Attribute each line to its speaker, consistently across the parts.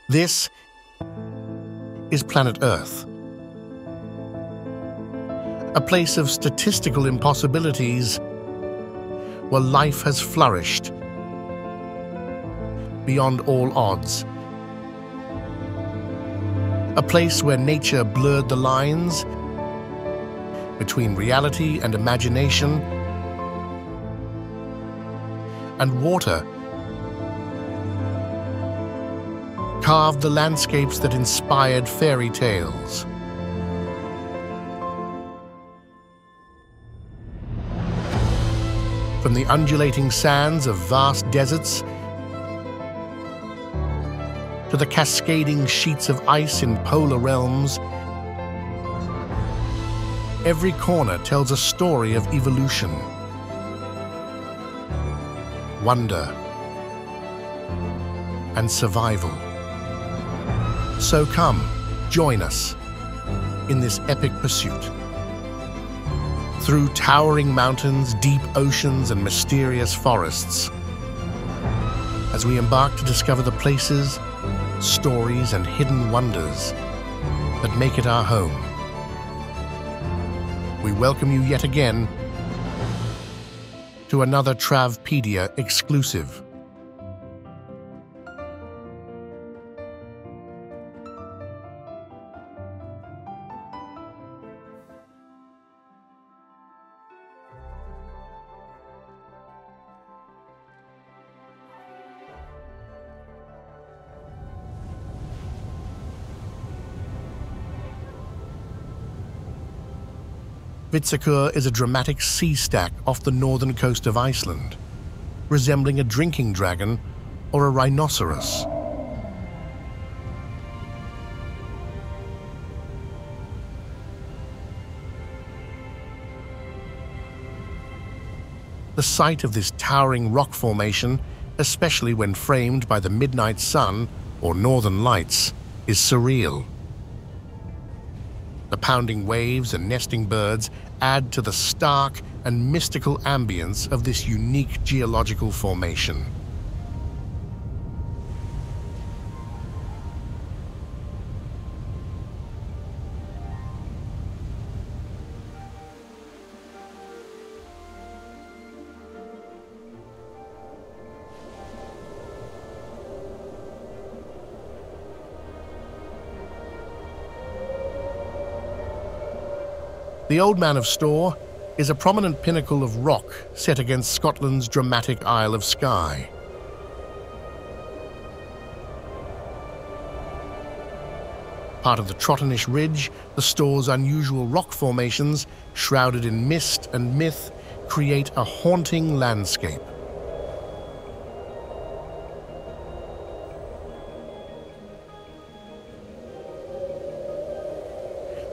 Speaker 1: This is planet Earth, a place of statistical impossibilities where life has flourished beyond all odds. A place where nature blurred the lines between reality and imagination, and water carved the landscapes that inspired fairy tales. From the undulating sands of vast deserts to the cascading sheets of ice in polar realms, every corner tells a story of evolution, wonder, and survival. So come, join us in this epic pursuit. Through towering mountains, deep oceans, and mysterious forests, as we embark to discover the places, stories, and hidden wonders that make it our home. We welcome you yet again to another Travpedia exclusive. Vitsakur is a dramatic sea stack off the northern coast of Iceland, resembling a drinking dragon or a rhinoceros. The sight of this towering rock formation, especially when framed by the midnight sun or northern lights, is surreal. The pounding waves and nesting birds add to the stark and mystical ambience of this unique geological formation. The Old Man of Storr is a prominent pinnacle of rock set against Scotland's dramatic Isle of Skye. Part of the Trottenish Ridge, the Storr's unusual rock formations, shrouded in mist and myth, create a haunting landscape.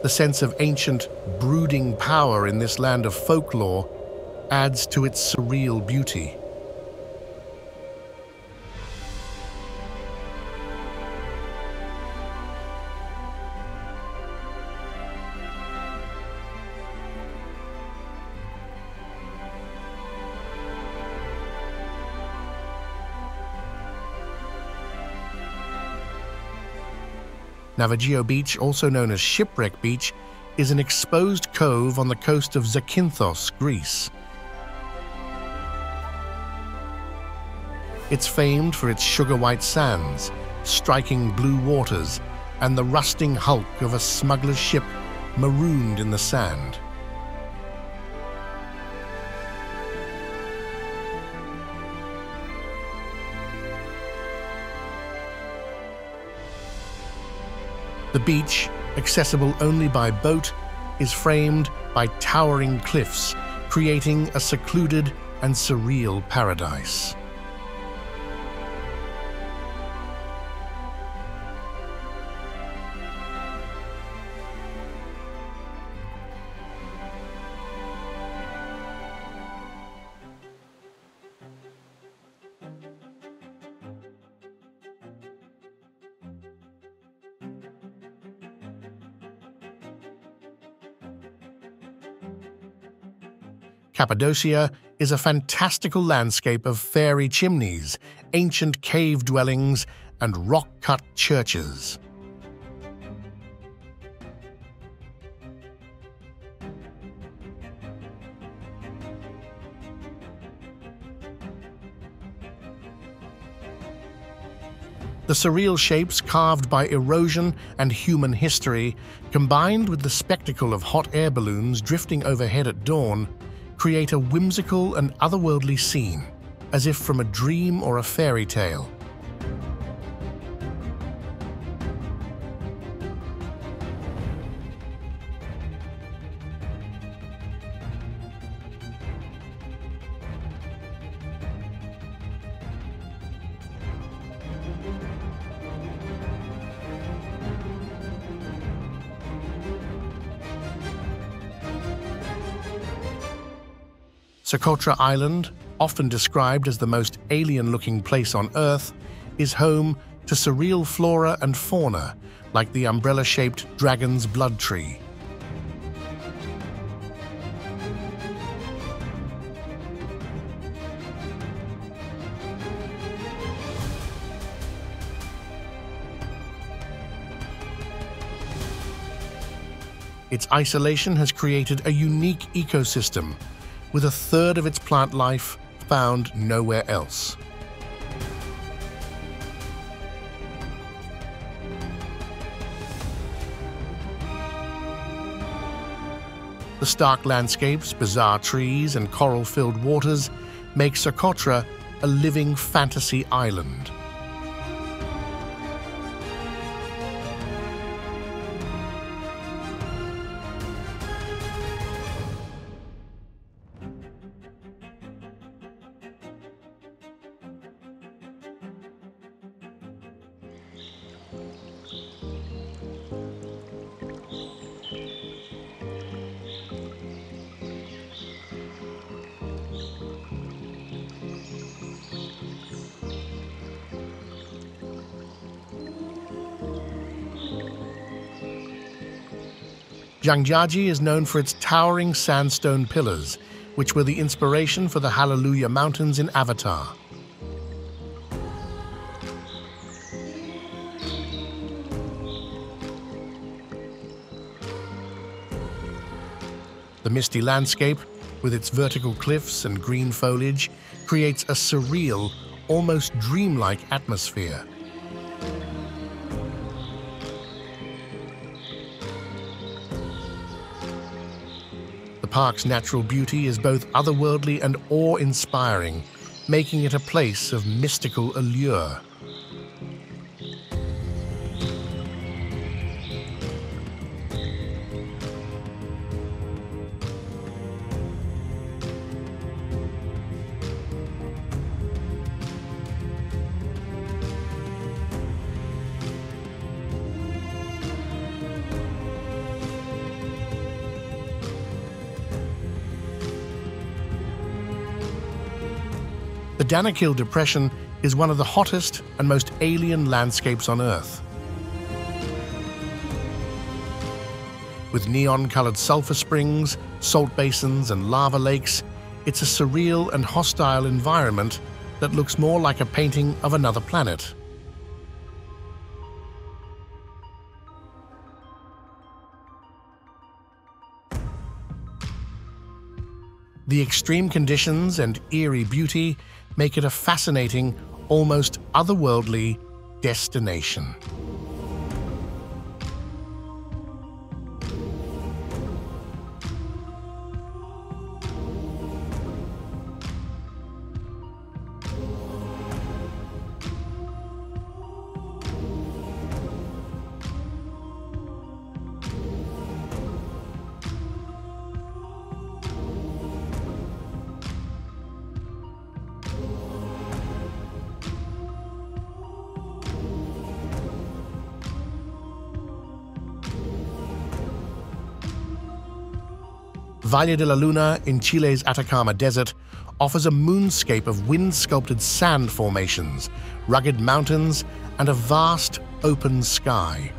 Speaker 1: The sense of ancient, brooding power in this land of folklore adds to its surreal beauty. Navigio Beach, also known as Shipwreck Beach, is an exposed cove on the coast of Zakynthos, Greece. It's famed for its sugar-white sands, striking blue waters, and the rusting hulk of a smuggler's ship marooned in the sand. The beach, accessible only by boat, is framed by towering cliffs, creating a secluded and surreal paradise. Cappadocia is a fantastical landscape of fairy chimneys, ancient cave dwellings, and rock-cut churches. The surreal shapes carved by erosion and human history, combined with the spectacle of hot air balloons drifting overhead at dawn, create a whimsical and otherworldly scene, as if from a dream or a fairy tale. Socotra Island, often described as the most alien-looking place on Earth, is home to surreal flora and fauna like the umbrella-shaped dragon's blood tree. Its isolation has created a unique ecosystem, with a third of its plant life found nowhere else. The stark landscapes, bizarre trees, and coral-filled waters make Socotra a living fantasy island. Zhangjiajie is known for its towering sandstone pillars, which were the inspiration for the Hallelujah Mountains in Avatar. The misty landscape, with its vertical cliffs and green foliage, creates a surreal, almost dreamlike atmosphere. The park's natural beauty is both otherworldly and awe-inspiring, making it a place of mystical allure. The Danakil Depression is one of the hottest and most alien landscapes on Earth. With neon-colored sulfur springs, salt basins, and lava lakes, it's a surreal and hostile environment that looks more like a painting of another planet. The extreme conditions and eerie beauty make it a fascinating, almost otherworldly destination. Valle de la Luna in Chile's Atacama Desert offers a moonscape of wind-sculpted sand formations, rugged mountains, and a vast, open sky.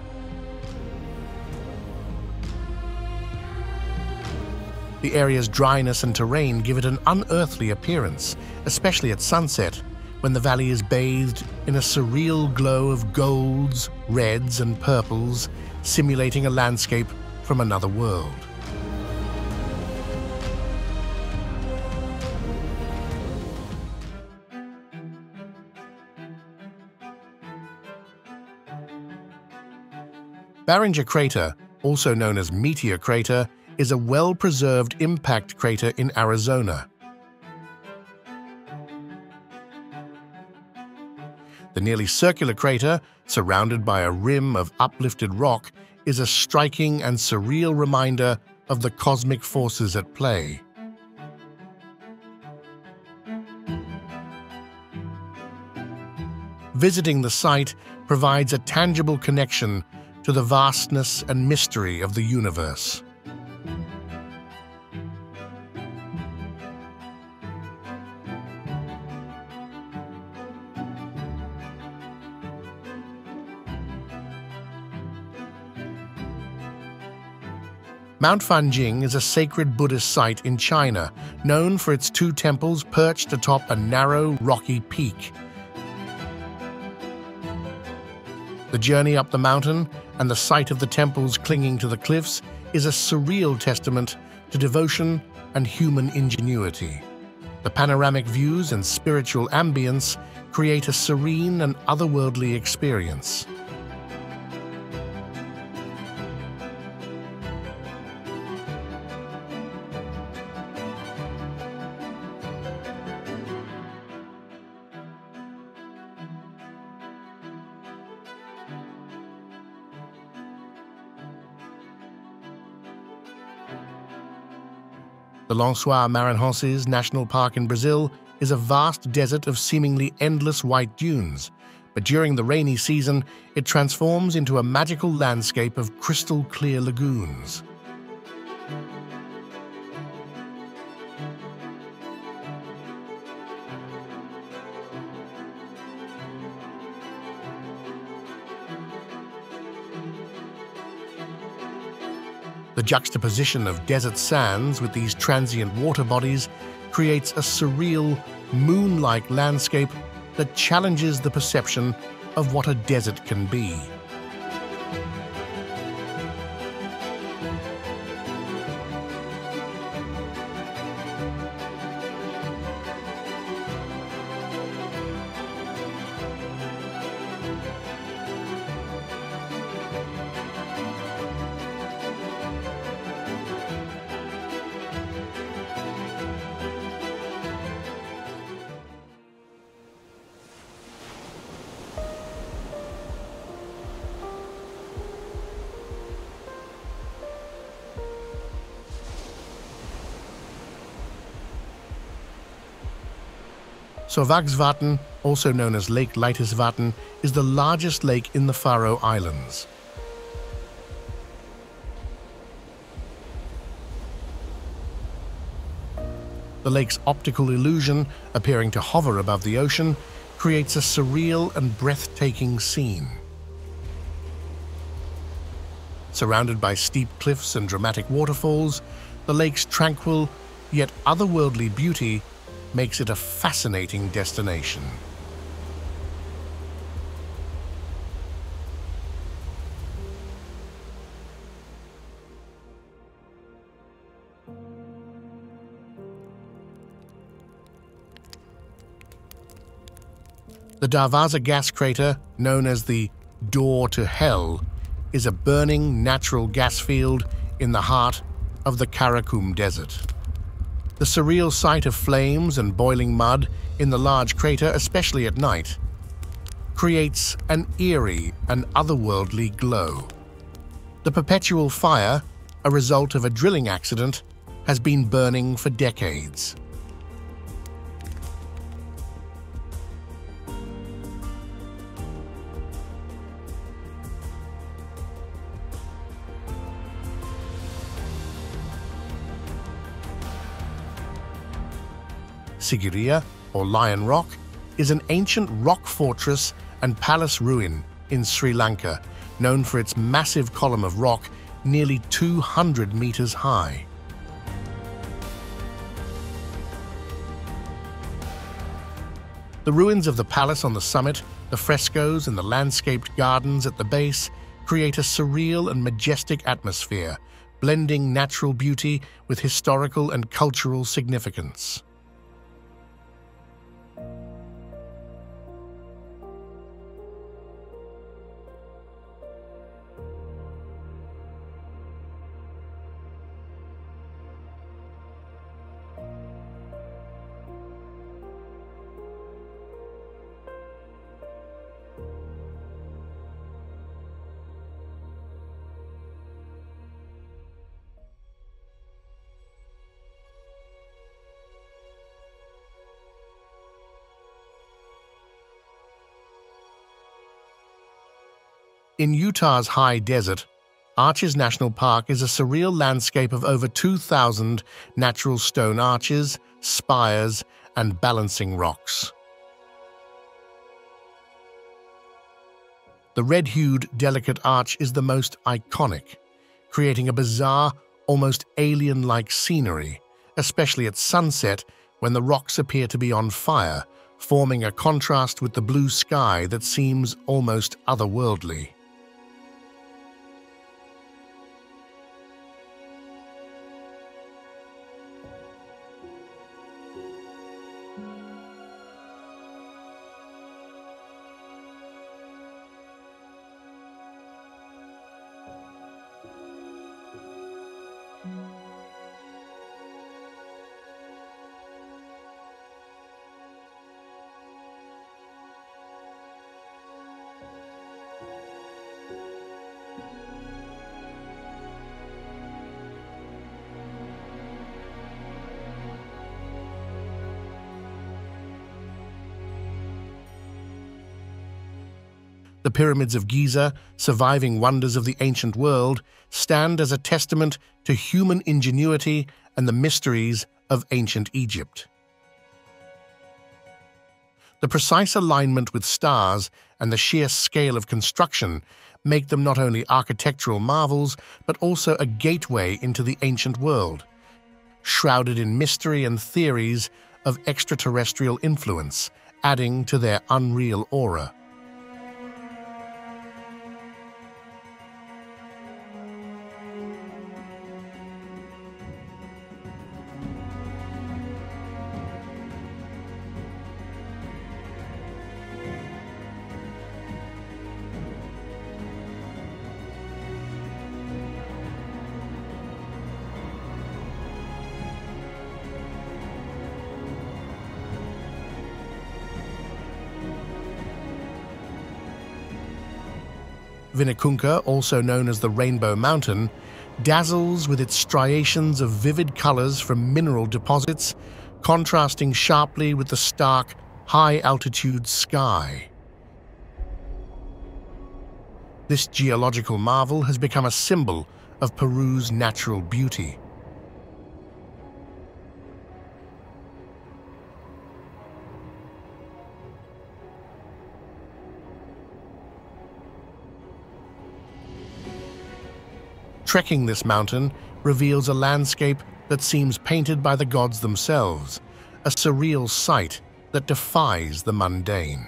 Speaker 1: The area's dryness and terrain give it an unearthly appearance, especially at sunset, when the valley is bathed in a surreal glow of golds, reds, and purples, simulating a landscape from another world. Barringer Crater, also known as Meteor Crater, is a well-preserved impact crater in Arizona. The nearly circular crater, surrounded by a rim of uplifted rock, is a striking and surreal reminder of the cosmic forces at play. Visiting the site provides a tangible connection to the vastness and mystery of the universe. Mount Fanjing is a sacred Buddhist site in China, known for its two temples perched atop a narrow, rocky peak. The journey up the mountain and the sight of the temples clinging to the cliffs is a surreal testament to devotion and human ingenuity. The panoramic views and spiritual ambience create a serene and otherworldly experience. The Lençóis Maranhenses National Park in Brazil is a vast desert of seemingly endless white dunes, but during the rainy season, it transforms into a magical landscape of crystal-clear lagoons. The juxtaposition of desert sands with these transient water bodies creates a surreal, moon-like landscape that challenges the perception of what a desert can be. Sorvagsvatn, also known as Lake Leitisvatn, is the largest lake in the Faroe Islands. The lake's optical illusion, appearing to hover above the ocean, creates a surreal and breathtaking scene. Surrounded by steep cliffs and dramatic waterfalls, the lake's tranquil yet otherworldly beauty makes it a fascinating destination. The Darvaza gas crater, known as the Door to Hell, is a burning natural gas field in the heart of the Karakum Desert. The surreal sight of flames and boiling mud in the large crater, especially at night, creates an eerie and otherworldly glow. The perpetual fire, a result of a drilling accident, has been burning for decades. Sigiriya, or Lion Rock, is an ancient rock fortress and palace ruin in Sri Lanka, known for its massive column of rock nearly 200 meters high. The ruins of the palace on the summit, the frescoes and the landscaped gardens at the base create a surreal and majestic atmosphere, blending natural beauty with historical and cultural significance. In Utah's high desert, Arches National Park is a surreal landscape of over 2,000 natural stone arches, spires, and balancing rocks. The red-hued, delicate arch is the most iconic, creating a bizarre, almost alien-like scenery, especially at sunset when the rocks appear to be on fire, forming a contrast with the blue sky that seems almost otherworldly. The pyramids of Giza, surviving wonders of the ancient world, stand as a testament to human ingenuity and the mysteries of ancient Egypt. The precise alignment with stars and the sheer scale of construction make them not only architectural marvels, but also a gateway into the ancient world, shrouded in mystery and theories of extraterrestrial influence, adding to their unreal aura. Vinicunca, also known as the Rainbow Mountain, dazzles with its striations of vivid colors from mineral deposits, contrasting sharply with the stark, high-altitude sky. This geological marvel has become a symbol of Peru's natural beauty. Trekking this mountain reveals a landscape that seems painted by the gods themselves, a surreal sight that defies the mundane.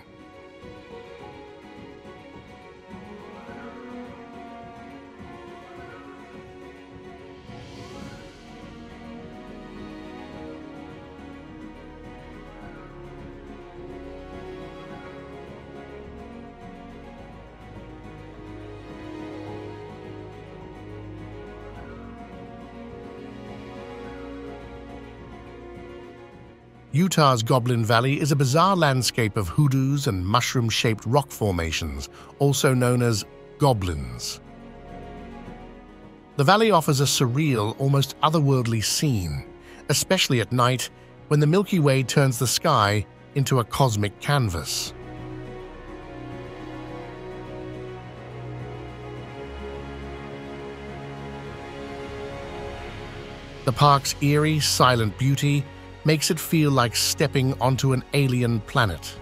Speaker 1: Utah's Goblin Valley is a bizarre landscape of hoodoos and mushroom-shaped rock formations, also known as goblins. The valley offers a surreal, almost otherworldly scene, especially at night when the Milky Way turns the sky into a cosmic canvas. The park's eerie, silent beauty makes it feel like stepping onto an alien planet.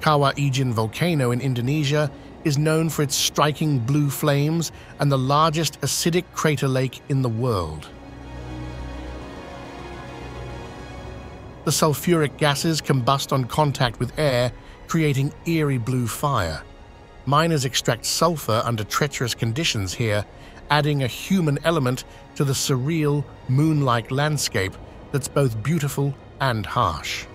Speaker 1: Kawah Ijen volcano in Indonesia is known for its striking blue flames and the largest acidic crater lake in the world. The sulfuric gases combust on contact with air, creating eerie blue fire. Miners extract sulfur under treacherous conditions here, adding a human element to the surreal, moon-like landscape that's both beautiful and harsh.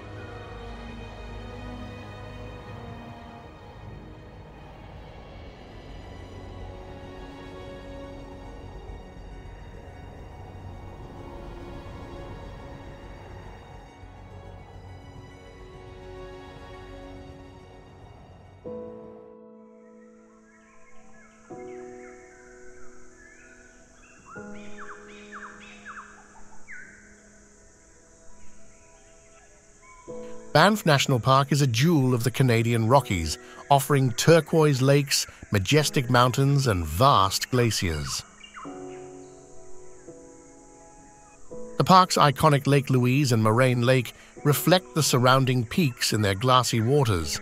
Speaker 1: Banff National Park is a jewel of the Canadian Rockies, offering turquoise lakes, majestic mountains, and vast glaciers. The park's iconic Lake Louise and Moraine Lake reflect the surrounding peaks in their glassy waters,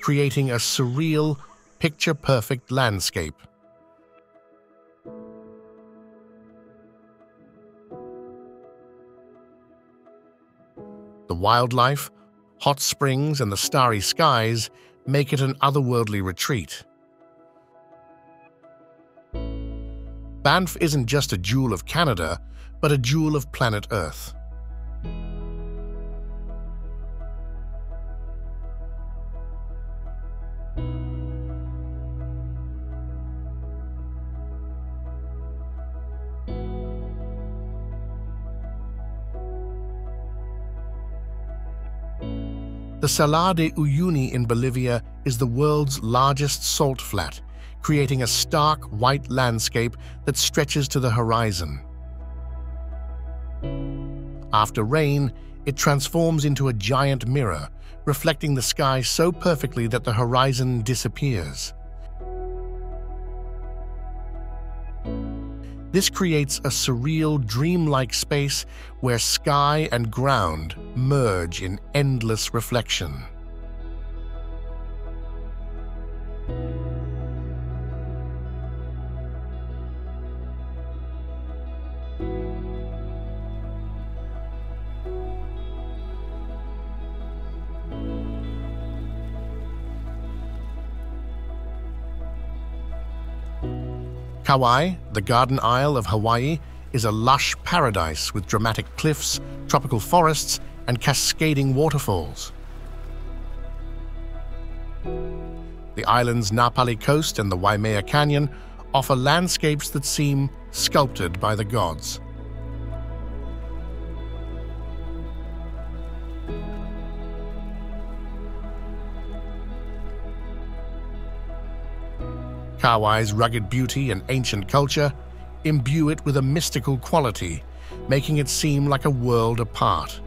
Speaker 1: creating a surreal, picture-perfect landscape. The wildlife, hot springs, and the starry skies make it an otherworldly retreat. Banff isn't just a jewel of Canada, but a jewel of planet Earth. The Salar de Uyuni in Bolivia is the world's largest salt flat, creating a stark white landscape that stretches to the horizon. After rain, it transforms into a giant mirror, reflecting the sky so perfectly that the horizon disappears. This creates a surreal, dreamlike space where sky and ground merge in endless reflection. Kauai, the Garden Isle of Hawaii, is a lush paradise with dramatic cliffs, tropical forests, and cascading waterfalls. The island's Napali coast and the Waimea Canyon offer landscapes that seem sculpted by the gods. Kauai's rugged beauty and ancient culture imbue it with a mystical quality, making it seem like a world apart.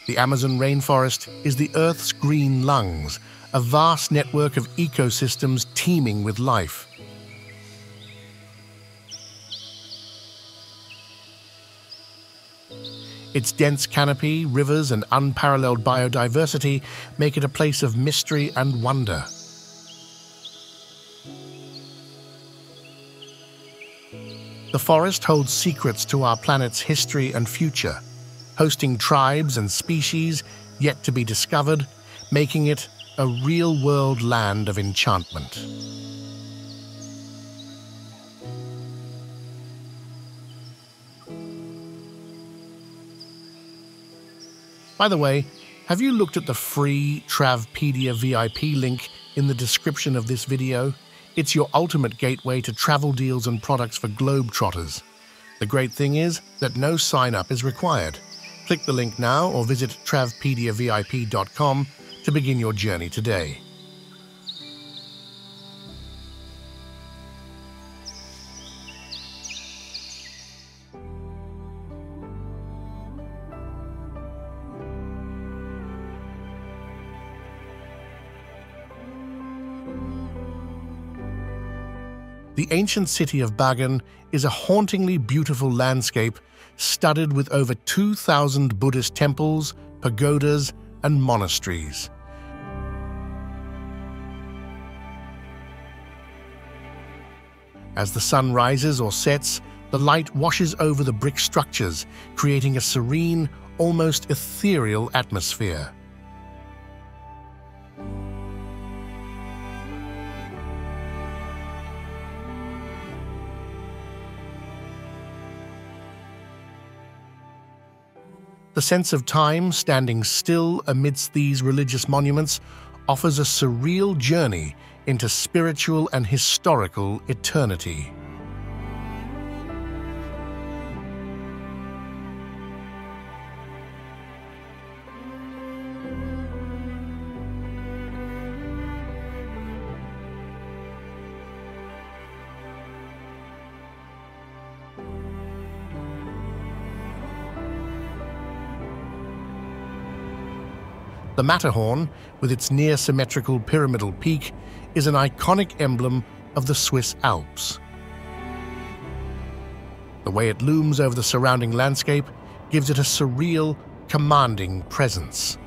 Speaker 1: The Amazon rainforest is the Earth's green lungs, a vast network of ecosystems teeming with life. Its dense canopy, rivers, and unparalleled biodiversity make it a place of mystery and wonder. The forest holds secrets to our planet's history and future, hosting tribes and species yet to be discovered, making it a real-world land of enchantment. By the way, have you looked at the free Travpedia VIP link in the description of this video? It's your ultimate gateway to travel deals and products for globetrotters. The great thing is that no sign-up is required. Click the link now or visit travpediavip.com to begin your journey today. The ancient city of Bagan is a hauntingly beautiful landscape studded with over 2,000 Buddhist temples, pagodas, and monasteries. As the sun rises or sets, the light washes over the brick structures, creating a serene, almost ethereal atmosphere. The sense of time standing still amidst these religious monuments offers a surreal journey into spiritual and historical eternity. The Matterhorn, with its near-symmetrical pyramidal peak, is an iconic emblem of the Swiss Alps. The way it looms over the surrounding landscape gives it a surreal, commanding presence.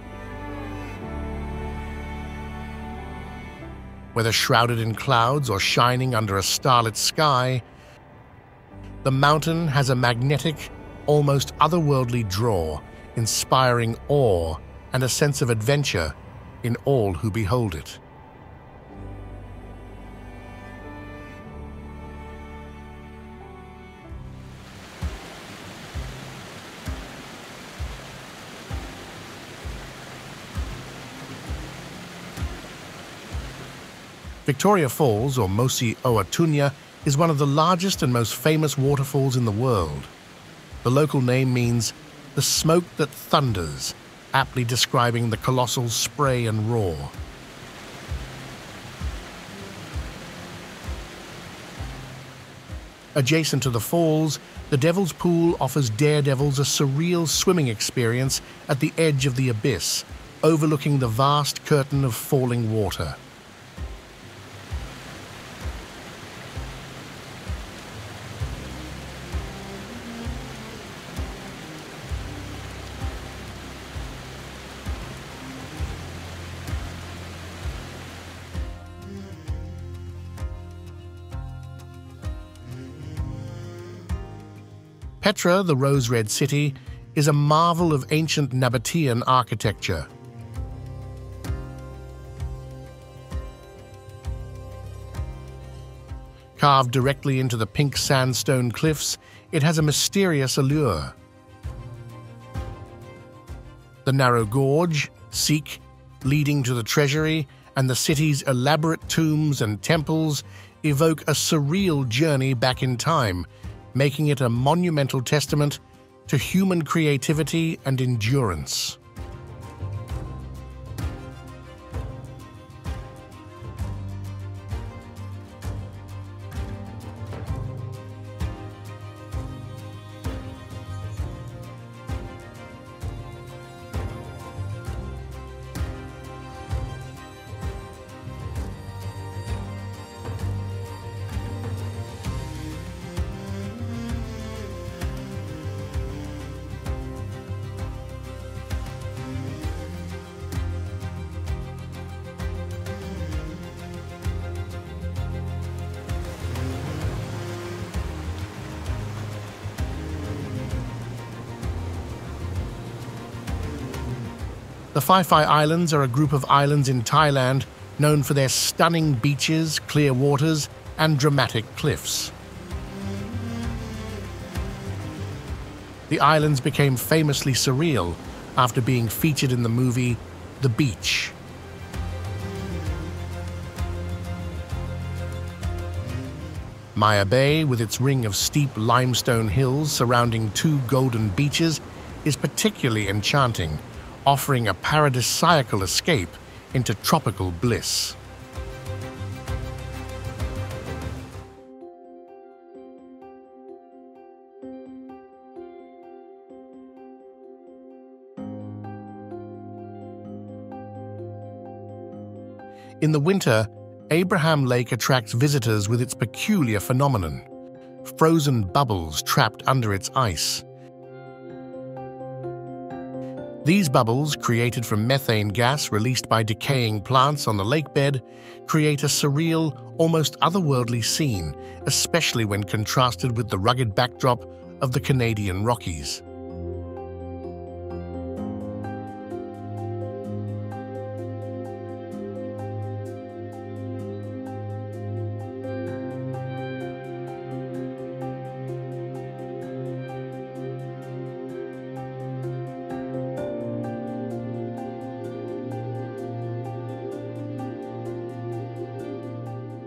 Speaker 1: Whether shrouded in clouds or shining under a starlit sky, the mountain has a magnetic, almost otherworldly draw, inspiring awe and a sense of adventure in all who behold it. Victoria Falls, or Mosi Oatunya, is one of the largest and most famous waterfalls in the world. The local name means the smoke that thunders, aptly describing the colossal spray and roar. Adjacent to the falls, the Devil's Pool offers daredevils a surreal swimming experience at the edge of the abyss, overlooking the vast curtain of falling water. Petra, the rose-red city, is a marvel of ancient Nabatean architecture. Carved directly into the pink sandstone cliffs, it has a mysterious allure. The narrow gorge, Sikh, leading to the treasury, and the city's elaborate tombs and temples evoke a surreal journey back in time, making it a monumental testament to human creativity and endurance. The Phi Phi Islands are a group of islands in Thailand known for their stunning beaches, clear waters, and dramatic cliffs. The islands became famously surreal after being featured in the movie The Beach. Maya Bay, with its ring of steep limestone hills surrounding two golden beaches, is particularly enchanting, offering a paradisiacal escape into tropical bliss. In the winter, Abraham Lake attracts visitors with its peculiar phenomenon: frozen bubbles trapped under its ice. These bubbles, created from methane gas released by decaying plants on the lakebed, create a surreal, almost otherworldly scene, especially when contrasted with the rugged backdrop of the Canadian Rockies.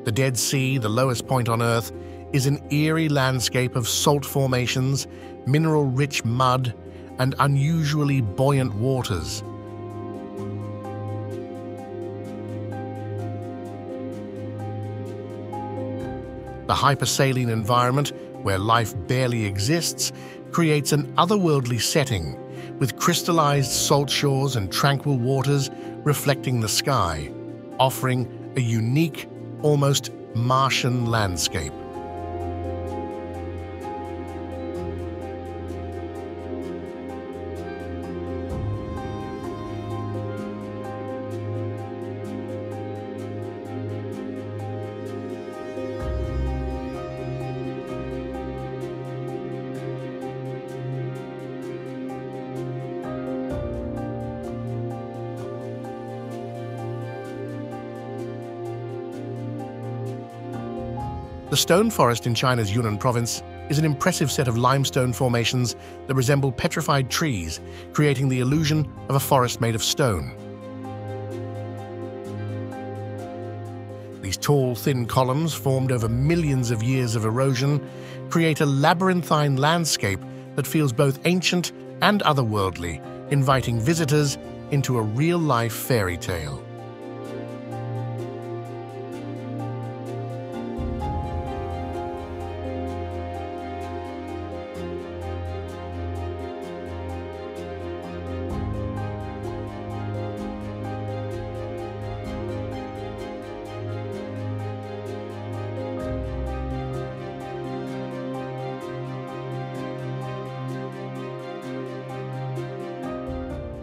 Speaker 1: The Dead Sea, the lowest point on Earth, is an eerie landscape of salt formations, mineral-rich mud, and unusually buoyant waters. The hypersaline environment, where life barely exists, creates an otherworldly setting, with crystallized salt shores and tranquil waters reflecting the sky, offering a unique, almost Martian landscape. The stone forest in China's Yunnan province is an impressive set of limestone formations that resemble petrified trees, creating the illusion of a forest made of stone. These tall, thin columns, formed over millions of years of erosion, create a labyrinthine landscape that feels both ancient and otherworldly, inviting visitors into a real-life fairy tale.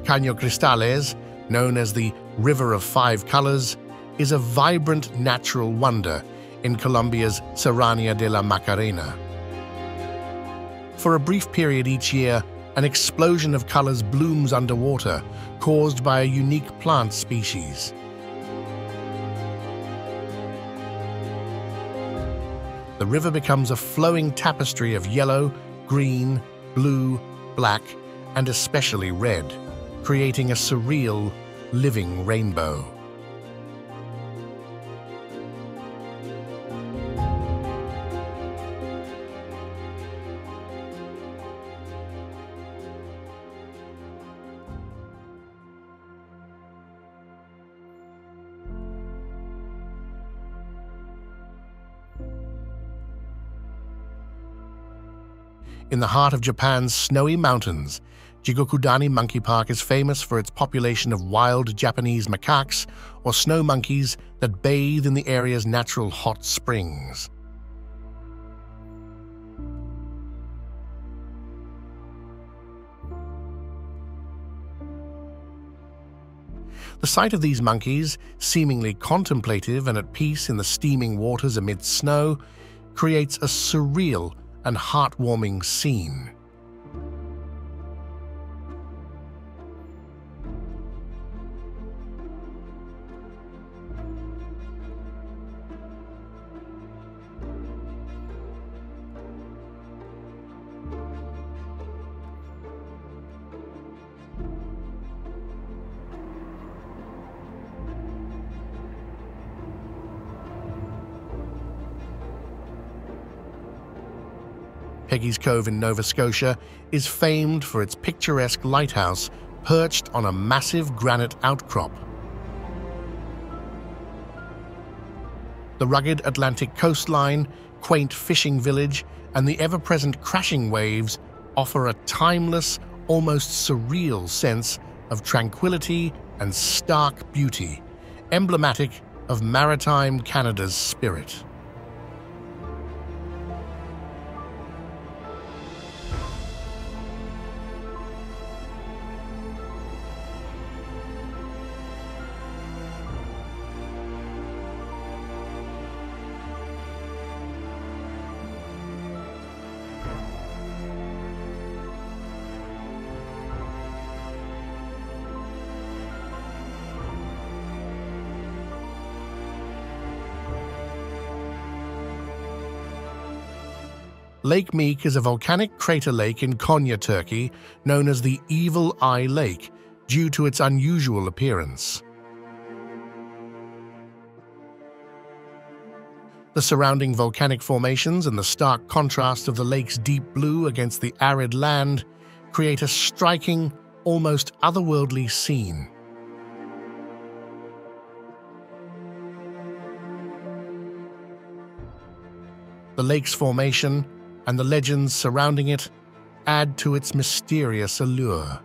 Speaker 1: Caño Cristales, known as the River of Five Colors, is a vibrant natural wonder in Colombia's Serranía de la Macarena. For a brief period each year, an explosion of colors blooms underwater, caused by a unique plant species. The river becomes a flowing tapestry of yellow, green, blue, black, and especially red, creating a surreal, living rainbow. In the heart of Japan's snowy mountains, Jigokudani Monkey Park is famous for its population of wild Japanese macaques, or snow monkeys, that bathe in the area's natural hot springs. The sight of these monkeys, seemingly contemplative and at peace in the steaming waters amid snow, creates a surreal and heartwarming scene. Peggy's Cove in Nova Scotia is famed for its picturesque lighthouse perched on a massive granite outcrop. The rugged Atlantic coastline, quaint fishing village, and the ever-present crashing waves offer a timeless, almost surreal sense of tranquility and stark beauty, emblematic of maritime Canada's spirit. Lake Meek is a volcanic crater lake in Konya, Turkey, known as the Evil Eye Lake due to its unusual appearance. The surrounding volcanic formations and the stark contrast of the lake's deep blue against the arid land create a striking, almost otherworldly scene. The lake's formation and the legends surrounding it add to its mysterious allure.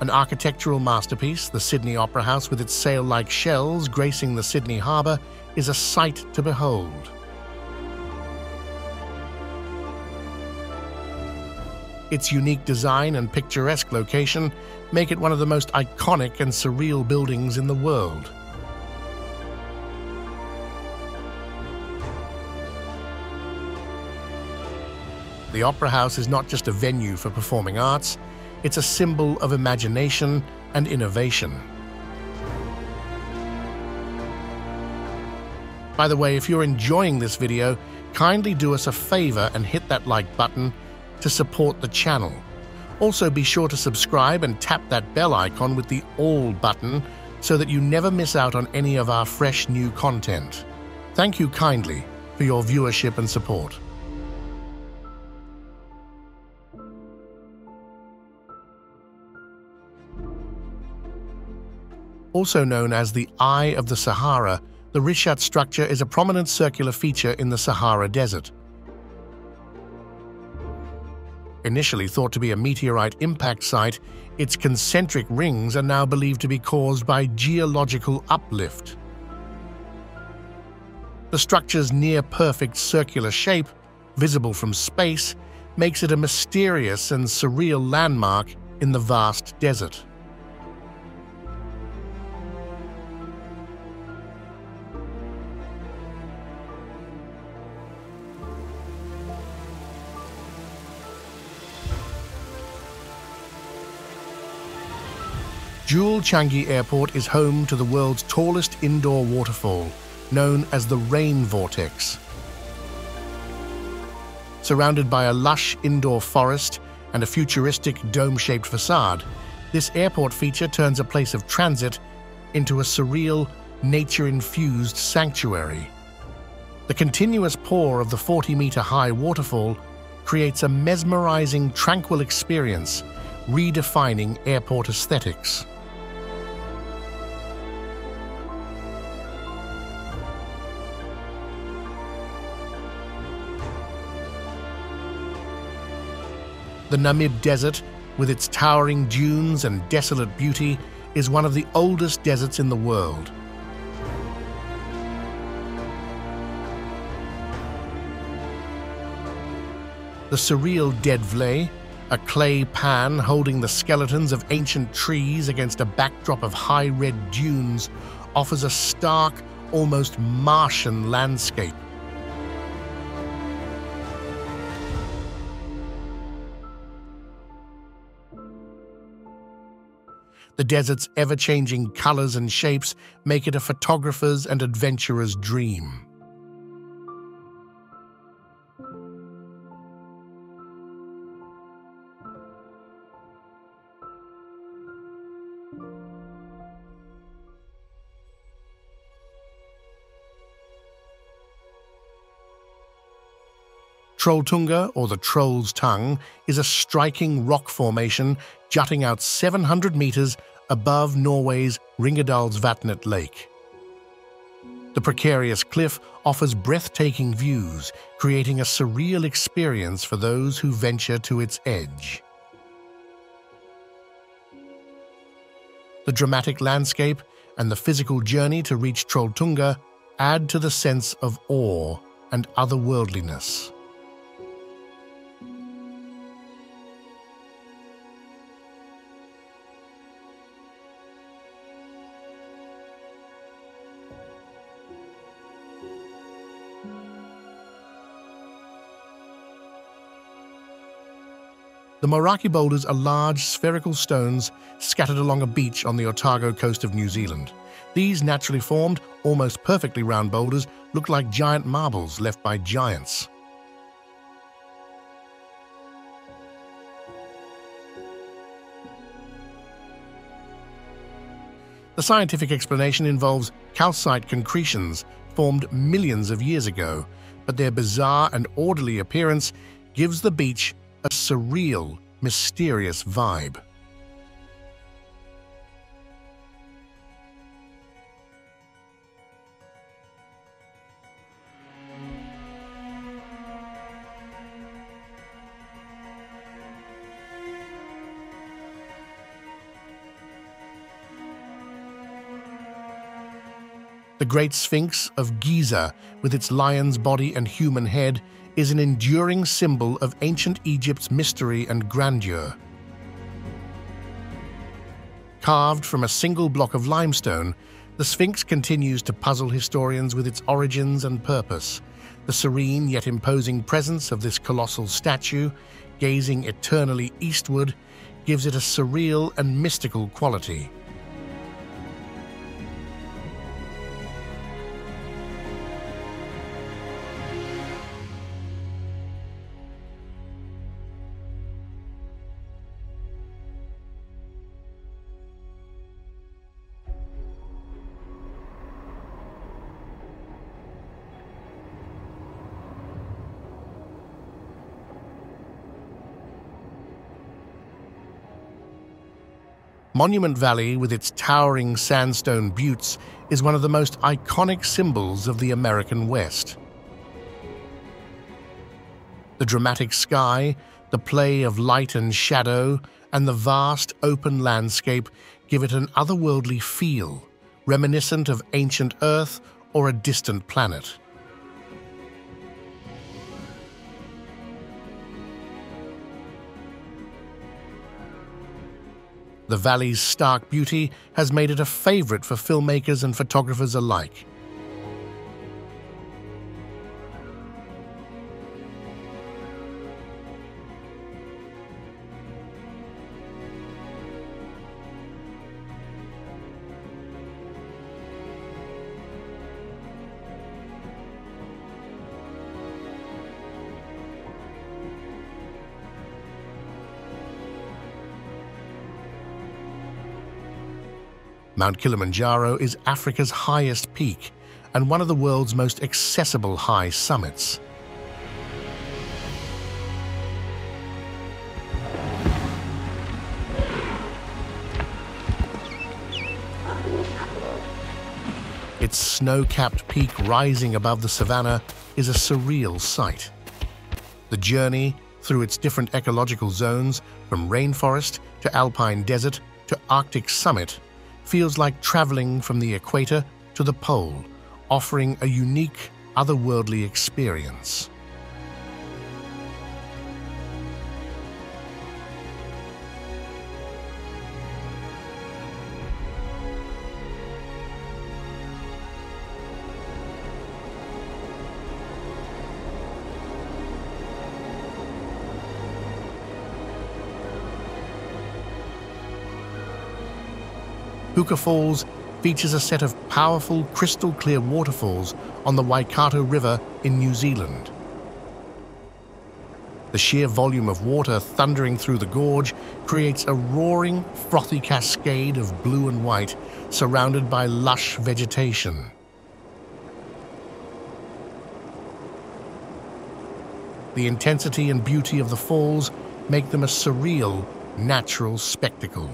Speaker 1: An architectural masterpiece, the Sydney Opera House with its sail-like shells gracing the Sydney harbour, is a sight to behold. Its unique design and picturesque location make it one of the most iconic and surreal buildings in the world. The Opera House is not just a venue for performing arts, it's a symbol of imagination and innovation. By the way, if you're enjoying this video, kindly do us a favor and hit that like button to support the channel. Also, be sure to subscribe and tap that bell icon with the all button so that you never miss out on any of our fresh new content. Thank you kindly for your viewership and support. Also known as the Eye of the Sahara, the Rishat structure is a prominent circular feature in the Sahara Desert. Initially thought to be a meteorite impact site, its concentric rings are now believed to be caused by geological uplift. The structure's near-perfect circular shape, visible from space, makes it a mysterious and surreal landmark in the vast desert. Jewel Changi Airport is home to the world's tallest indoor waterfall, known as the Rain Vortex. Surrounded by a lush indoor forest and a futuristic dome-shaped facade, this airport feature turns a place of transit into a surreal, nature-infused sanctuary. The continuous pour of the 40-meter-high waterfall creates a mesmerizing, tranquil experience, redefining airport aesthetics. The Namib Desert, with its towering dunes and desolate beauty, is one of the oldest deserts in the world. The surreal Dead Vley, a clay pan holding the skeletons of ancient trees against a backdrop of high red dunes, offers a stark, almost Martian landscape. The desert's ever-changing colors and shapes make it a photographer's and adventurer's dream. Trolltunga, or the Troll's Tongue, is a striking rock formation jutting out 700 meters above Norway's Ringedalsvatnet Lake. The precarious cliff offers breathtaking views, creating a surreal experience for those who venture to its edge. The dramatic landscape and the physical journey to reach Trolltunga add to the sense of awe and otherworldliness. The Moraki boulders are large, spherical stones scattered along a beach on the Otago coast of New Zealand. These naturally formed, almost perfectly round boulders look like giant marbles left by giants. The scientific explanation involves calcite concretions formed millions of years ago, but their bizarre and orderly appearance gives the beach a surreal, mysterious vibe. The Great Sphinx of Giza, with its lion's body and human head, is an enduring symbol of ancient Egypt's mystery and grandeur. Carved from a single block of limestone, the Sphinx continues to puzzle historians with its origins and purpose. The serene yet imposing presence of this colossal statue, gazing eternally eastward, gives it a surreal and mystical quality. Monument Valley, with its towering sandstone buttes, is one of the most iconic symbols of the American West. The dramatic sky, the play of light and shadow, and the vast open landscape give it an otherworldly feel, reminiscent of ancient Earth or a distant planet. The valley's stark beauty has made it a favorite for filmmakers and photographers alike. Mount Kilimanjaro is Africa's highest peak and one of the world's most accessible high summits. Its snow-capped peak rising above the savannah is a surreal sight. The journey through its different ecological zones, from rainforest to alpine desert to Arctic summit, feels like traveling from the equator to the pole, offering a unique, otherworldly experience. Huka Falls features a set of powerful, crystal-clear waterfalls on the Waikato River in New Zealand. The sheer volume of water thundering through the gorge creates a roaring, frothy cascade of blue and white, surrounded by lush vegetation. The intensity and beauty of the falls make them a surreal, natural spectacle.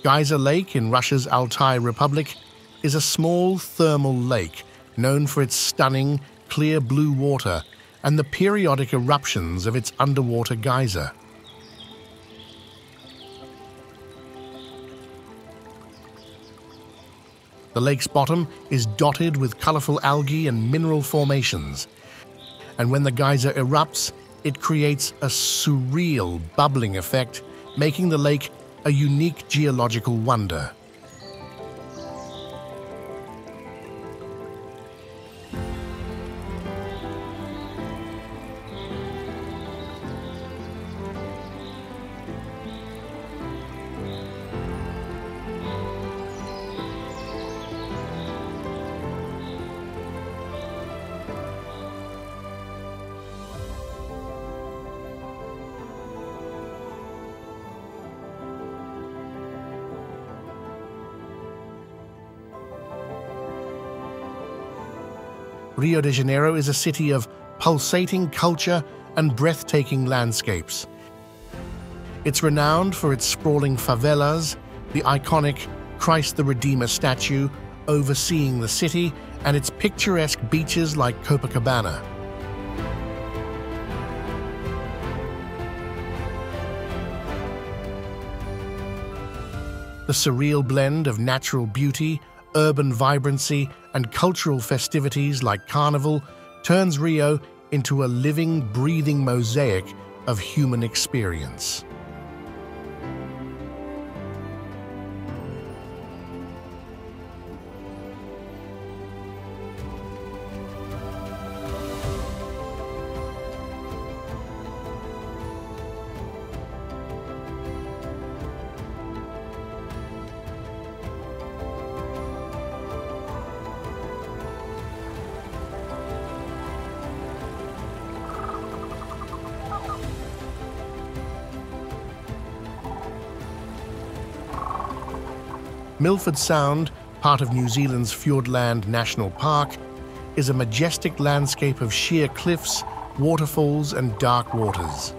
Speaker 1: Geyser Lake in Russia's Altai Republic is a small thermal lake known for its stunning, clear blue water and the periodic eruptions of its underwater geyser. The lake's bottom is dotted with colorful algae and mineral formations, and when the geyser erupts, it creates a surreal bubbling effect, making the lake a unique geological wonder. Rio de Janeiro is a city of pulsating culture and breathtaking landscapes. It's renowned for its sprawling favelas, the iconic Christ the Redeemer statue overseeing the city, and its picturesque beaches like Copacabana. The surreal blend of natural beauty, urban vibrancy, and cultural festivities like Carnival turns Rio into a living, breathing mosaic of human experience. Milford Sound, part of New Zealand's Fiordland National Park, is a majestic landscape of sheer cliffs, waterfalls, and dark waters.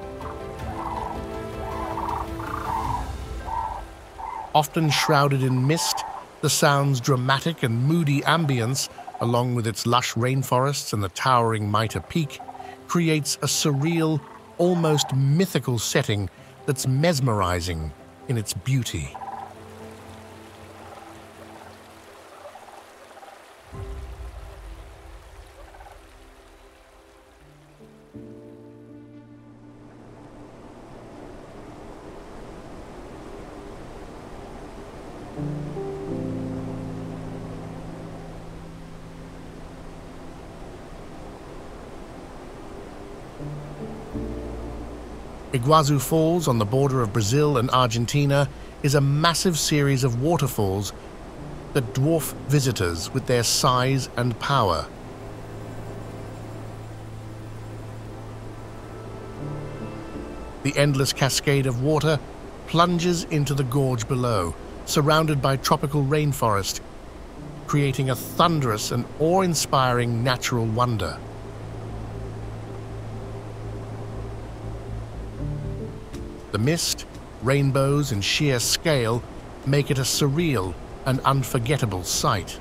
Speaker 1: Often shrouded in mist, the Sound's dramatic and moody ambience, along with its lush rainforests and the towering Mitre Peak, creates a surreal, almost mythical setting that's mesmerizing in its beauty. Iguazu Falls, on the border of Brazil and Argentina, is a massive series of waterfalls that dwarf visitors with their size and power. The endless cascade of water plunges into the gorge below, surrounded by tropical rainforest, creating a thunderous and awe-inspiring natural wonder. The mist, rainbows, and sheer scale make it a surreal and unforgettable sight.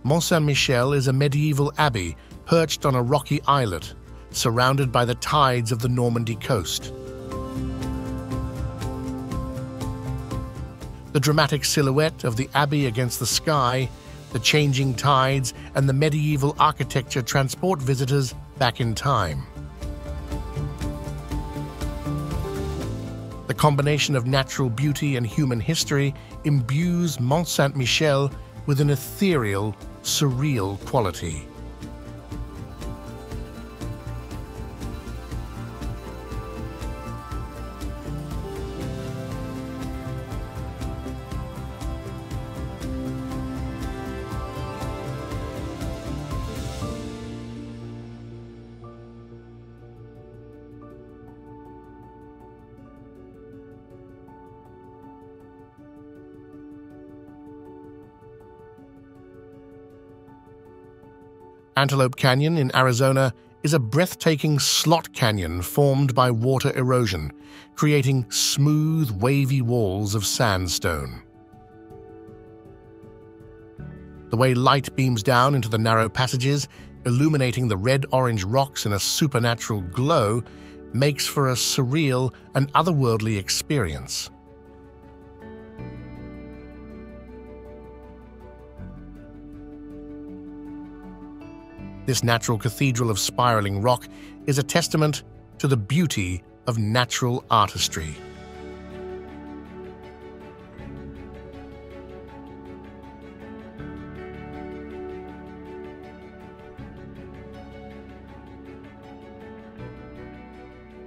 Speaker 1: Mont Saint-Michel is a medieval abbey perched on a rocky islet, surrounded by the tides of the Normandy coast. The dramatic silhouette of the abbey against the sky The changing tides and the medieval architecture transport visitors back in time. The combination of natural beauty and human history imbues Mont Saint-Michel with an ethereal, surreal quality. Antelope Canyon in Arizona is a breathtaking slot canyon formed by water erosion, creating smooth, wavy walls of sandstone. The way light beams down into the narrow passages, illuminating the red-orange rocks in a supernatural glow, makes for a surreal and otherworldly experience. This natural cathedral of spiraling rock is a testament to the beauty of natural artistry.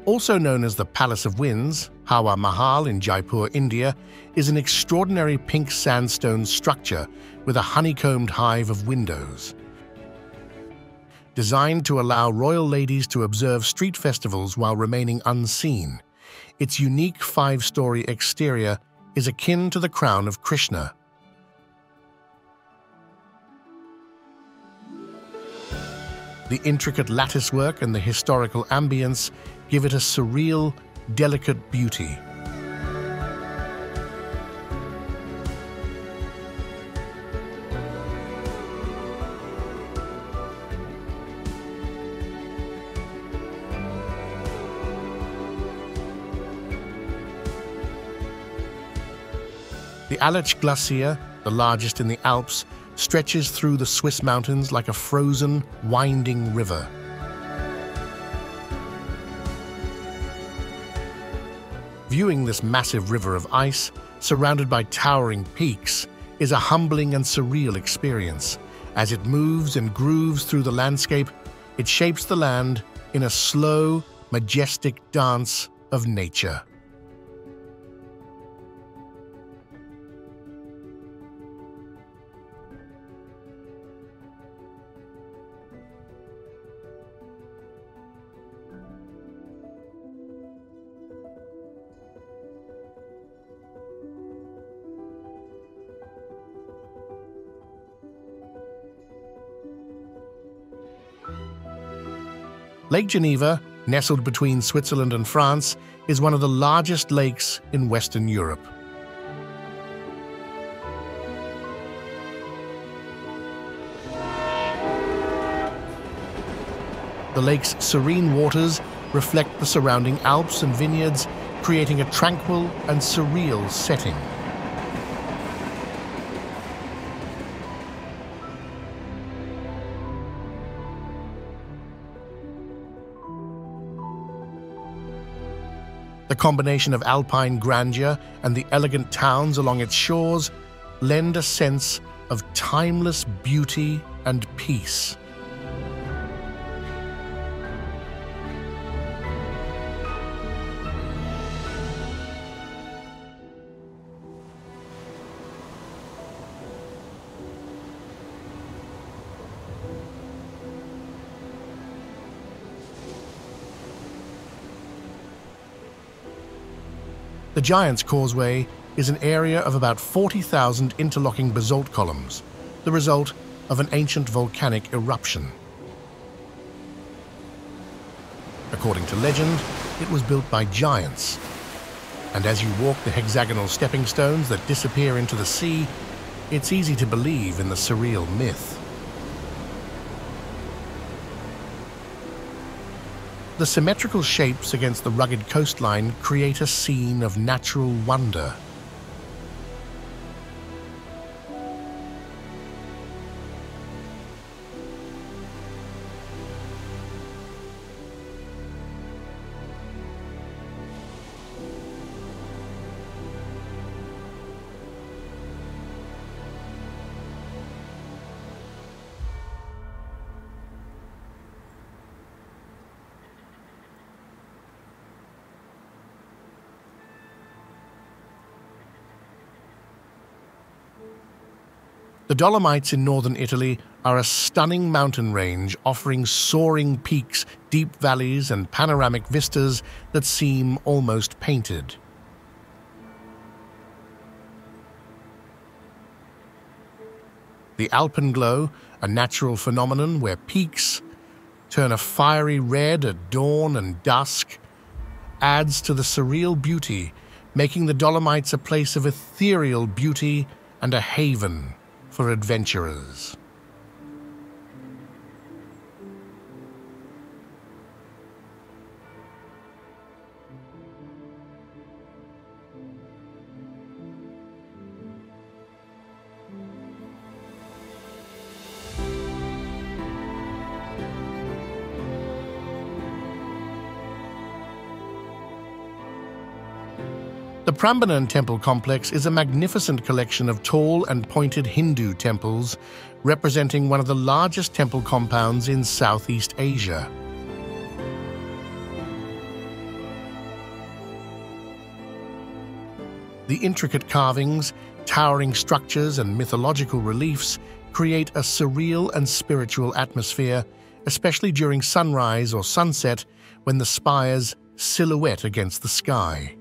Speaker 1: Also known as the Palace of Winds, Hawa Mahal in Jaipur, India, is an extraordinary pink sandstone structure with a honeycombed hive of windows. Designed to allow royal ladies to observe street festivals while remaining unseen, its unique 5-story exterior is akin to the crown of Krishna. The intricate latticework and the historical ambience give it a surreal, delicate beauty. The Aletsch Glacier, the largest in the Alps, stretches through the Swiss mountains like a frozen, winding river. Viewing this massive river of ice, surrounded by towering peaks, is a humbling and surreal experience. As it moves and grooves through the landscape, it shapes the land in a slow, majestic dance of nature. Lake Geneva, nestled between Switzerland and France, is one of the largest lakes in Western Europe. The lake's serene waters reflect the surrounding Alps and vineyards, creating a tranquil and surreal setting. The combination of alpine grandeur and the elegant towns along its shores lend a sense of timeless beauty and peace. The Giant's Causeway is an area of about 40,000 interlocking basalt columns, the result of an ancient volcanic eruption. According to legend, it was built by giants, and as you walk the hexagonal stepping stones that disappear into the sea, it's easy to believe in the surreal myth. The symmetrical shapes against the rugged coastline create a scene of natural wonder. The Dolomites in northern Italy are a stunning mountain range offering soaring peaks, deep valleys, and panoramic vistas that seem almost painted. The alpenglow, a natural phenomenon where peaks turn a fiery red at dawn and dusk, adds to the surreal beauty, making the Dolomites a place of ethereal beauty and a haven for adventurers. The Prambanan temple complex is a magnificent collection of tall and pointed Hindu temples, representing one of the largest temple compounds in Southeast Asia. The intricate carvings, towering structures, and mythological reliefs create a surreal and spiritual atmosphere, especially during sunrise or sunset when the spires silhouette against the sky.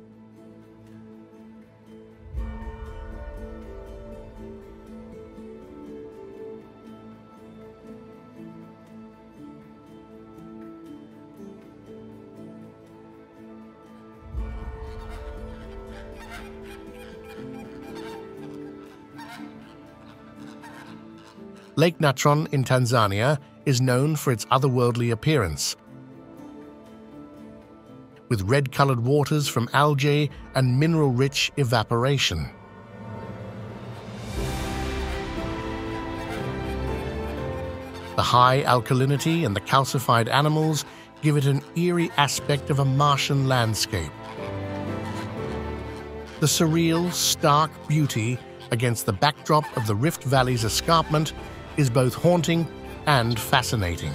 Speaker 1: Lake Natron in Tanzania is known for its otherworldly appearance, with red-colored waters from algae and mineral-rich evaporation. The high alkalinity and the calcified animals give it an eerie aspect of a Martian landscape. The surreal, stark beauty against the backdrop of the Rift Valley's escarpment is both haunting and fascinating.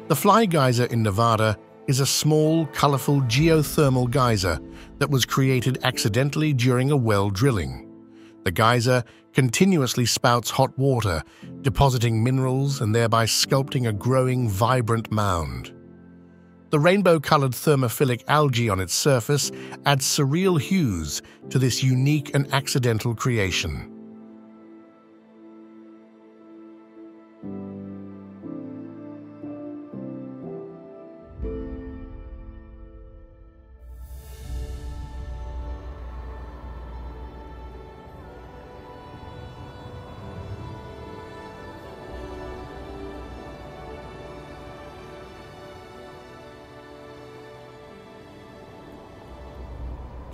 Speaker 1: The Fly Geyser in Nevada is a small, colorful geothermal geyser that was created accidentally during a well drilling. The geyser continuously spouts hot water, depositing minerals and thereby sculpting a growing, vibrant mound. The rainbow-colored thermophilic algae on its surface adds surreal hues to this unique and accidental creation.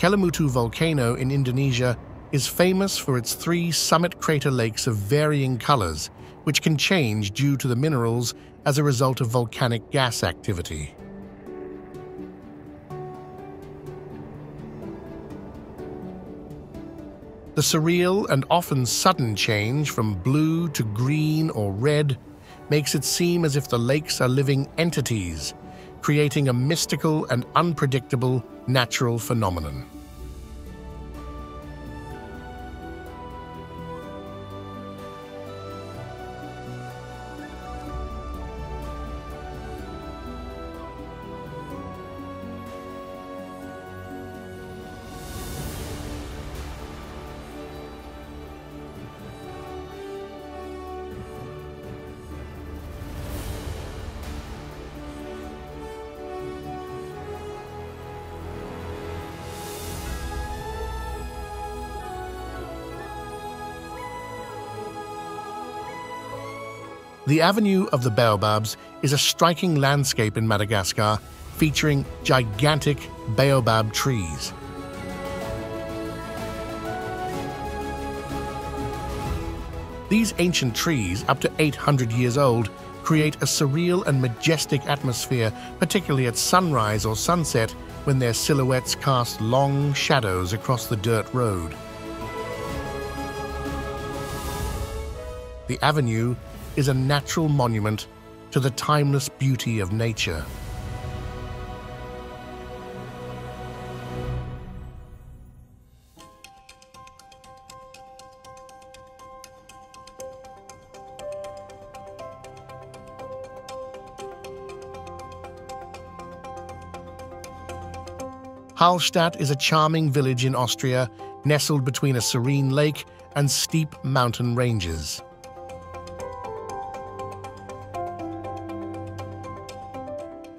Speaker 1: Kelimutu volcano in Indonesia is famous for its 3 summit crater lakes of varying colors, which can change due to the minerals as a result of volcanic gas activity. The surreal and often sudden change from blue to green or red makes it seem as if the lakes are living entities, creating a mystical and unpredictable natural phenomenon. The Avenue of the Baobabs is a striking landscape in Madagascar featuring gigantic baobab trees. These ancient trees, up to 800 years old, create a surreal and majestic atmosphere, particularly at sunrise or sunset when their silhouettes cast long shadows across the dirt road. The avenue is a natural monument to the timeless beauty of nature. Hallstatt is a charming village in Austria, nestled between a serene lake and steep mountain ranges.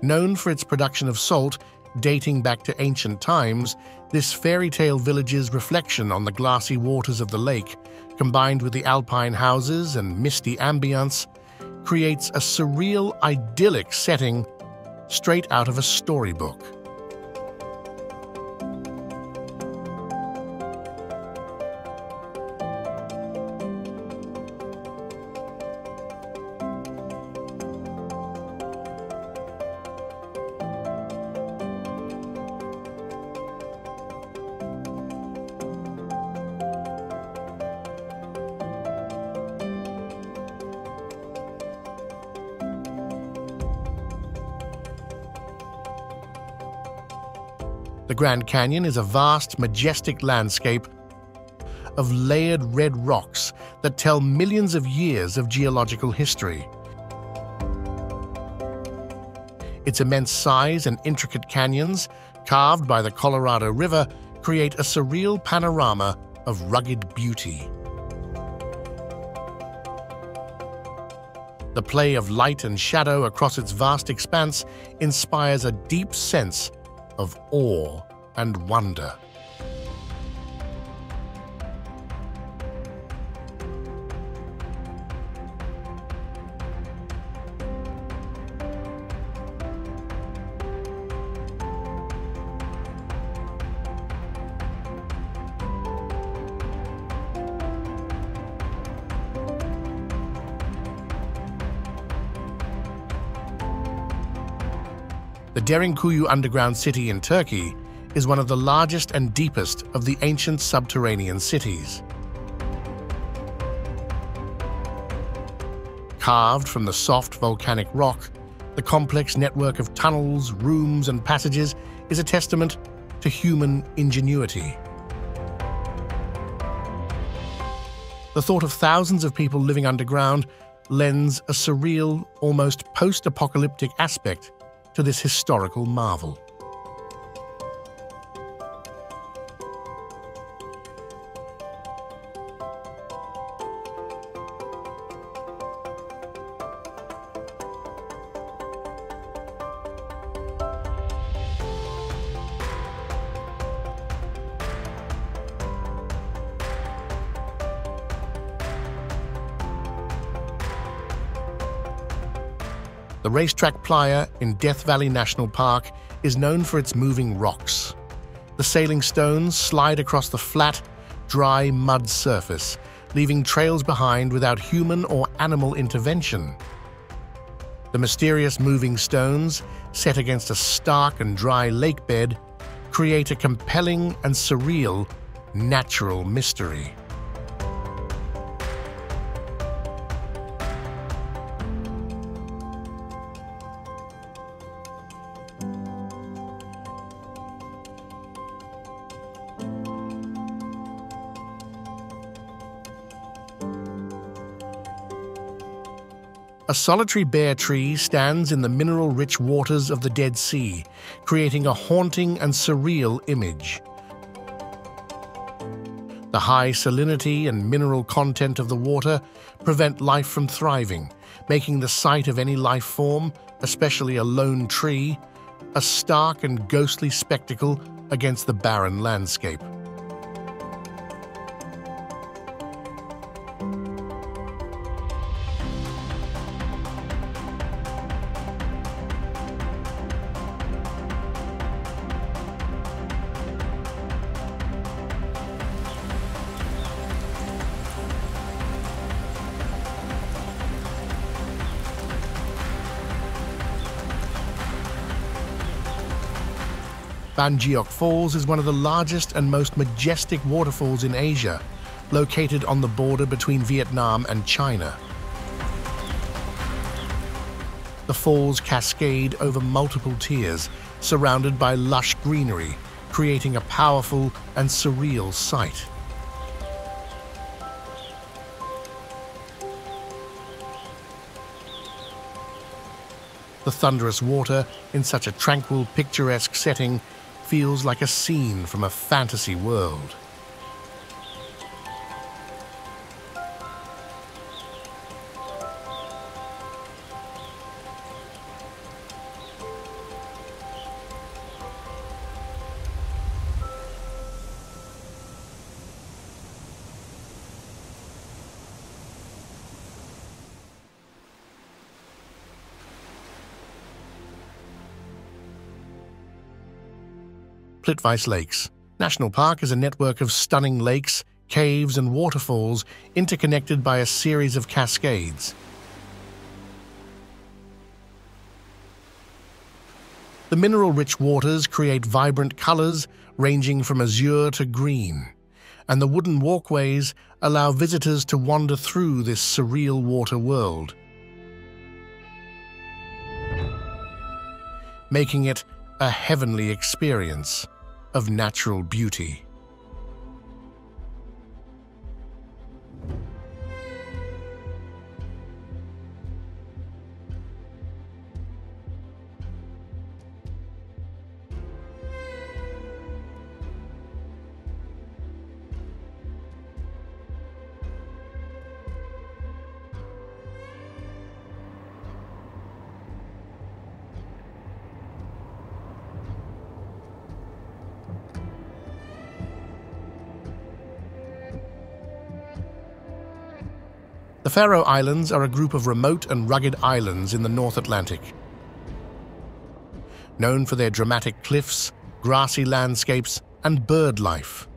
Speaker 1: Known for its production of salt, dating back to ancient times, this fairy tale village's reflection on the glassy waters of the lake, combined with the alpine houses and misty ambience, creates a surreal, idyllic setting straight out of a storybook. The Grand Canyon is a vast, majestic landscape of layered red rocks that tell millions of years of geological history. Its immense size and intricate canyons, carved by the Colorado River, create a surreal panorama of rugged beauty. The play of light and shadow across its vast expanse inspires a deep sense of awe and wonder. The Derinkuyu underground city in Turkey is one of the largest and deepest of the ancient subterranean cities. Carved from the soft volcanic rock, the complex network of tunnels, rooms, and passages is a testament to human ingenuity. The thought of thousands of people living underground lends a surreal, almost post-apocalyptic aspect to this historical marvel. The racetrack playa in Death Valley National Park is known for its moving rocks. The sailing stones slide across the flat, dry mud surface, leaving trails behind without human or animal intervention. The mysterious moving stones, set against a stark and dry lake bed, create a compelling and surreal natural mystery. A solitary bare tree stands in the mineral-rich waters of the Dead Sea, creating a haunting and surreal image. The high salinity and mineral content of the water prevent life from thriving, making the sight of any life form, especially a lone tree, a stark and ghostly spectacle against the barren landscape. Banjiok Falls is one of the largest and most majestic waterfalls in Asia, located on the border between Vietnam and China. The falls cascade over multiple tiers, surrounded by lush greenery, creating a powerful and surreal sight. The thunderous water, in such a tranquil, picturesque setting, feels like a scene from a fantasy world. Plitvice Lakes National Park is a network of stunning lakes, caves, and waterfalls interconnected by a series of cascades. The mineral-rich waters create vibrant colors ranging from azure to green, and the wooden walkways allow visitors to wander through this surreal water world, making it a heavenly experience of natural beauty. The Faroe Islands are a group of remote and rugged islands in the North Atlantic. Known for their dramatic cliffs, grassy landscapes, and bird life.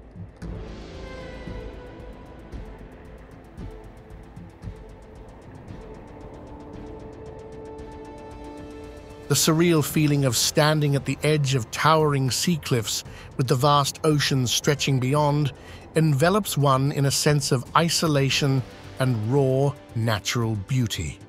Speaker 1: The surreal feeling of standing at the edge of towering sea cliffs with the vast ocean stretching beyond envelops one in a sense of isolation and raw, natural beauty.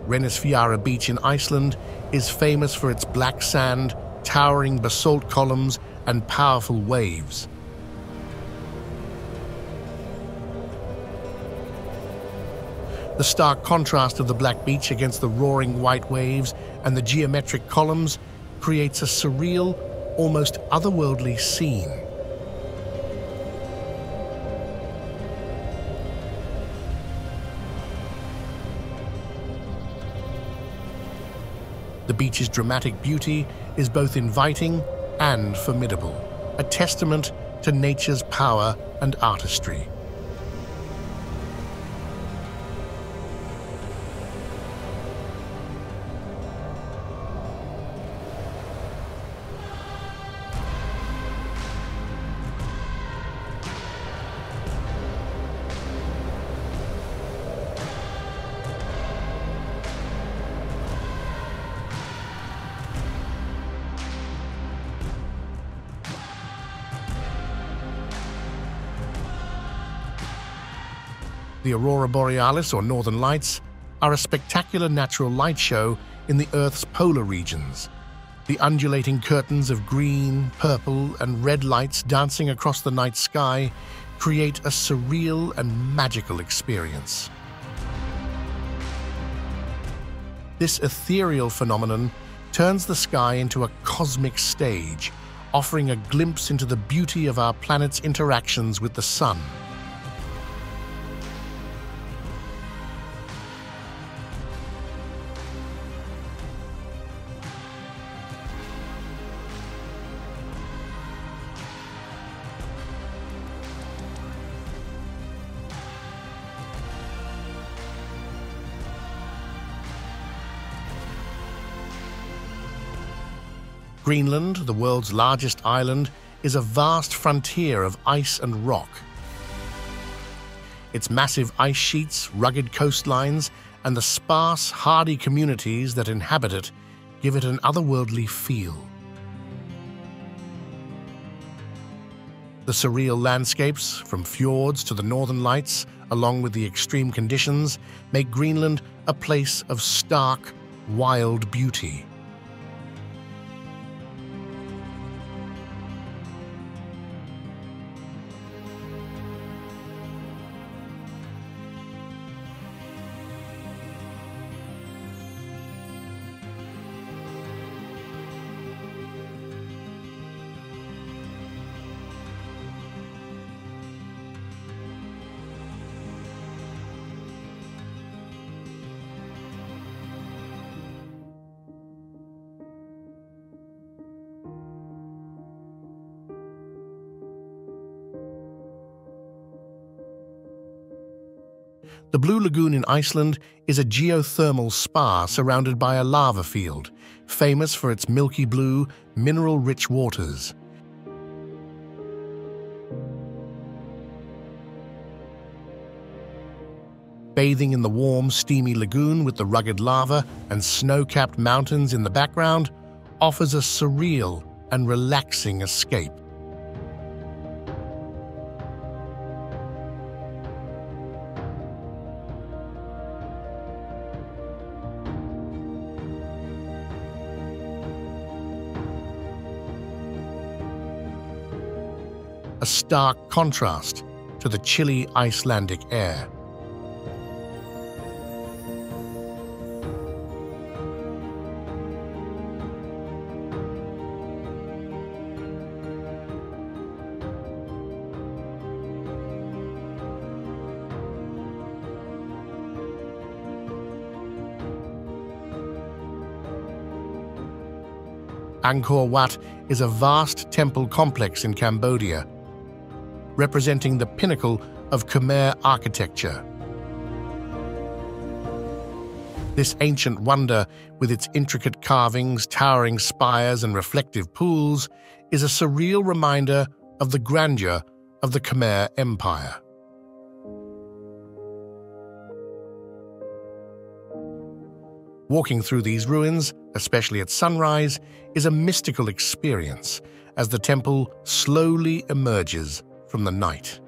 Speaker 1: Reynisfjara Beach in Iceland is famous for its black sand, towering basalt columns, and powerful waves. The stark contrast of the black beach against the roaring white waves and the geometric columns creates a surreal, almost otherworldly scene. The beach's dramatic beauty is both inviting and formidable, a testament to nature's power and artistry. The Aurora Borealis, or Northern Lights, are a spectacular natural light show in the Earth's polar regions. The undulating curtains of green, purple, and red lights dancing across the night sky create a surreal and magical experience. This ethereal phenomenon turns the sky into a cosmic stage, offering a glimpse into the beauty of our planet's interactions with the sun. Greenland, the world's largest island, is a vast frontier of ice and rock. Its massive ice sheets, rugged coastlines, and the sparse, hardy communities that inhabit it give it an otherworldly feel. The surreal landscapes, from fjords to the northern lights, along with the extreme conditions, make Greenland a place of stark, wild beauty. The Blue Lagoon in Iceland is a geothermal spa surrounded by a lava field, famous for its milky blue, mineral-rich waters. Bathing in the warm, steamy lagoon with the rugged lava and snow-capped mountains in the background offers a surreal and relaxing escape. A stark contrast to the chilly Icelandic air. Angkor Wat is a vast temple complex in Cambodia, representing the pinnacle of Khmer architecture. This ancient wonder, with its intricate carvings, towering spires, and reflective pools, is a surreal reminder of the grandeur of the Khmer Empire. Walking through these ruins, especially at sunrise, is a mystical experience as the temple slowly emerges from the night.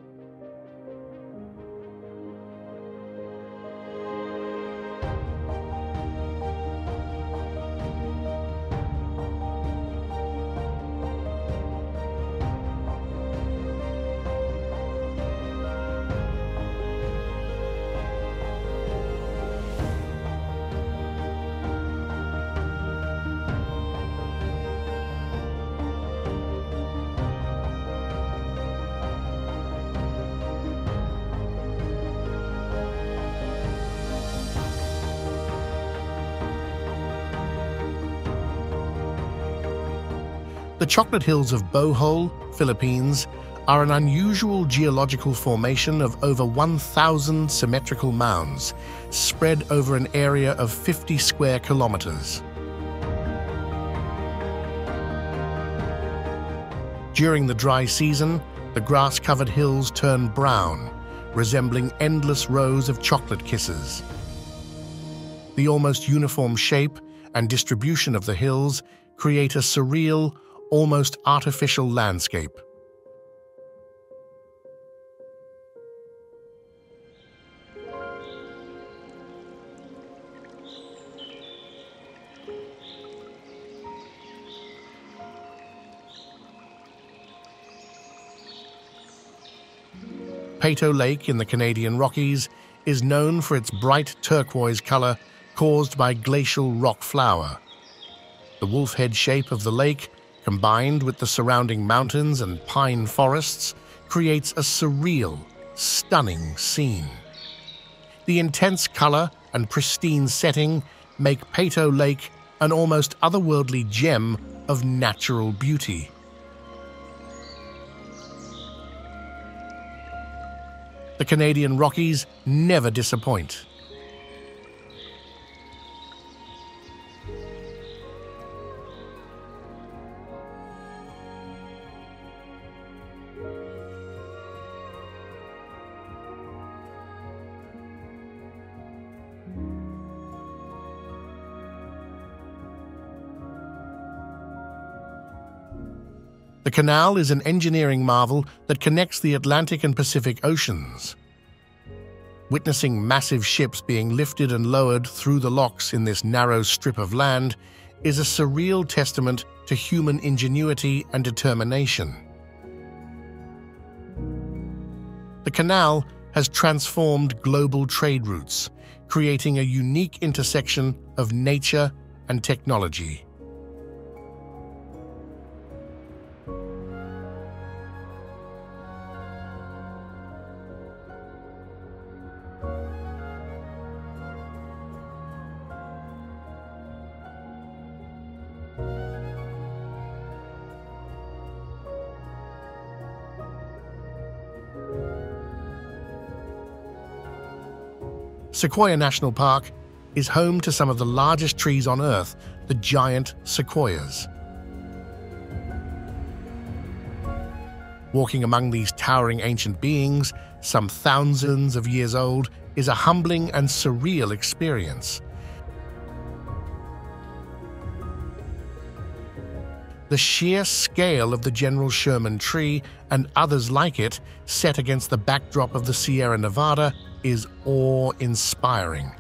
Speaker 1: The Chocolate Hills of Bohol, Philippines, are an unusual geological formation of over 1,000 symmetrical mounds, spread over an area of 50 square kilometers. During the dry season, the grass-covered hills turn brown, resembling endless rows of chocolate kisses. The almost uniform shape and distribution of the hills create a surreal, almost artificial landscape. Peyto Lake in the Canadian Rockies is known for its bright turquoise color caused by glacial rock flour. The wolf-head shape of the lake, combined with the surrounding mountains and pine forests, creates a surreal, stunning scene. The intense color and pristine setting make Peyto Lake an almost otherworldly gem of natural beauty. The Canadian Rockies never disappoint. The canal is an engineering marvel that connects the Atlantic and Pacific Oceans. Witnessing massive ships being lifted and lowered through the locks in this narrow strip of land is a surreal testament to human ingenuity and determination. The canal has transformed global trade routes, creating a unique intersection of nature and technology. Sequoia National Park is home to some of the largest trees on Earth, the giant sequoias. Walking among these towering ancient beings, some thousands of years old, is a humbling and surreal experience. The sheer scale of the General Sherman tree and others like it, set against the backdrop of the Sierra Nevada, is awe-inspiring.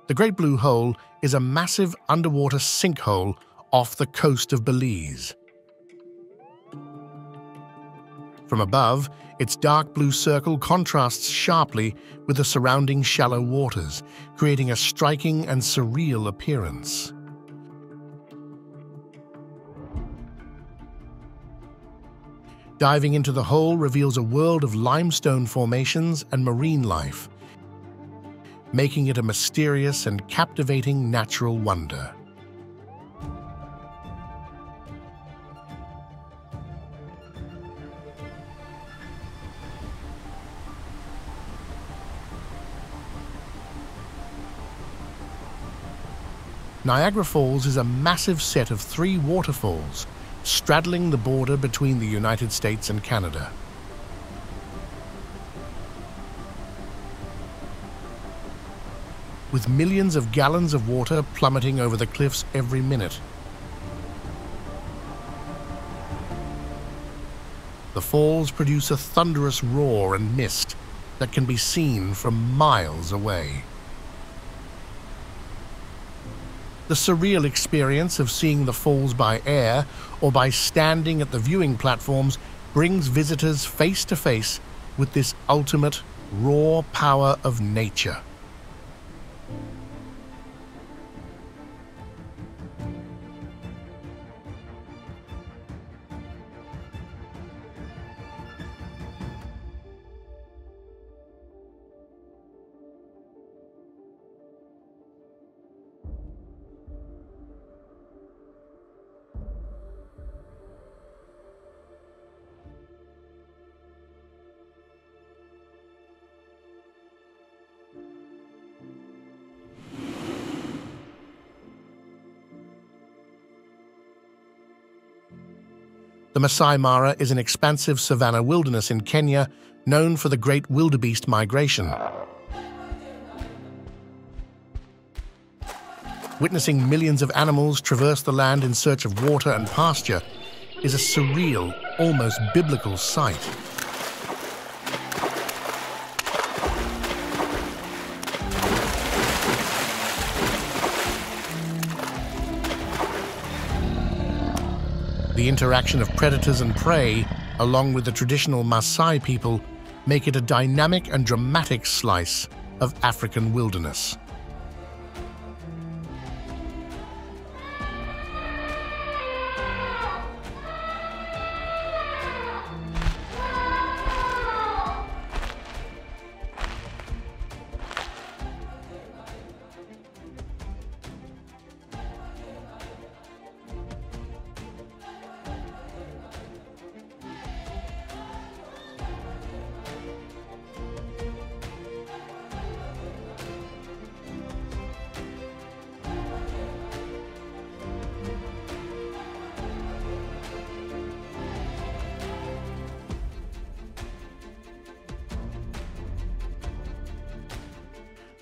Speaker 1: The Great Blue Hole is a massive underwater sinkhole off the coast of Belize. From above, its dark blue circle contrasts sharply with the surrounding shallow waters, creating a striking and surreal appearance. Diving into the hole reveals a world of limestone formations and marine life, making it a mysterious and captivating natural wonder. Niagara Falls is a massive set of 3 waterfalls, straddling the border between the United States and Canada. With millions of gallons of water plummeting over the cliffs every minute. The falls produce a thunderous roar and mist that can be seen from miles away. The surreal experience of seeing the falls by air or by standing at the viewing platforms brings visitors face to face with this ultimate raw power of nature. The Masai Mara is an expansive savanna wilderness in Kenya, known for the great wildebeest migration. Witnessing millions of animals traverse the land in search of water and pasture is a surreal, almost biblical sight. The interaction of predators and prey, along with the traditional Maasai people, make it a dynamic and dramatic slice of African wilderness.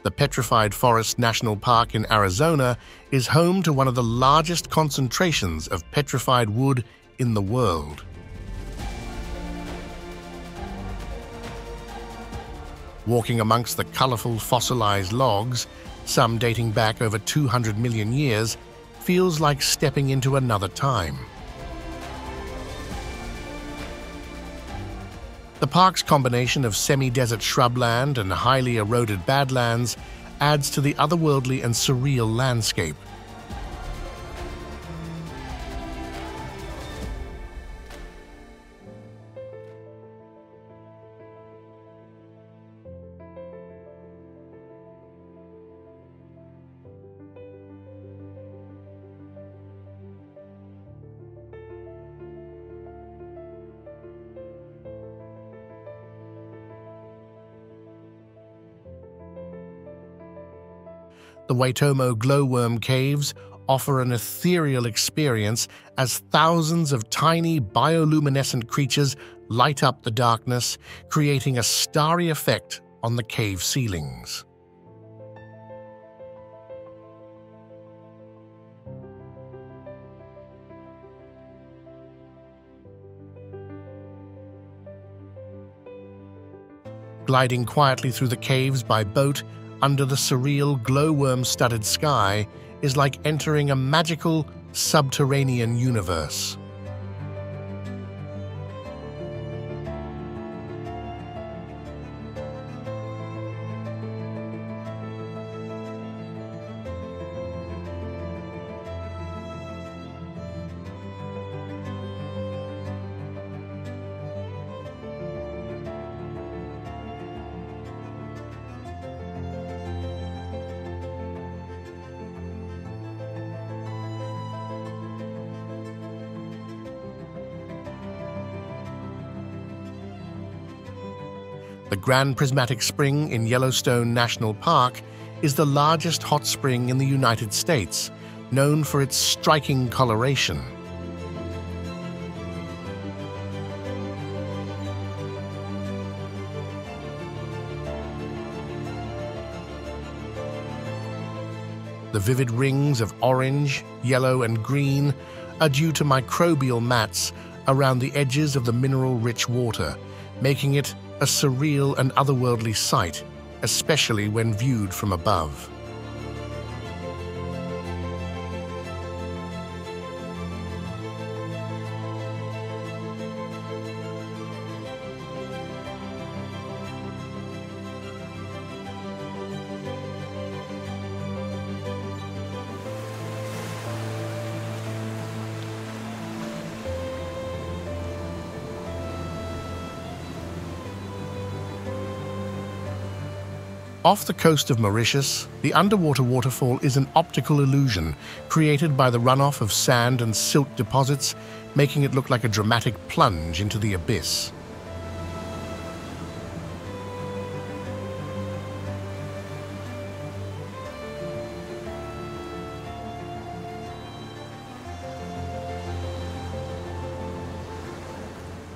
Speaker 1: The Petrified Forest National Park in Arizona is home to one of the largest concentrations of petrified wood in the world. Walking amongst the colorful fossilized logs, some dating back over 200 million years, feels like stepping into another time. The park's combination of semi-desert shrubland and highly eroded badlands adds to the otherworldly and surreal landscape. The Waitomo glowworm caves offer an ethereal experience as thousands of tiny bioluminescent creatures light up the darkness, creating a starry effect on the cave ceilings. Gliding quietly through the caves by boat under the surreal glowworm-studded sky is like entering a magical subterranean universe. The Grand Prismatic Spring in Yellowstone National Park is the largest hot spring in the United States, known for its striking coloration. The vivid rings of orange, yellow, and green are due to microbial mats around the edges of the mineral-rich water, making it a surreal and otherworldly sight, especially when viewed from above. Off the coast of Mauritius, the underwater waterfall is an optical illusion created by the runoff of sand and silt deposits, making it look like a dramatic plunge into the abyss.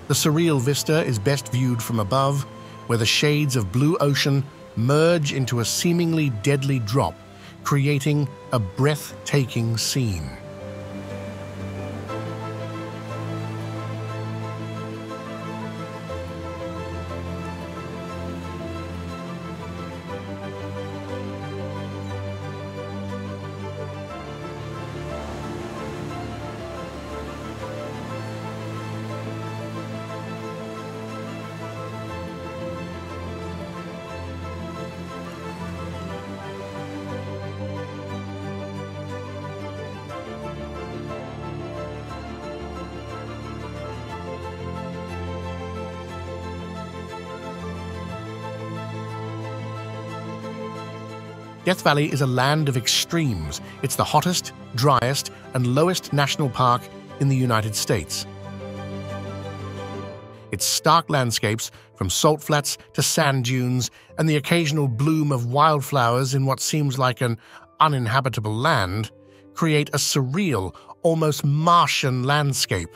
Speaker 1: The surreal vista is best viewed from above, where the shades of blue ocean merge into a seemingly deadly drop, creating a breathtaking scene. Death Valley is a land of extremes. It's the hottest, driest, and lowest national park in the United States. Its stark landscapes, from salt flats to sand dunes, and the occasional bloom of wildflowers in what seems like an uninhabitable land, create a surreal, almost Martian landscape.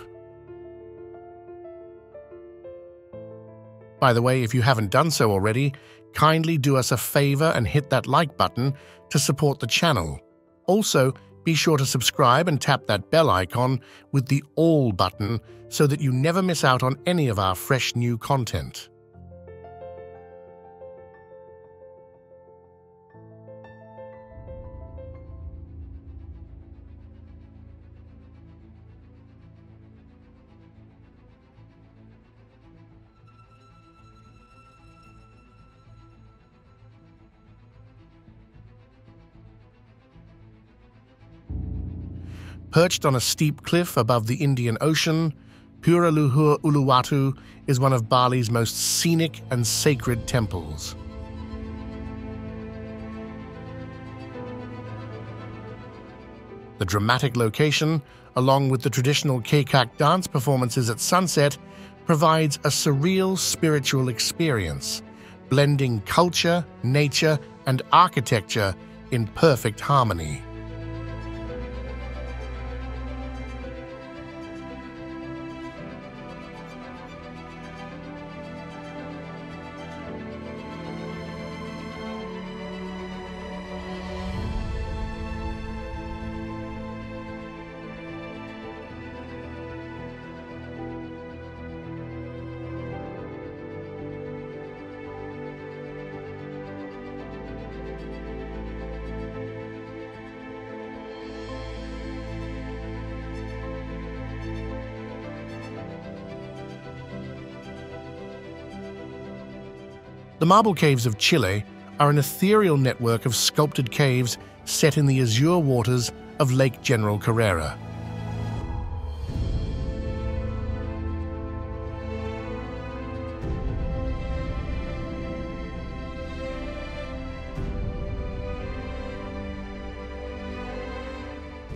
Speaker 1: By the way, if you haven't done so already, kindly do us a favor and hit that like button to support the channel. Also, be sure to subscribe and tap that bell icon with the all button so that you never miss out on any of our fresh new content. Perched on a steep cliff above the Indian Ocean, Pura Luhur Uluwatu is one of Bali's most scenic and sacred temples. The dramatic location, along with the traditional Kekak dance performances at sunset, provides a surreal spiritual experience, blending culture, nature, and architecture in perfect harmony. The marble caves of Chile are an ethereal network of sculpted caves set in the azure waters of Lake General Carrera.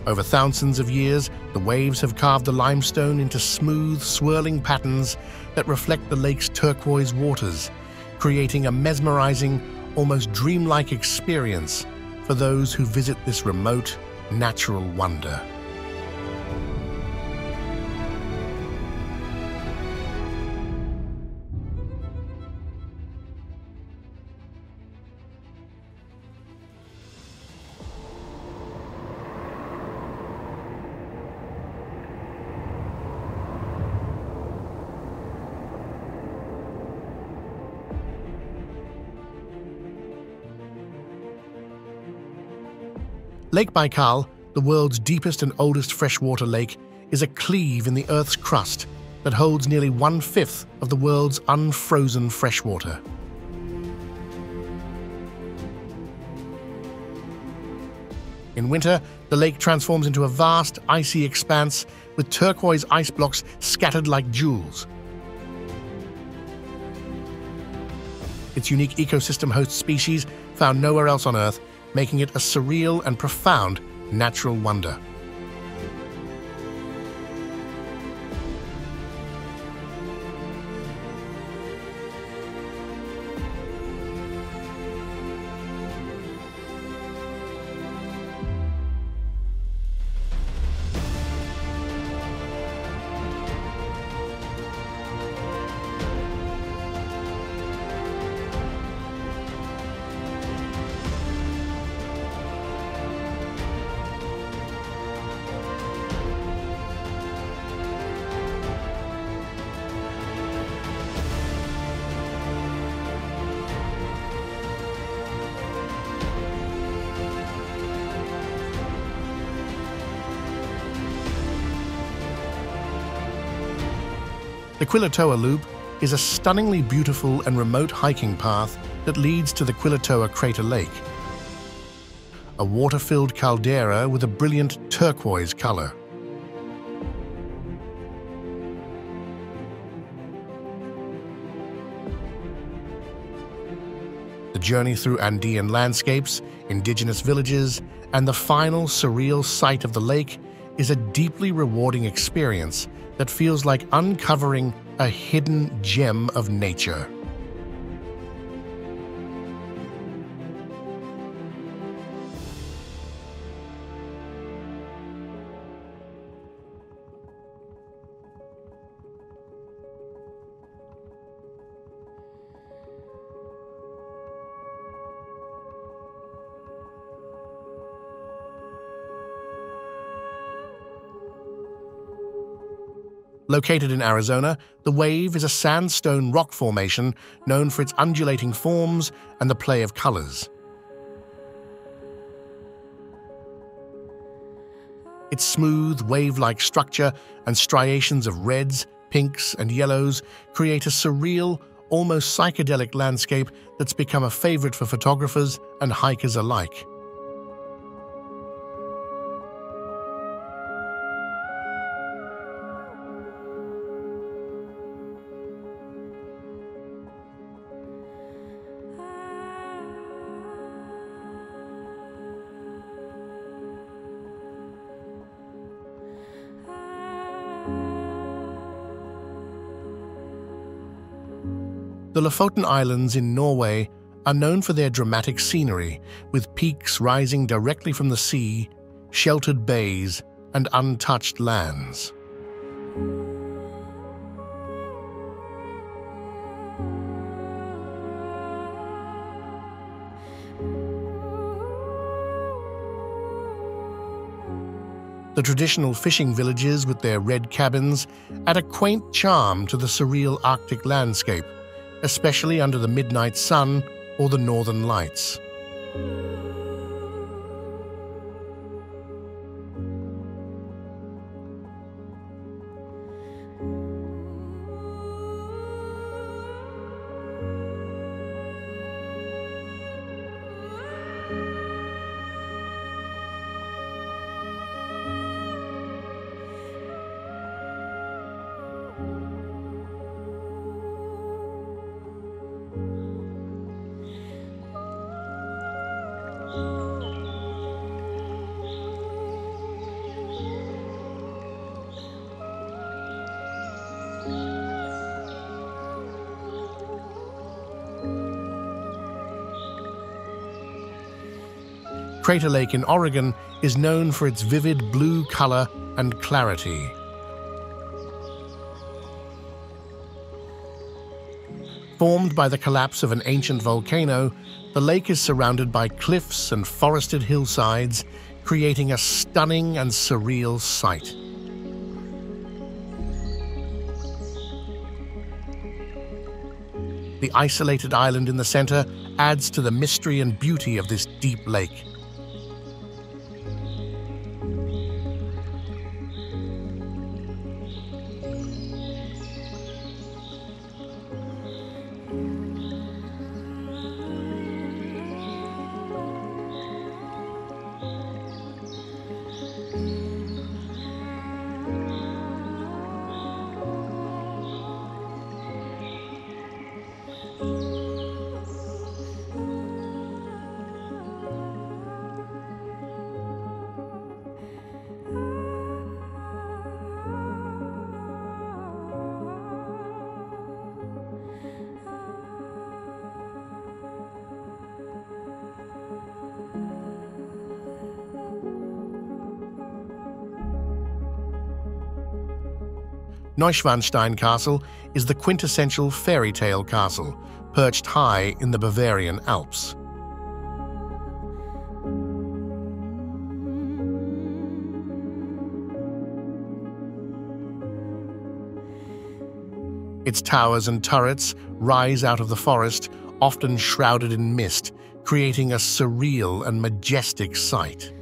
Speaker 1: Over thousands of years, the waves have carved the limestone into smooth, swirling patterns that reflect the lake's turquoise waters, creating a mesmerizing, almost dreamlike experience for those who visit this remote, natural wonder. Lake Baikal, the world's deepest and oldest freshwater lake, is a cleave in the Earth's crust that holds nearly 1/5 of the world's unfrozen freshwater. In winter, the lake transforms into a vast, icy expanse with turquoise ice blocks scattered like jewels. Its unique ecosystem hosts species found nowhere else on Earth, making it a surreal and profound natural wonder. The Quilatoa Loop is a stunningly beautiful and remote hiking path that leads to the Quilatoa Crater Lake, a water-filled caldera with a brilliant turquoise color. The journey through Andean landscapes, indigenous villages, and the final surreal sight of the lake is a deeply rewarding experience that feels like uncovering a hidden gem of nature. Located in Arizona, the wave is a sandstone rock formation known for its undulating forms and the play of colors. Its smooth, wave-like structure and striations of reds, pinks, and yellows create a surreal, almost psychedelic landscape that's become a favorite for photographers and hikers alike. The Lofoten Islands in Norway are known for their dramatic scenery, with peaks rising directly from the sea, sheltered bays, and untouched lands. The traditional fishing villages with their red cabins add a quaint charm to the surreal Arctic landscape, especially under the midnight sun or the northern lights. Crater Lake in Oregon is known for its vivid blue color and clarity. Formed by the collapse of an ancient volcano, the lake is surrounded by cliffs and forested hillsides, creating a stunning and surreal sight. The isolated island in the center adds to the mystery and beauty of this deep lake. Neuschwanstein Castle is the quintessential fairy tale castle, perched high in the Bavarian Alps. Its towers and turrets rise out of the forest, often shrouded in mist, creating a surreal and majestic sight.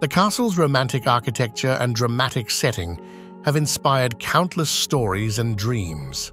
Speaker 1: The castle's romantic architecture and dramatic setting have inspired countless stories and dreams.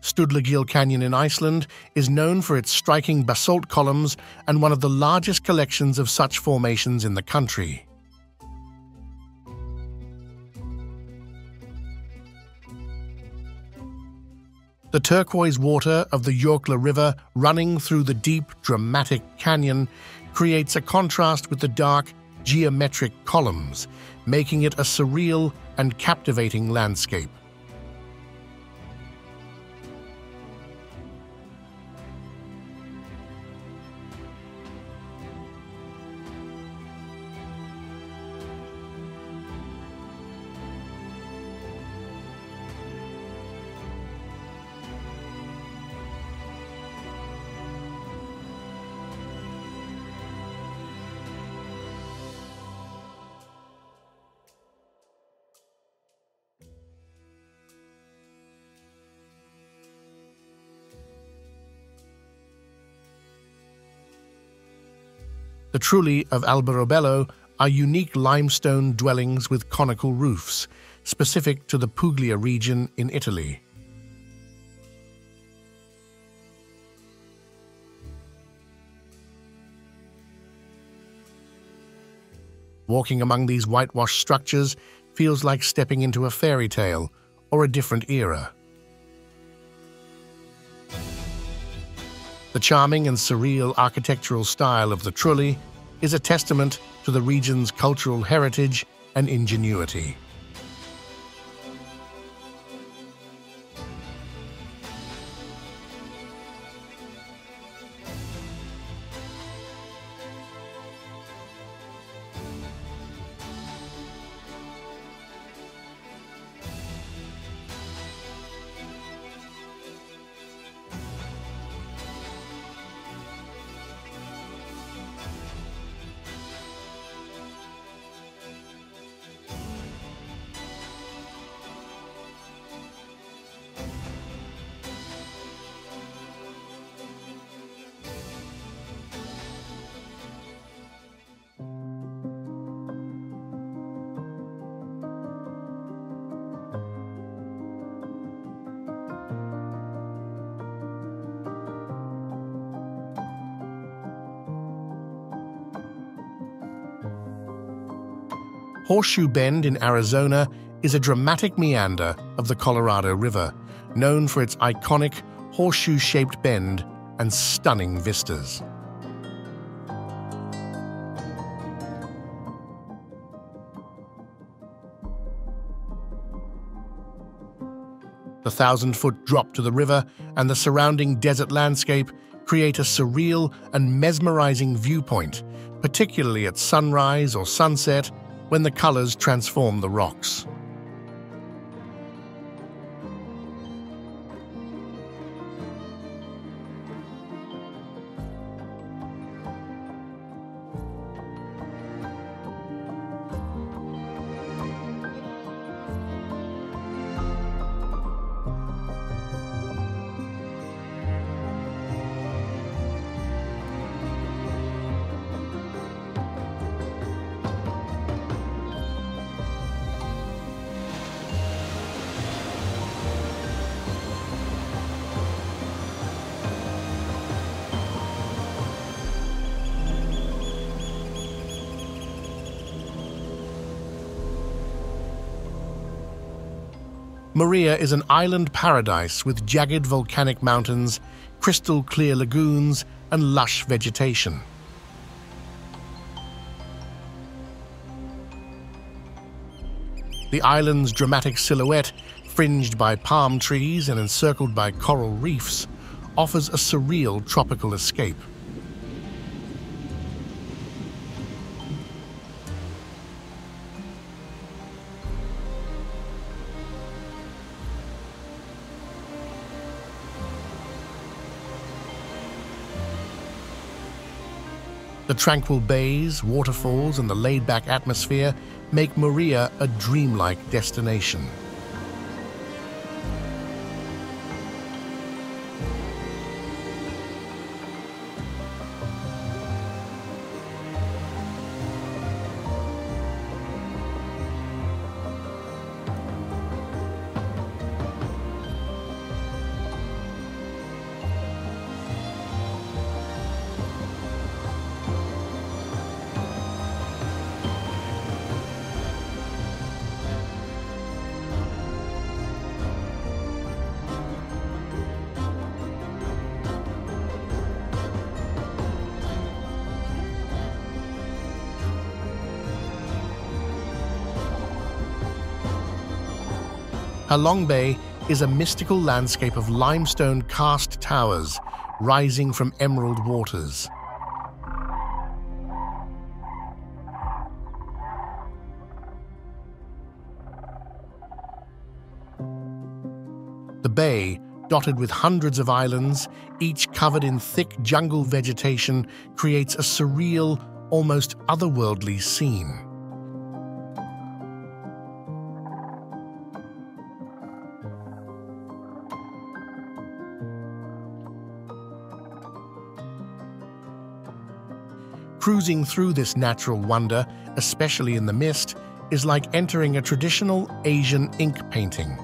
Speaker 1: Studlagil Canyon in Iceland is known for its striking basalt columns and one of the largest collections of such formations in the country. The turquoise water of the Jökulá River running through the deep, dramatic canyon creates a contrast with the dark, geometric columns, making it a surreal and captivating landscape. The Trulli of Alberobello are unique limestone dwellings with conical roofs, specific to the Puglia region in Italy. Walking among these whitewashed structures feels like stepping into a fairy tale or a different era. The charming and surreal architectural style of the Trulli is a testament to the region's cultural heritage and ingenuity. Horseshoe Bend in Arizona is a dramatic meander of the Colorado River, known for its iconic horseshoe-shaped bend and stunning vistas. The 1,000-foot drop to the river and the surrounding desert landscape create a surreal and mesmerizing viewpoint, particularly at sunrise or sunset, when the colors transform the rocks. Maria is an island paradise with jagged volcanic mountains, crystal clear lagoons, and lush vegetation. The island's dramatic silhouette, fringed by palm trees and encircled by coral reefs, offers a surreal tropical escape. The tranquil bays, waterfalls, and the laid-back atmosphere make Maria a dreamlike destination. Halong Bay is a mystical landscape of limestone karst towers rising from emerald waters. The bay, dotted with hundreds of islands, each covered in thick jungle vegetation, creates a surreal, almost otherworldly scene. Cruising through this natural wonder, especially in the mist, is like entering a traditional Asian ink painting.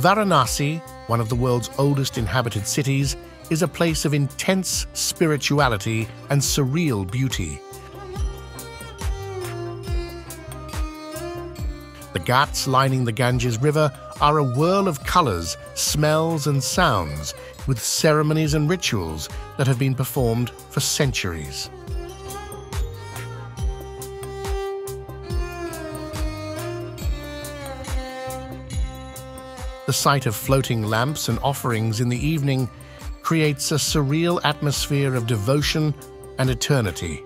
Speaker 1: Varanasi, one of the world's oldest inhabited cities, is a place of intense spirituality and surreal beauty. The ghats lining the Ganges River are a whirl of colors, smells and sounds, with ceremonies and rituals that have been performed for centuries. The sight of floating lamps and offerings in the evening creates a surreal atmosphere of devotion and eternity.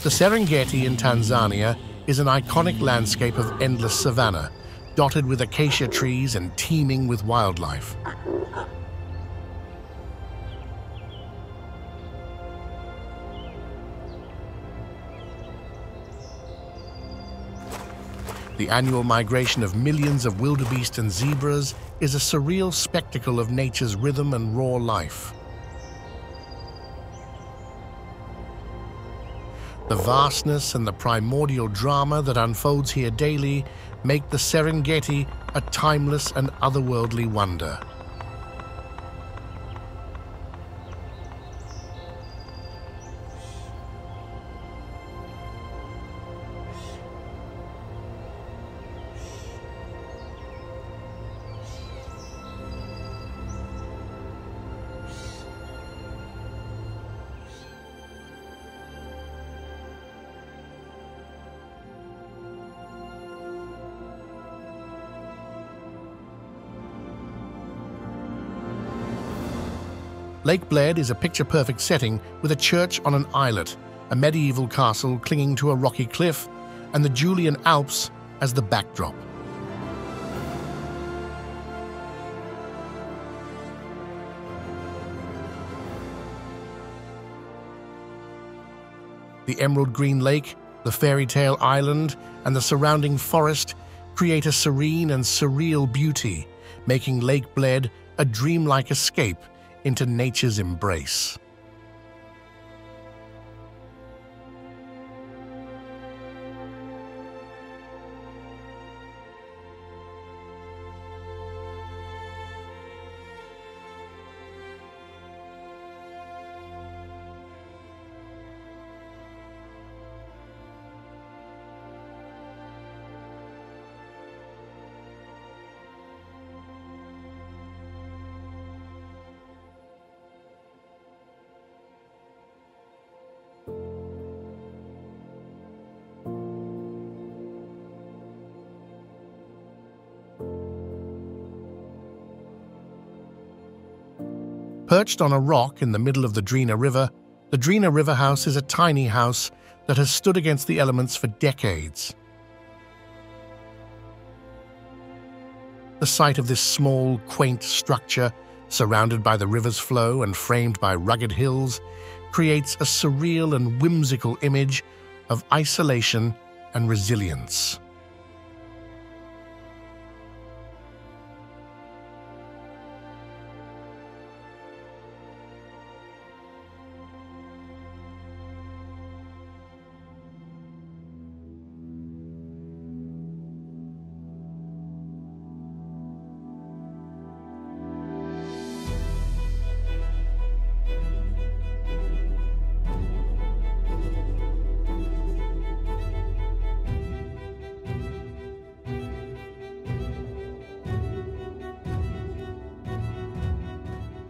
Speaker 1: The Serengeti in Tanzania is an iconic landscape of endless savanna, dotted with acacia trees and teeming with wildlife. The annual migration of millions of wildebeest and zebras is a surreal spectacle of nature's rhythm and raw life. The vastness and the primordial drama that unfolds here daily make the Serengeti a timeless and otherworldly wonder. Lake Bled is a picture-perfect setting with a church on an islet, a medieval castle clinging to a rocky cliff, and the Julian Alps as the backdrop. The emerald green lake, the fairy tale island, and the surrounding forest create a serene and surreal beauty, making Lake Bled a dreamlike escape into nature's embrace. Perched on a rock in the middle of the Drina River House is a tiny house that has stood against the elements for decades. The site of this small, quaint structure, surrounded by the river's flow and framed by rugged hills, creates a surreal and whimsical image of isolation and resilience.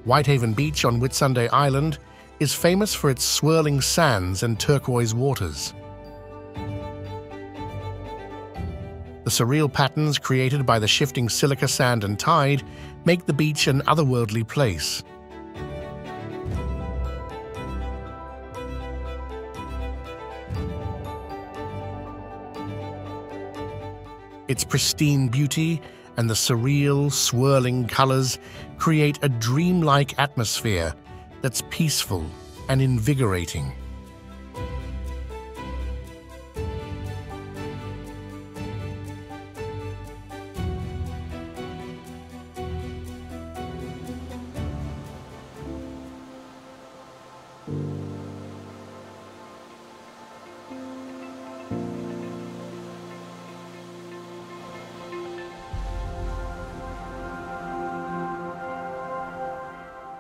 Speaker 1: Whitehaven Beach on Whitsunday Island is famous for its swirling sands and turquoise waters. The surreal patterns created by the shifting silica sand and tide make the beach an otherworldly place. Its pristine beauty and the surreal, swirling colors create a dreamlike atmosphere that's peaceful and invigorating.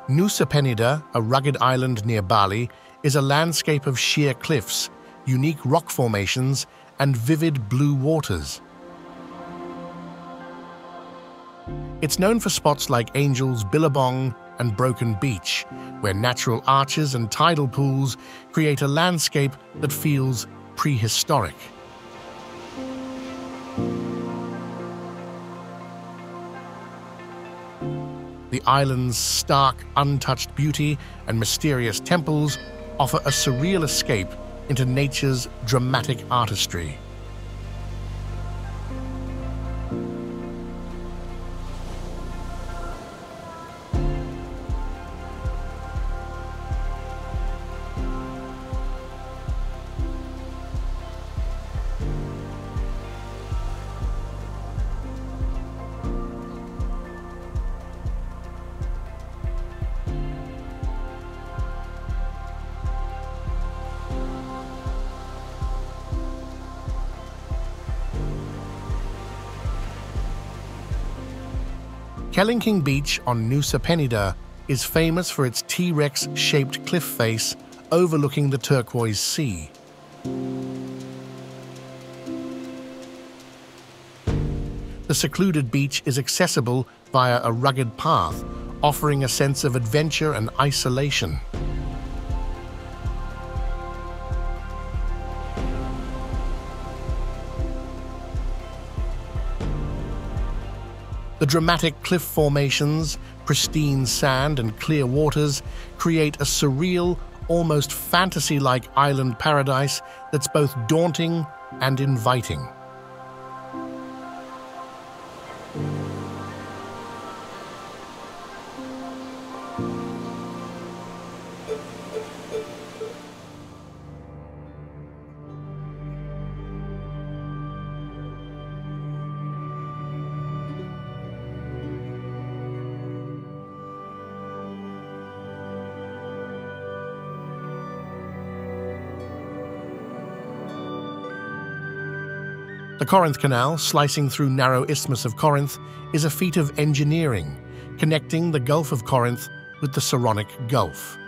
Speaker 1: Nusa Penida, a rugged island near Bali, is a landscape of sheer cliffs, unique rock formations, and vivid blue waters. It's known for spots like Angel's Billabong and Broken Beach, where natural arches and tidal pools create a landscape that feels prehistoric. The island's stark, untouched beauty and mysterious temples offer a surreal escape into nature's dramatic artistry. Kelingking Beach on Nusa Penida is famous for its T-Rex-shaped cliff face overlooking the turquoise sea. The secluded beach is accessible via a rugged path, offering a sense of adventure and isolation. The dramatic cliff formations, pristine sand, and clear waters create a surreal, almost fantasy-like island paradise that's both daunting and inviting. The Corinth Canal, slicing through narrow Isthmus of Corinth, is a feat of engineering, connecting the Gulf of Corinth with the Saronic Gulf.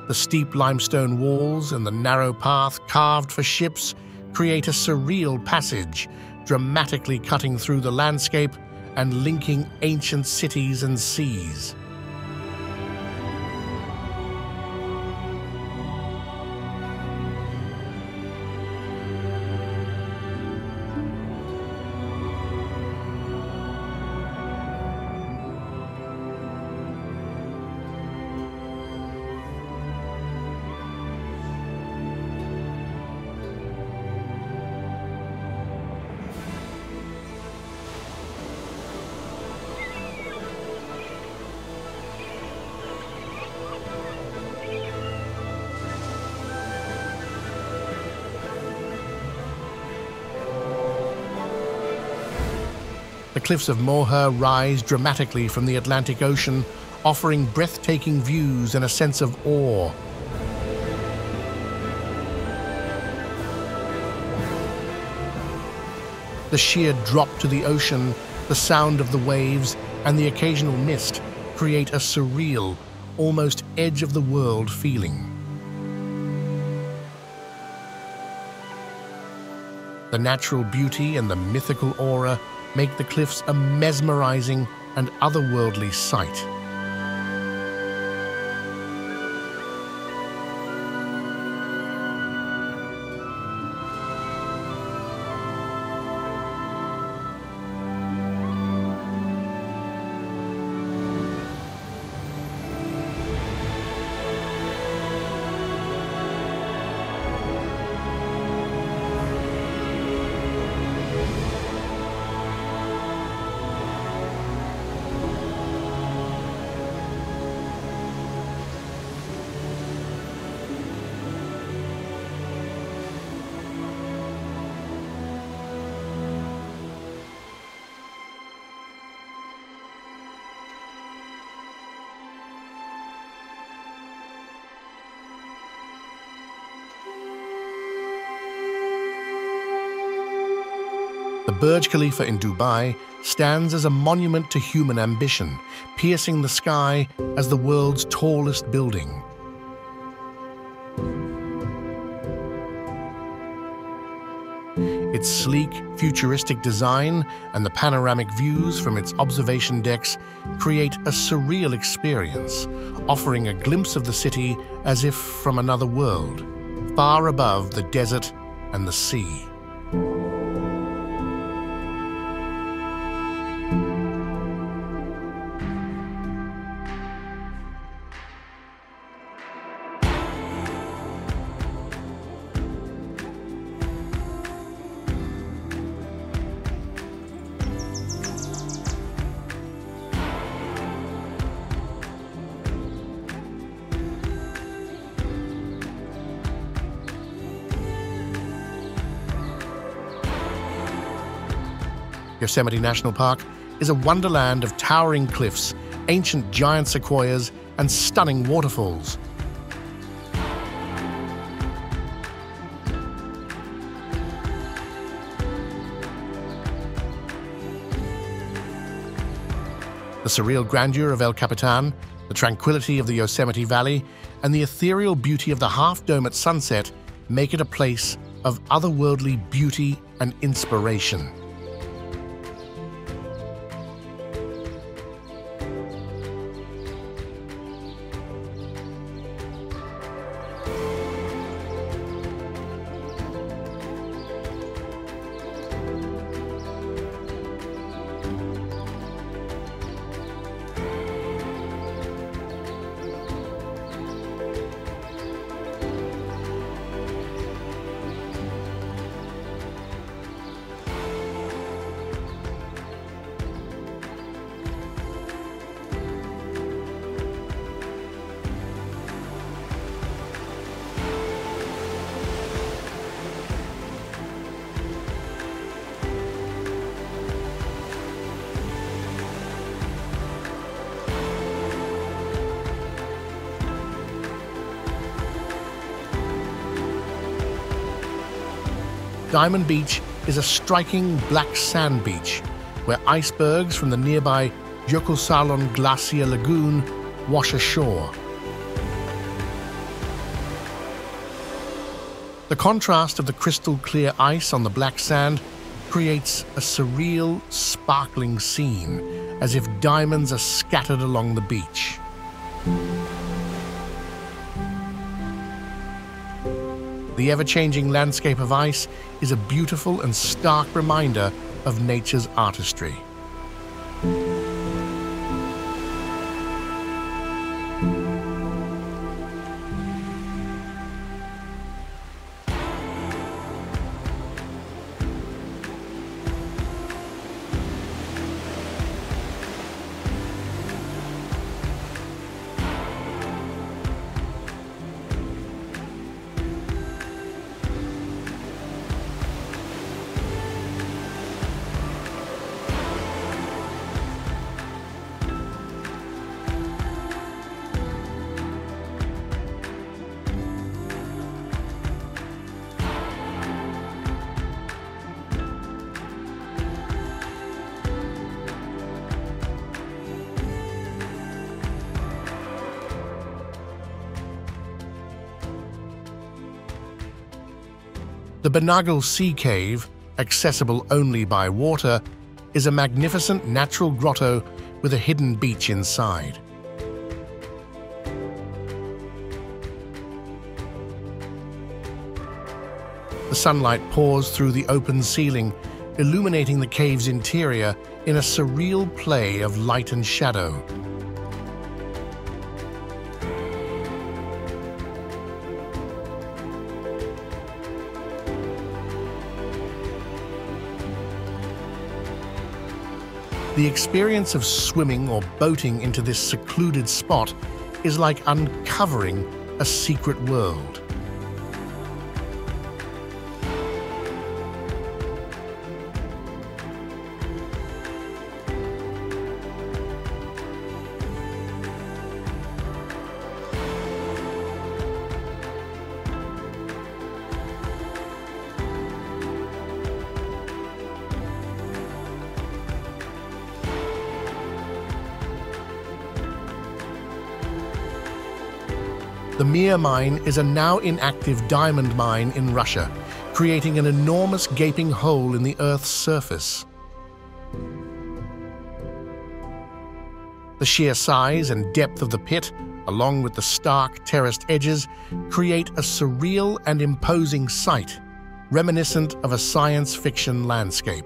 Speaker 1: The steep limestone walls and the narrow path carved for ships create a surreal passage, dramatically cutting through the landscape and linking ancient cities and seas. The cliffs of Moher rise dramatically from the Atlantic Ocean, offering breathtaking views and a sense of awe. The sheer drop to the ocean, the sound of the waves, and the occasional mist create a surreal, almost edge-of-the-world feeling. The natural beauty and the mythical aura make the cliffs a mesmerizing and otherworldly sight. The Burj Khalifa in Dubai stands as a monument to human ambition, piercing the sky as the world's tallest building. Its sleek, futuristic design and the panoramic views from its observation decks create a surreal experience, offering a glimpse of the city as if from another world, far above the desert and the sea. Yosemite National Park is a wonderland of towering cliffs, ancient giant sequoias, and stunning waterfalls. The surreal grandeur of El Capitan, the tranquility of the Yosemite Valley, and the ethereal beauty of the Half Dome at sunset make it a place of otherworldly beauty and inspiration. Diamond Beach is a striking black sand beach where icebergs from the nearby Jökulsárlón Glacier Lagoon wash ashore. The contrast of the crystal-clear ice on the black sand creates a surreal, sparkling scene, as if diamonds are scattered along the beach. The ever-changing landscape of ice is a beautiful and stark reminder of nature's artistry. The Benagal Sea Cave, accessible only by water, is a magnificent natural grotto with a hidden beach inside. The sunlight pours through the open ceiling, illuminating the cave's interior in a surreal play of light and shadow. The experience of swimming or boating into this secluded spot is like uncovering a secret world. The Mir mine is a now inactive diamond mine in Russia, creating an enormous gaping hole in the Earth's surface. The sheer size and depth of the pit, along with the stark terraced edges, create a surreal and imposing sight, reminiscent of a science fiction landscape.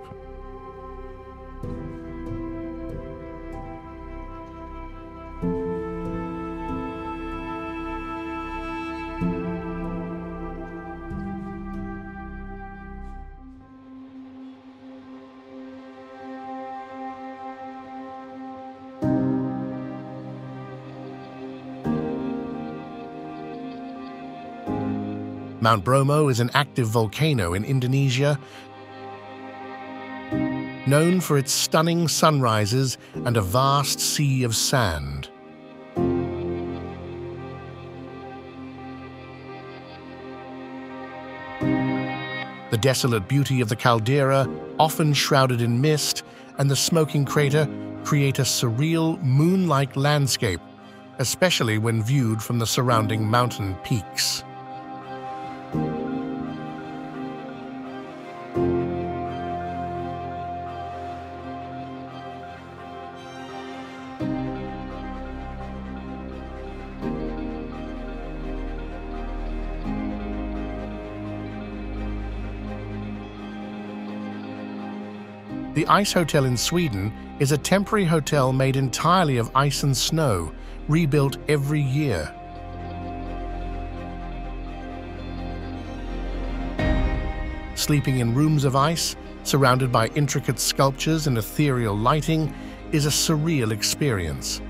Speaker 1: Mount Bromo is an active volcano in Indonesia, known for its stunning sunrises and a vast sea of sand. The desolate beauty of the caldera, often shrouded in mist, and the smoking crater create a surreal, moon-like landscape, especially when viewed from the surrounding mountain peaks. The Ice Hotel in Sweden is a temporary hotel made entirely of ice and snow, rebuilt every year. Sleeping in rooms of ice, surrounded by intricate sculptures and ethereal lighting, is a surreal experience.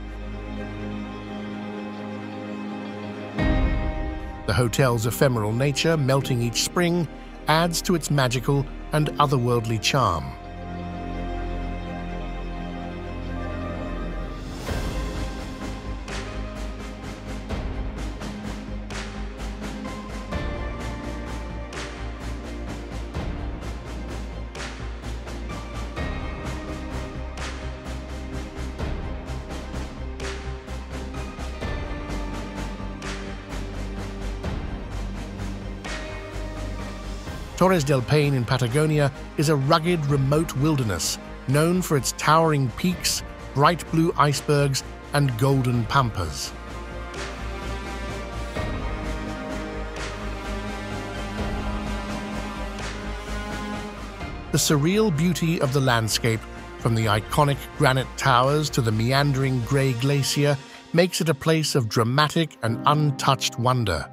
Speaker 1: The hotel's ephemeral nature, melting each spring, adds to its magical and otherworldly charm. Torres del Paine in Patagonia is a rugged, remote wilderness known for its towering peaks, bright blue icebergs, and golden pampas. The surreal beauty of the landscape, from the iconic granite towers to the meandering grey glacier, makes it a place of dramatic and untouched wonder.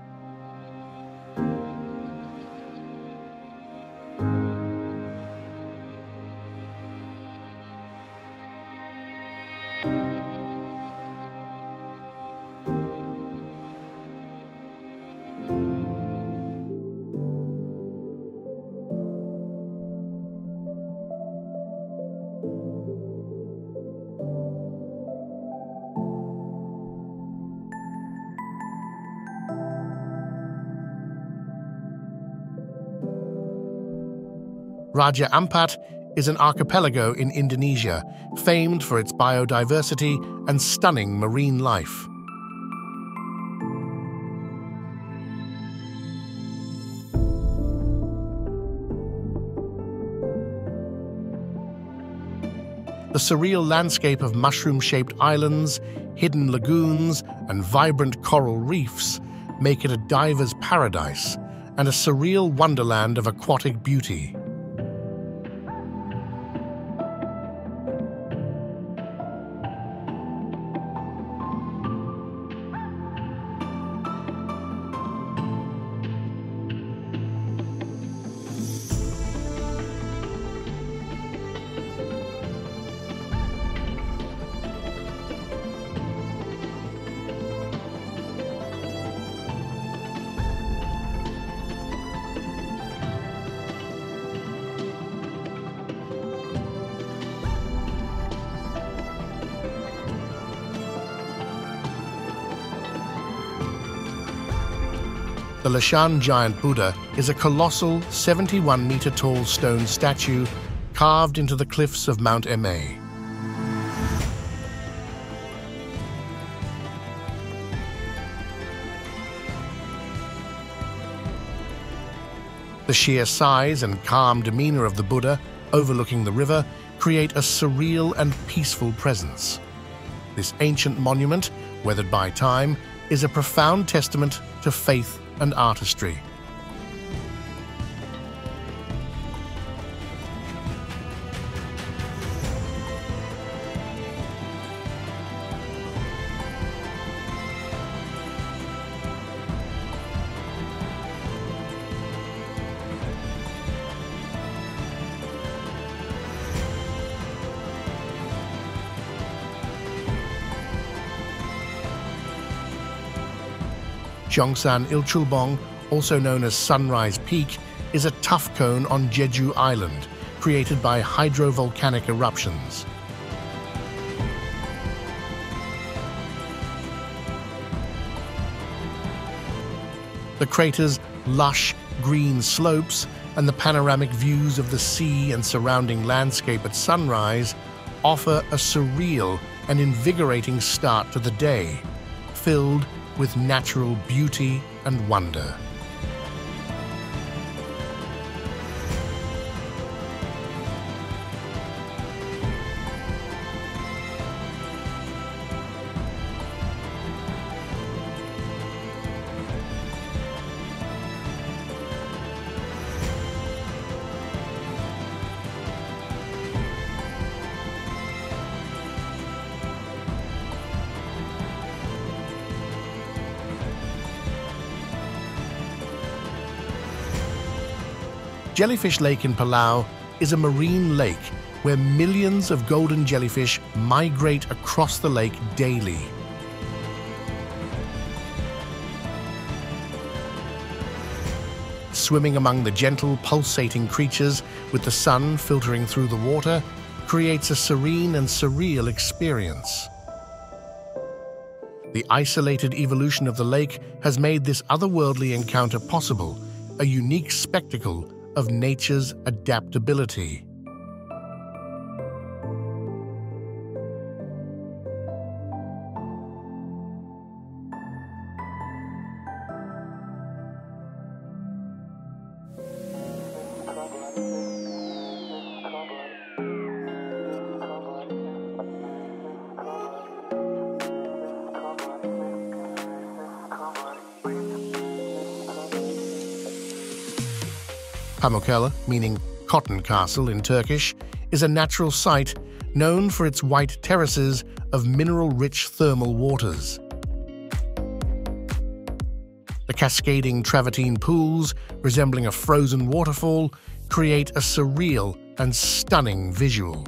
Speaker 1: Raja Ampat is an archipelago in Indonesia, famed for its biodiversity and stunning marine life. The surreal landscape of mushroom-shaped islands, hidden lagoons, and vibrant coral reefs make it a diver's paradise and a surreal wonderland of aquatic beauty. The Lashan giant Buddha is a colossal 71-meter-tall stone statue carved into the cliffs of Mount Emei. The sheer size and calm demeanor of the Buddha, overlooking the river, create a surreal and peaceful presence. This ancient monument, weathered by time, is a profound testament to faith and artistry. Zhongshan Ilchulbong, also known as Sunrise Peak, is a tuff cone on Jeju Island, created by hydrovolcanic eruptions. The crater's lush, green slopes and the panoramic views of the sea and surrounding landscape at sunrise offer a surreal and invigorating start to the day, filled with natural beauty and wonder. Jellyfish Lake in Palau is a marine lake where millions of golden jellyfish migrate across the lake daily. Swimming among the gentle, pulsating creatures with the sun filtering through the water creates a serene and surreal experience. The isolated evolution of the lake has made this otherworldly encounter possible, a unique spectacle of nature's adaptability. Pamukkale, meaning cotton castle in Turkish, is a natural site known for its white terraces of mineral-rich thermal waters. The cascading travertine pools, resembling a frozen waterfall, create a surreal and stunning visual.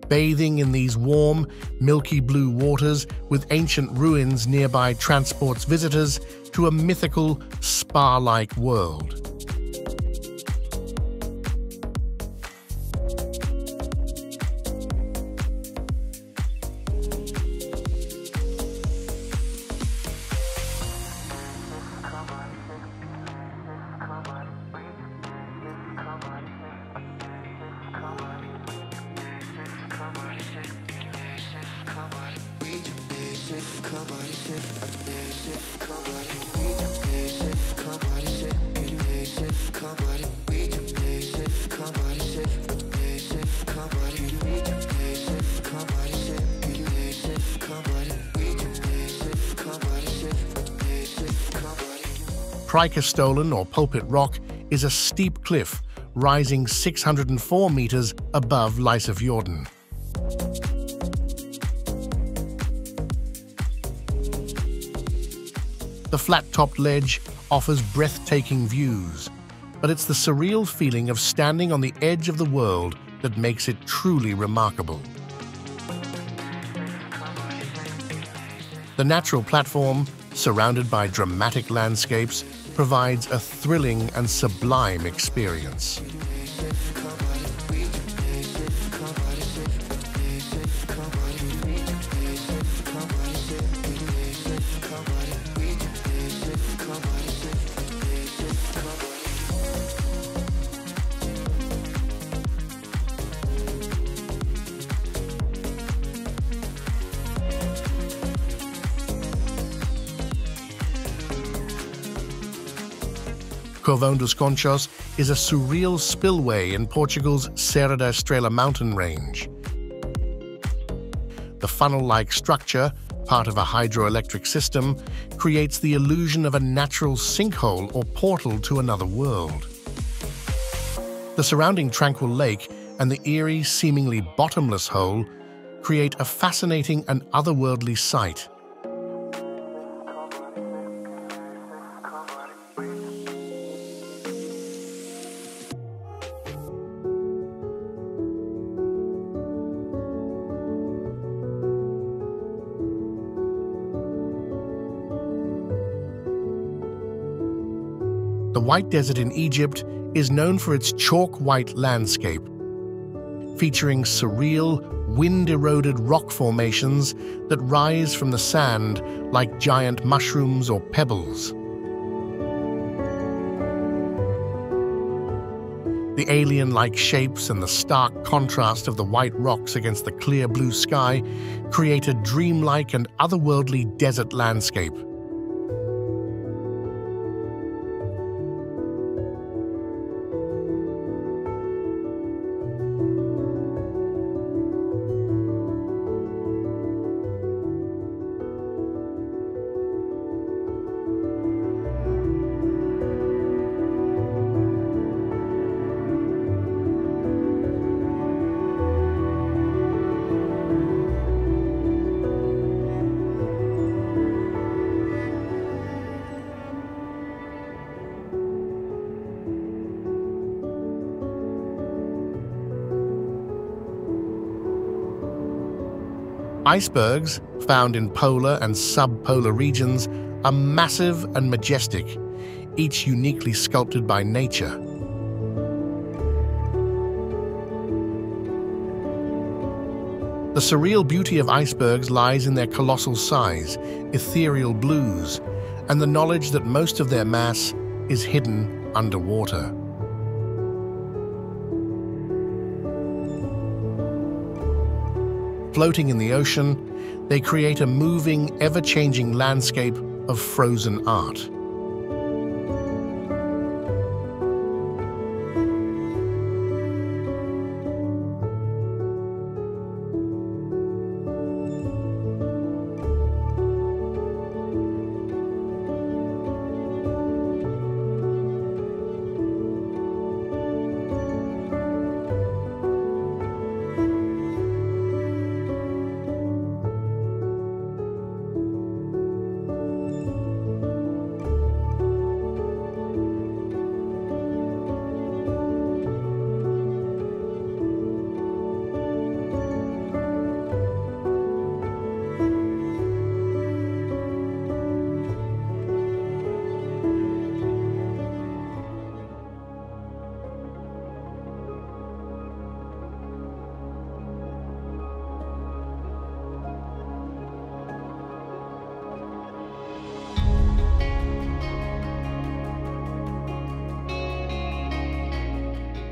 Speaker 1: Bathing in these warm, milky blue waters with ancient ruins nearby transports visitors to a mythical, spa-like world. Preikestolen, or Pulpit Rock, is a steep cliff rising 604 meters above Lysefjorden. The flat-topped ledge offers breathtaking views, but it's the surreal feeling of standing on the edge of the world that makes it truly remarkable. The natural platform, surrounded by dramatic landscapes, provides a thrilling and sublime experience. Covão dos Conchos is a surreal spillway in Portugal's Serra da Estrela mountain range. The funnel-like structure, part of a hydroelectric system, creates the illusion of a natural sinkhole or portal to another world. The surrounding tranquil lake and the eerie, seemingly bottomless hole create a fascinating and otherworldly sight. The White Desert in Egypt is known for its chalk-white landscape, featuring surreal, wind-eroded rock formations that rise from the sand like giant mushrooms or pebbles. The alien-like shapes and the stark contrast of the white rocks against the clear blue sky create a dreamlike and otherworldly desert landscape. Icebergs, found in polar and subpolar regions, are massive and majestic, each uniquely sculpted by nature. The surreal beauty of icebergs lies in their colossal size, ethereal blues, and the knowledge that most of their mass is hidden underwater. Floating in the ocean, they create a moving, ever-changing landscape of frozen art.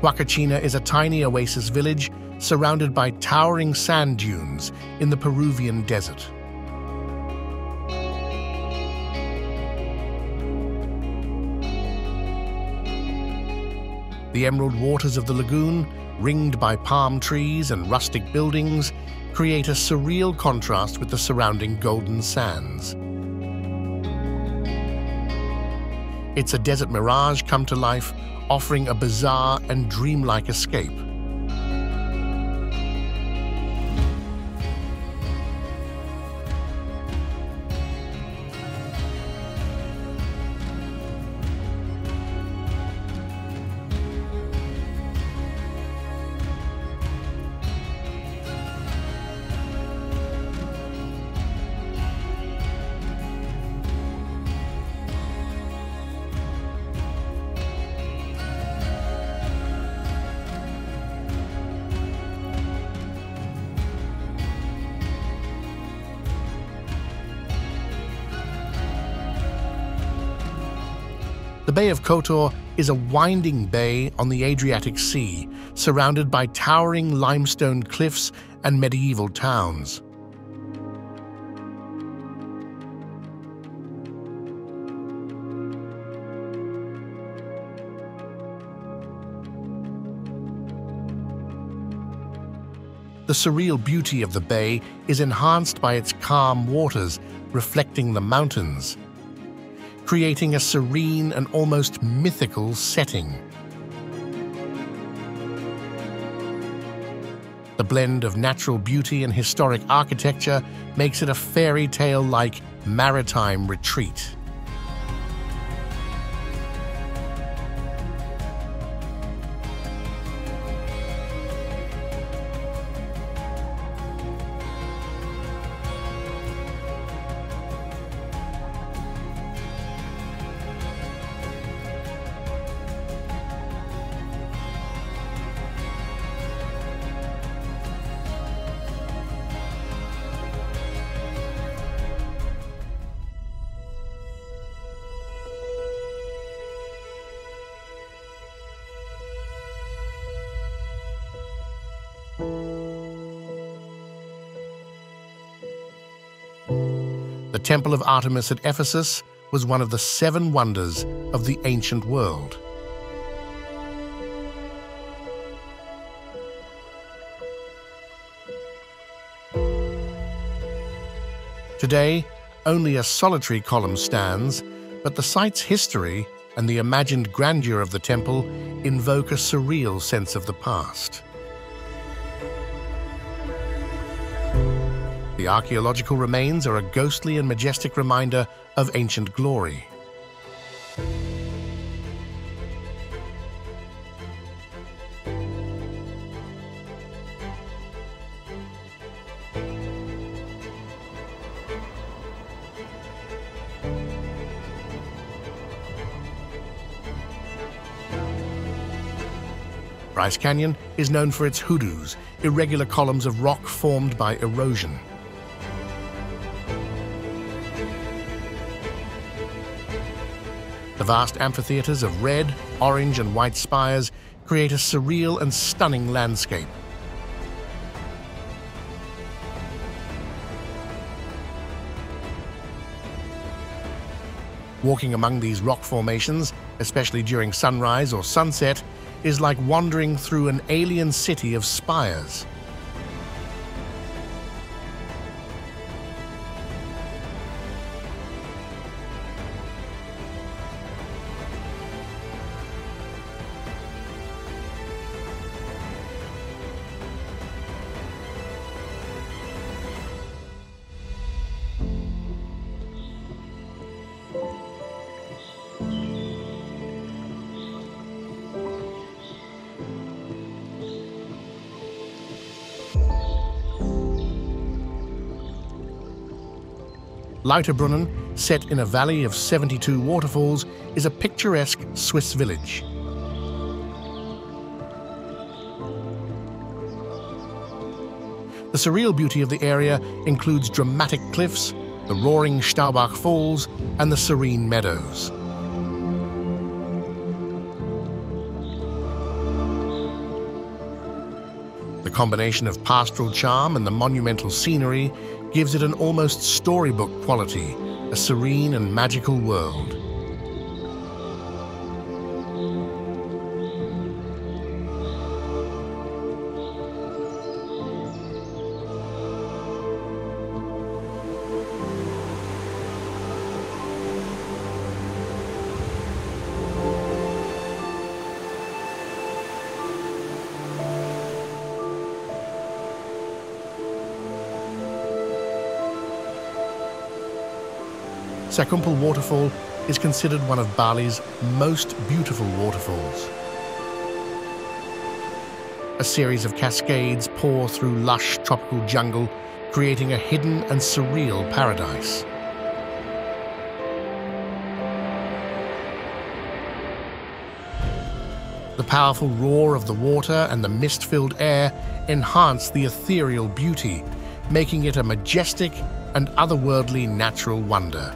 Speaker 1: Huacachina is a tiny oasis village surrounded by towering sand dunes in the Peruvian desert. The emerald waters of the lagoon, ringed by palm trees and rustic buildings, create a surreal contrast with the surrounding golden sands. It's a desert mirage come to life, offering a bizarre and dreamlike escape. The Bay of Kotor is a winding bay on the Adriatic Sea, surrounded by towering limestone cliffs and medieval towns. The surreal beauty of the bay is enhanced by its calm waters reflecting the mountains, creating a serene and almost mythical setting. The blend of natural beauty and historic architecture makes it a fairy tale-like maritime retreat. The Temple of Artemis at Ephesus was one of the 7 wonders of the ancient world. Today, only a solitary column stands, but the site's history and the imagined grandeur of the temple invoke a surreal sense of the past. The archaeological remains are a ghostly and majestic reminder of ancient glory. Bryce Canyon is known for its hoodoos, irregular columns of rock formed by erosion. The vast amphitheaters of red, orange, and white spires create a surreal and stunning landscape. Walking among these rock formations, especially during sunrise or sunset, is like wandering through an alien city of spires. Lauterbrunnen, set in a valley of 72 waterfalls, is a picturesque Swiss village. The surreal beauty of the area includes dramatic cliffs, the roaring Staubach Falls, and the serene meadows. The combination of pastoral charm and the monumental scenery gives it an almost storybook quality, a serene and magical world. Sakumpal waterfall is considered one of Bali's most beautiful waterfalls. A series of cascades pour through lush tropical jungle, creating a hidden and surreal paradise. The powerful roar of the water and the mist-filled air enhance the ethereal beauty, making it a majestic and otherworldly natural wonder.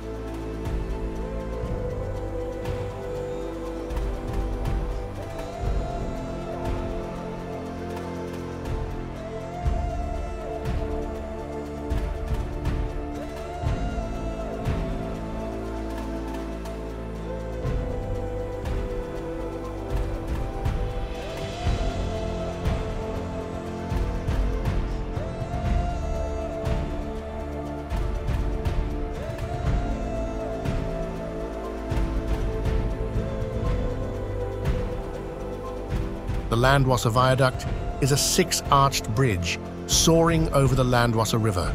Speaker 1: The Landwasser Viaduct is a 6-arched bridge soaring over the Landwasser River.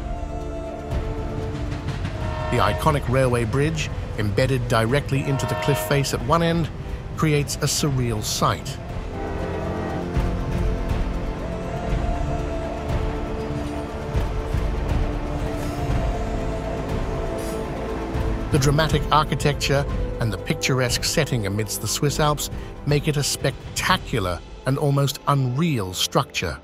Speaker 1: The iconic railway bridge, embedded directly into the cliff face at one end, creates a surreal sight. The dramatic architecture and the picturesque setting amidst the Swiss Alps make it a spectacular and almost unreal structure.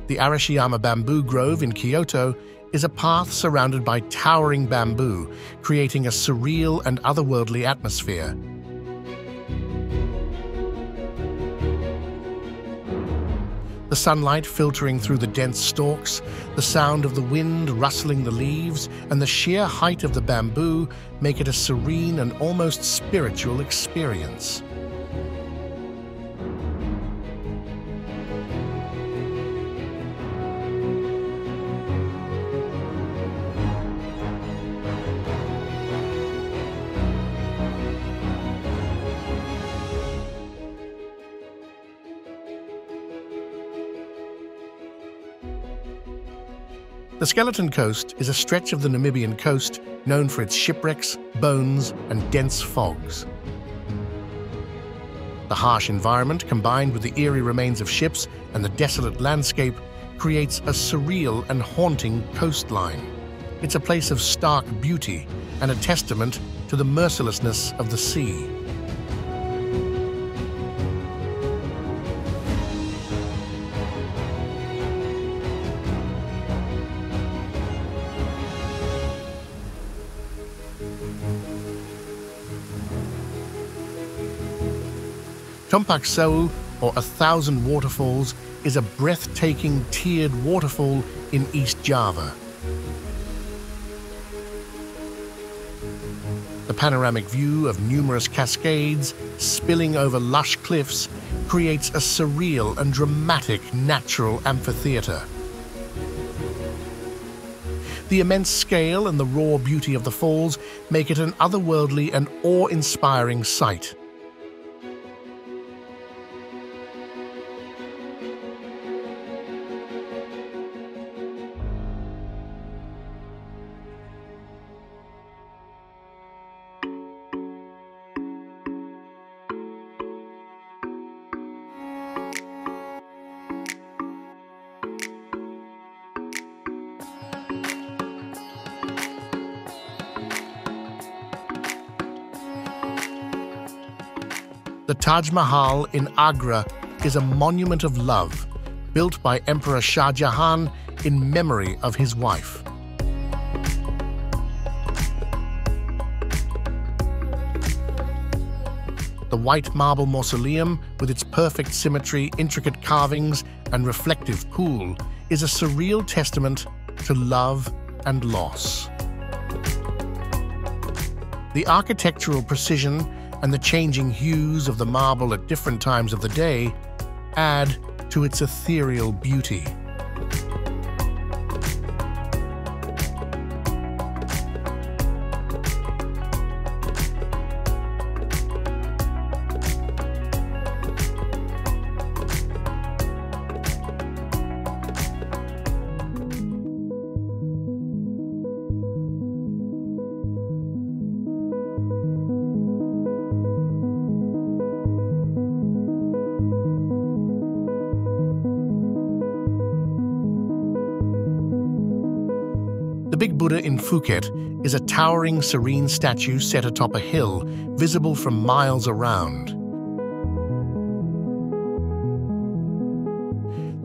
Speaker 1: The Arashiyama Bamboo Grove in Kyoto is a path surrounded by towering bamboo, creating a surreal and otherworldly atmosphere. The sunlight filtering through the dense stalks, the sound of the wind rustling the leaves, and the sheer height of the bamboo make it a serene and almost spiritual experience. The Skeleton Coast is a stretch of the Namibian coast known for its shipwrecks, bones, and dense fogs. The harsh environment, combined with the eerie remains of ships and the desolate landscape, creates a surreal and haunting coastline. It's a place of stark beauty and a testament to the mercilessness of the sea. Tumpak Sewu, or 1,000 Waterfalls, is a breathtaking tiered waterfall in East Java. The panoramic view of numerous cascades spilling over lush cliffs creates a surreal and dramatic natural amphitheater. The immense scale and the raw beauty of the falls make it an otherworldly and awe-inspiring sight. The Taj Mahal in Agra is a monument of love, built by Emperor Shah Jahan in memory of his wife. The white marble mausoleum, with its perfect symmetry, intricate carvings, and reflective pool, is a surreal testament to love and loss. The architectural precision and the changing hues of the marble at different times of the day add to its ethereal beauty. The Big Buddha in Phuket is a towering, serene statue set atop a hill, visible from miles around.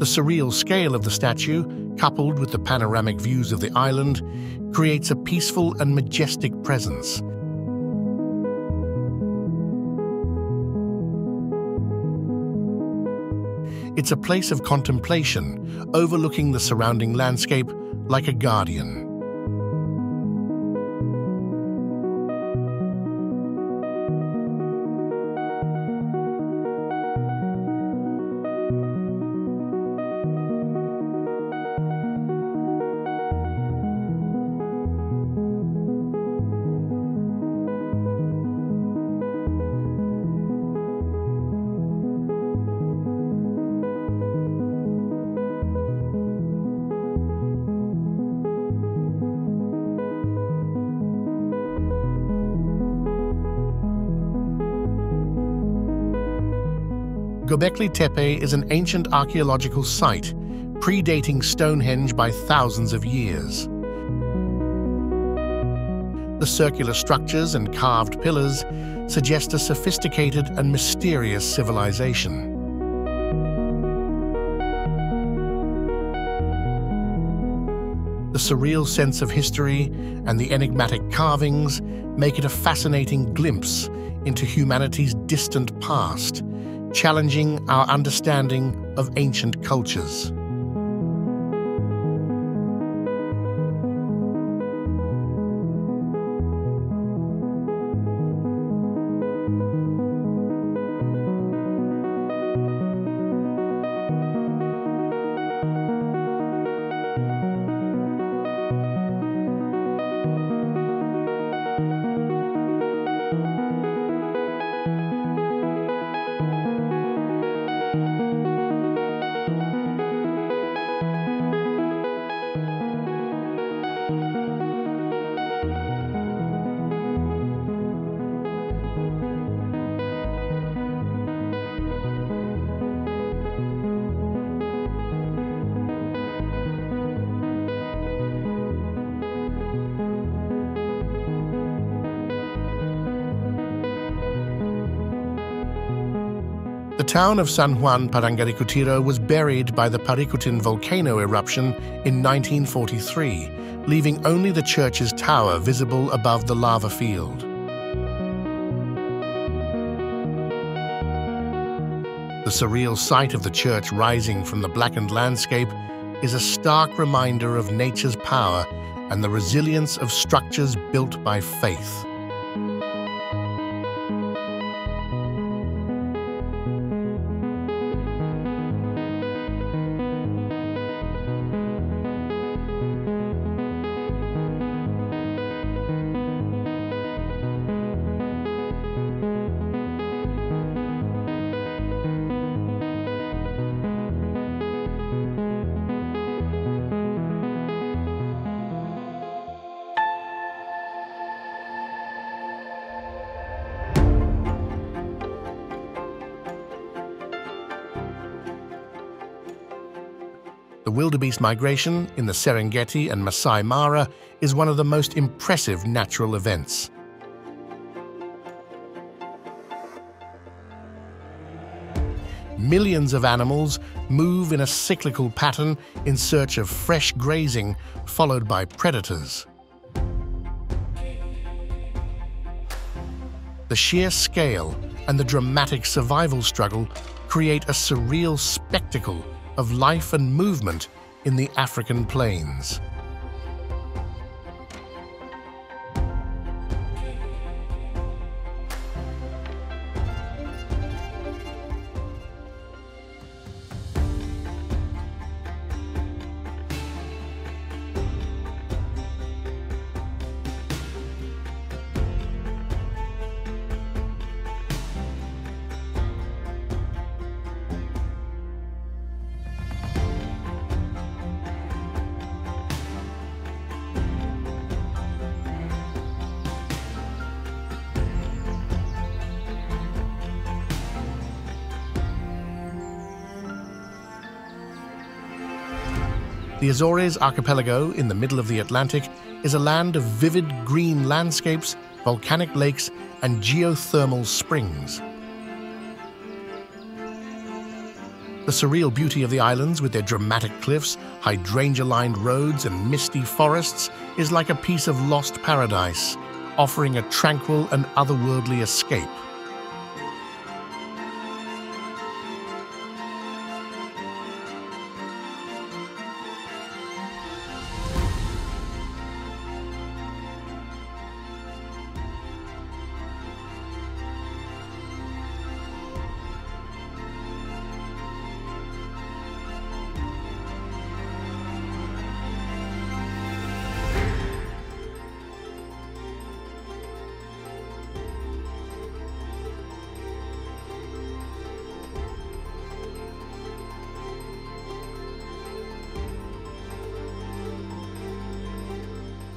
Speaker 1: The surreal scale of the statue, coupled with the panoramic views of the island, creates a peaceful and majestic presence. It's a place of contemplation, overlooking the surrounding landscape like a guardian. Göbekli Tepe is an ancient archaeological site, predating Stonehenge by thousands of years. The circular structures and carved pillars suggest a sophisticated and mysterious civilization. The surreal sense of history and the enigmatic carvings make it a fascinating glimpse into humanity's distant past, challenging our understanding of ancient cultures. The town of San Juan Parangaricutiro was buried by the Paricutin volcano eruption in 1943, leaving only the church's tower visible above the lava field. The surreal sight of the church rising from the blackened landscape is a stark reminder of nature's power and the resilience of structures built by faith. The wildebeest migration in the Serengeti and Masai Mara is one of the most impressive natural events. Millions of animals move in a cyclical pattern in search of fresh grazing, followed by predators. The sheer scale and the dramatic survival struggle create a surreal spectacle of life and movement in the African plains. The Azores archipelago in the middle of the Atlantic is a land of vivid green landscapes, volcanic lakes, and geothermal springs. The surreal beauty of the islands with their dramatic cliffs, hydrangea-lined roads, and misty forests is like a piece of lost paradise, offering a tranquil and otherworldly escape.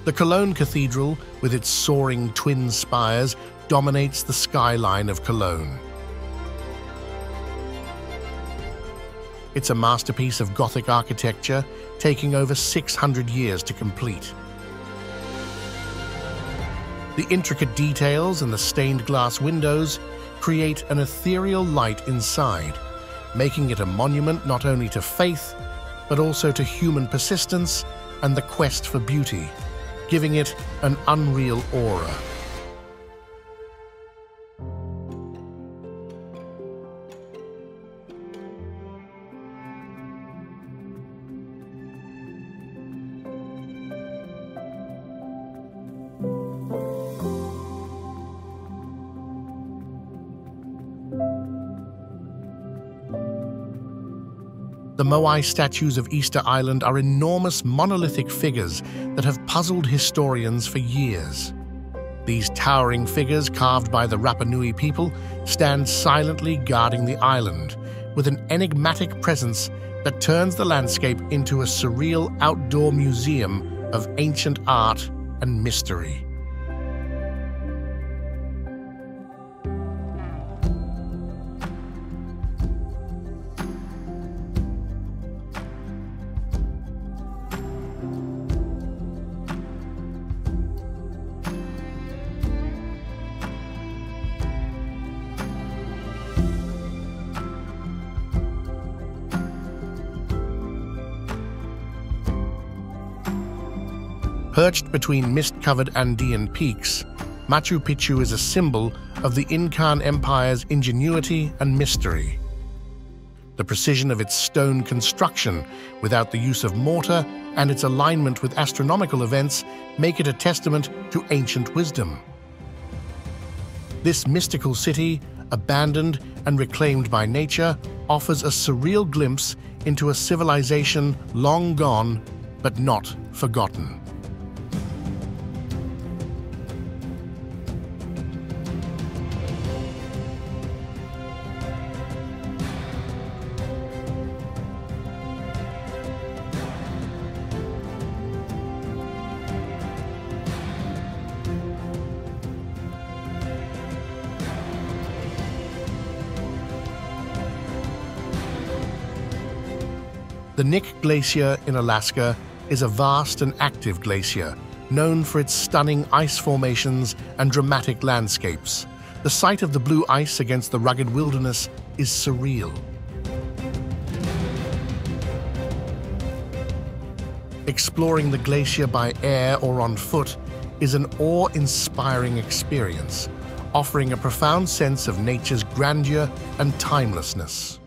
Speaker 1: The Cologne Cathedral, with its soaring twin spires, dominates the skyline of Cologne. It's a masterpiece of Gothic architecture, taking over 600 years to complete. The intricate details and the stained glass windows create an ethereal light inside, making it a monument not only to faith, but also to human persistence and the quest for beauty, giving it an unreal aura. The Moai statues of Easter Island are enormous monolithic figures that have puzzled historians for years. These towering figures, carved by the Rapa Nui people, stand silently guarding the island, with an enigmatic presence that turns the landscape into a surreal outdoor museum of ancient art and mystery. Perched between mist-covered Andean peaks, Machu Picchu is a symbol of the Incan Empire's ingenuity and mystery. The precision of its stone construction, without the use of mortar, and its alignment with astronomical events make it a testament to ancient wisdom. This mystical city, abandoned and reclaimed by nature, offers a surreal glimpse into a civilization long gone, but not forgotten. The Nick Glacier in Alaska is a vast and active glacier, known for its stunning ice formations and dramatic landscapes. The sight of the blue ice against the rugged wilderness is surreal. Exploring the glacier by air or on foot is an awe-inspiring experience, offering a profound sense of nature's grandeur and timelessness.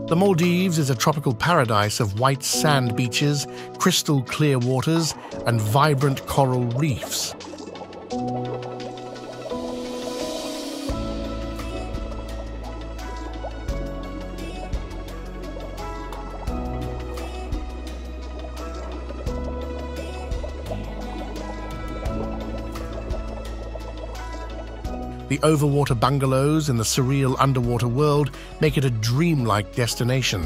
Speaker 1: The Maldives is a tropical paradise of white sand beaches, crystal clear waters, and vibrant coral reefs. The overwater bungalows in the surreal underwater world make it a dreamlike destination.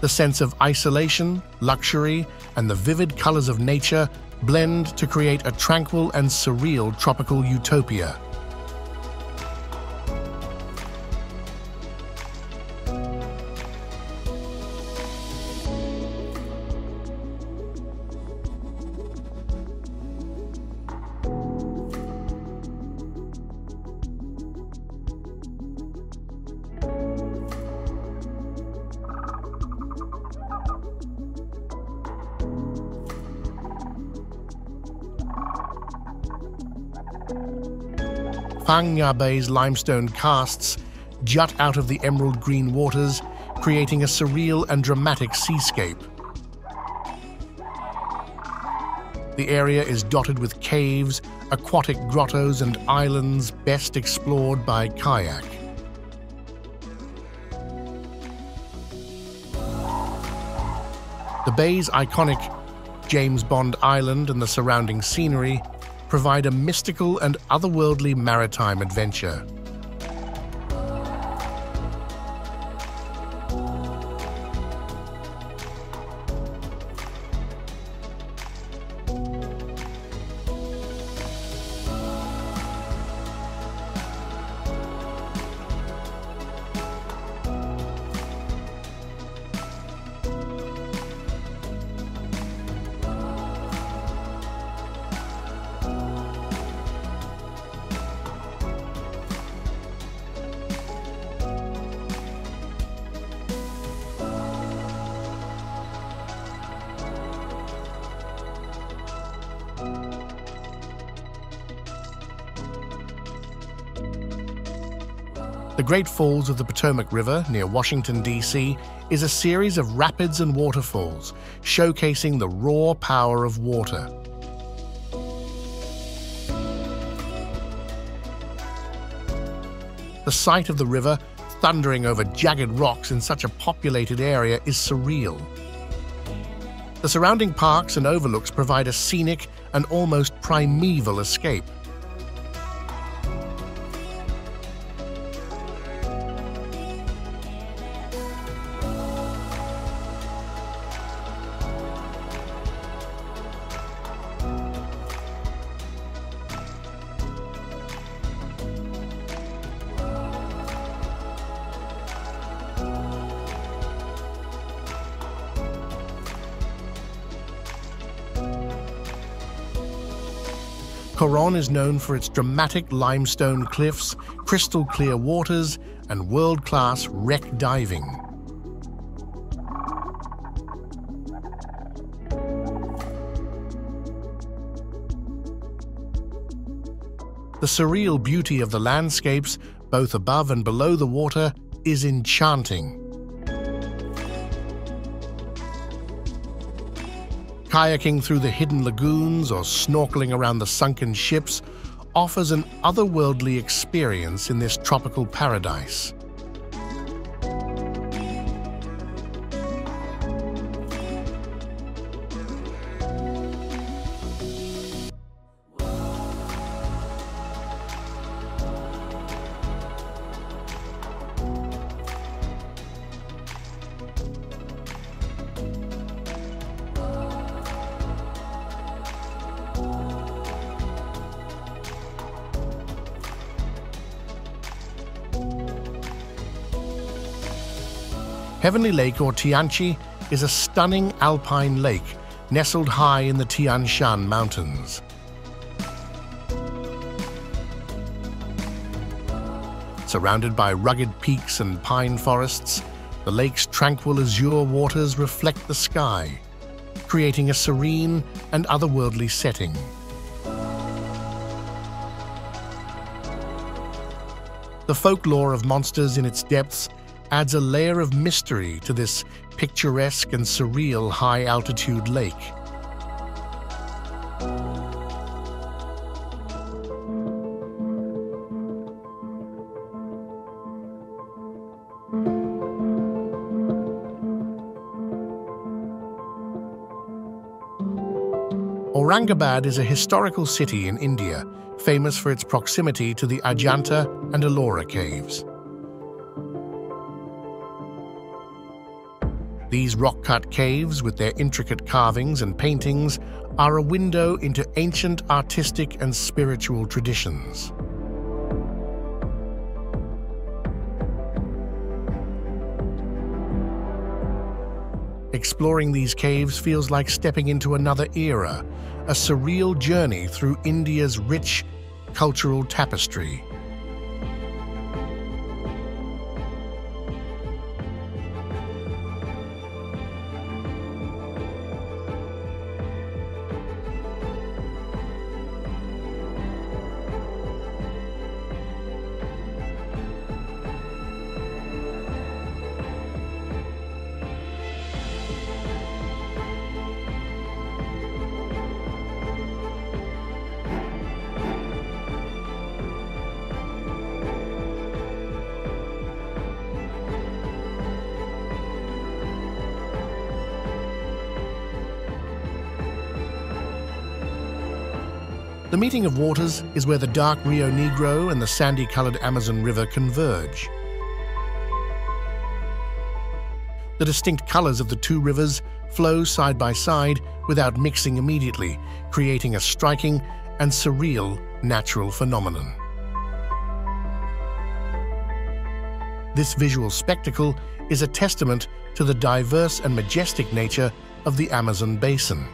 Speaker 1: The sense of isolation, luxury, and the vivid colors of nature blend to create a tranquil and surreal tropical utopia. Phang Nga Bay's limestone casts jut out of the emerald green waters, creating a surreal and dramatic seascape. The area is dotted with caves, aquatic grottos, and islands best explored by kayak. The bay's iconic James Bond Island and the surrounding scenery provide a mystical and otherworldly maritime adventure. The Great Falls of the Potomac River near Washington, D.C. is a series of rapids and waterfalls, showcasing the raw power of water. The sight of the river thundering over jagged rocks in such a populated area is surreal. The surrounding parks and overlooks provide a scenic and almost primeval escape. Coron is known for its dramatic limestone cliffs, crystal-clear waters, and world-class wreck diving. The surreal beauty of the landscapes, both above and below the water, is enchanting. Kayaking through the hidden lagoons or snorkeling around the sunken ships offers an otherworldly experience in this tropical paradise. Heavenly Lake, or Tianqi, is a stunning alpine lake nestled high in the Tian Shan Mountains. Surrounded by rugged peaks and pine forests, the lake's tranquil azure waters reflect the sky, creating a serene and otherworldly setting. The folklore of monsters in its depths adds a layer of mystery to this picturesque and surreal high-altitude lake. Aurangabad is a historical city in India, famous for its proximity to the Ajanta and Ellora caves. These rock-cut caves, with their intricate carvings and paintings, are a window into ancient artistic and spiritual traditions. Exploring these caves feels like stepping into another era, a surreal journey through India's rich cultural tapestry. The meeting of waters is where the dark Rio Negro and the sandy-colored Amazon River converge. The distinct colors of the two rivers flow side by side without mixing immediately, creating a striking and surreal natural phenomenon. This visual spectacle is a testament to the diverse and majestic nature of the Amazon basin.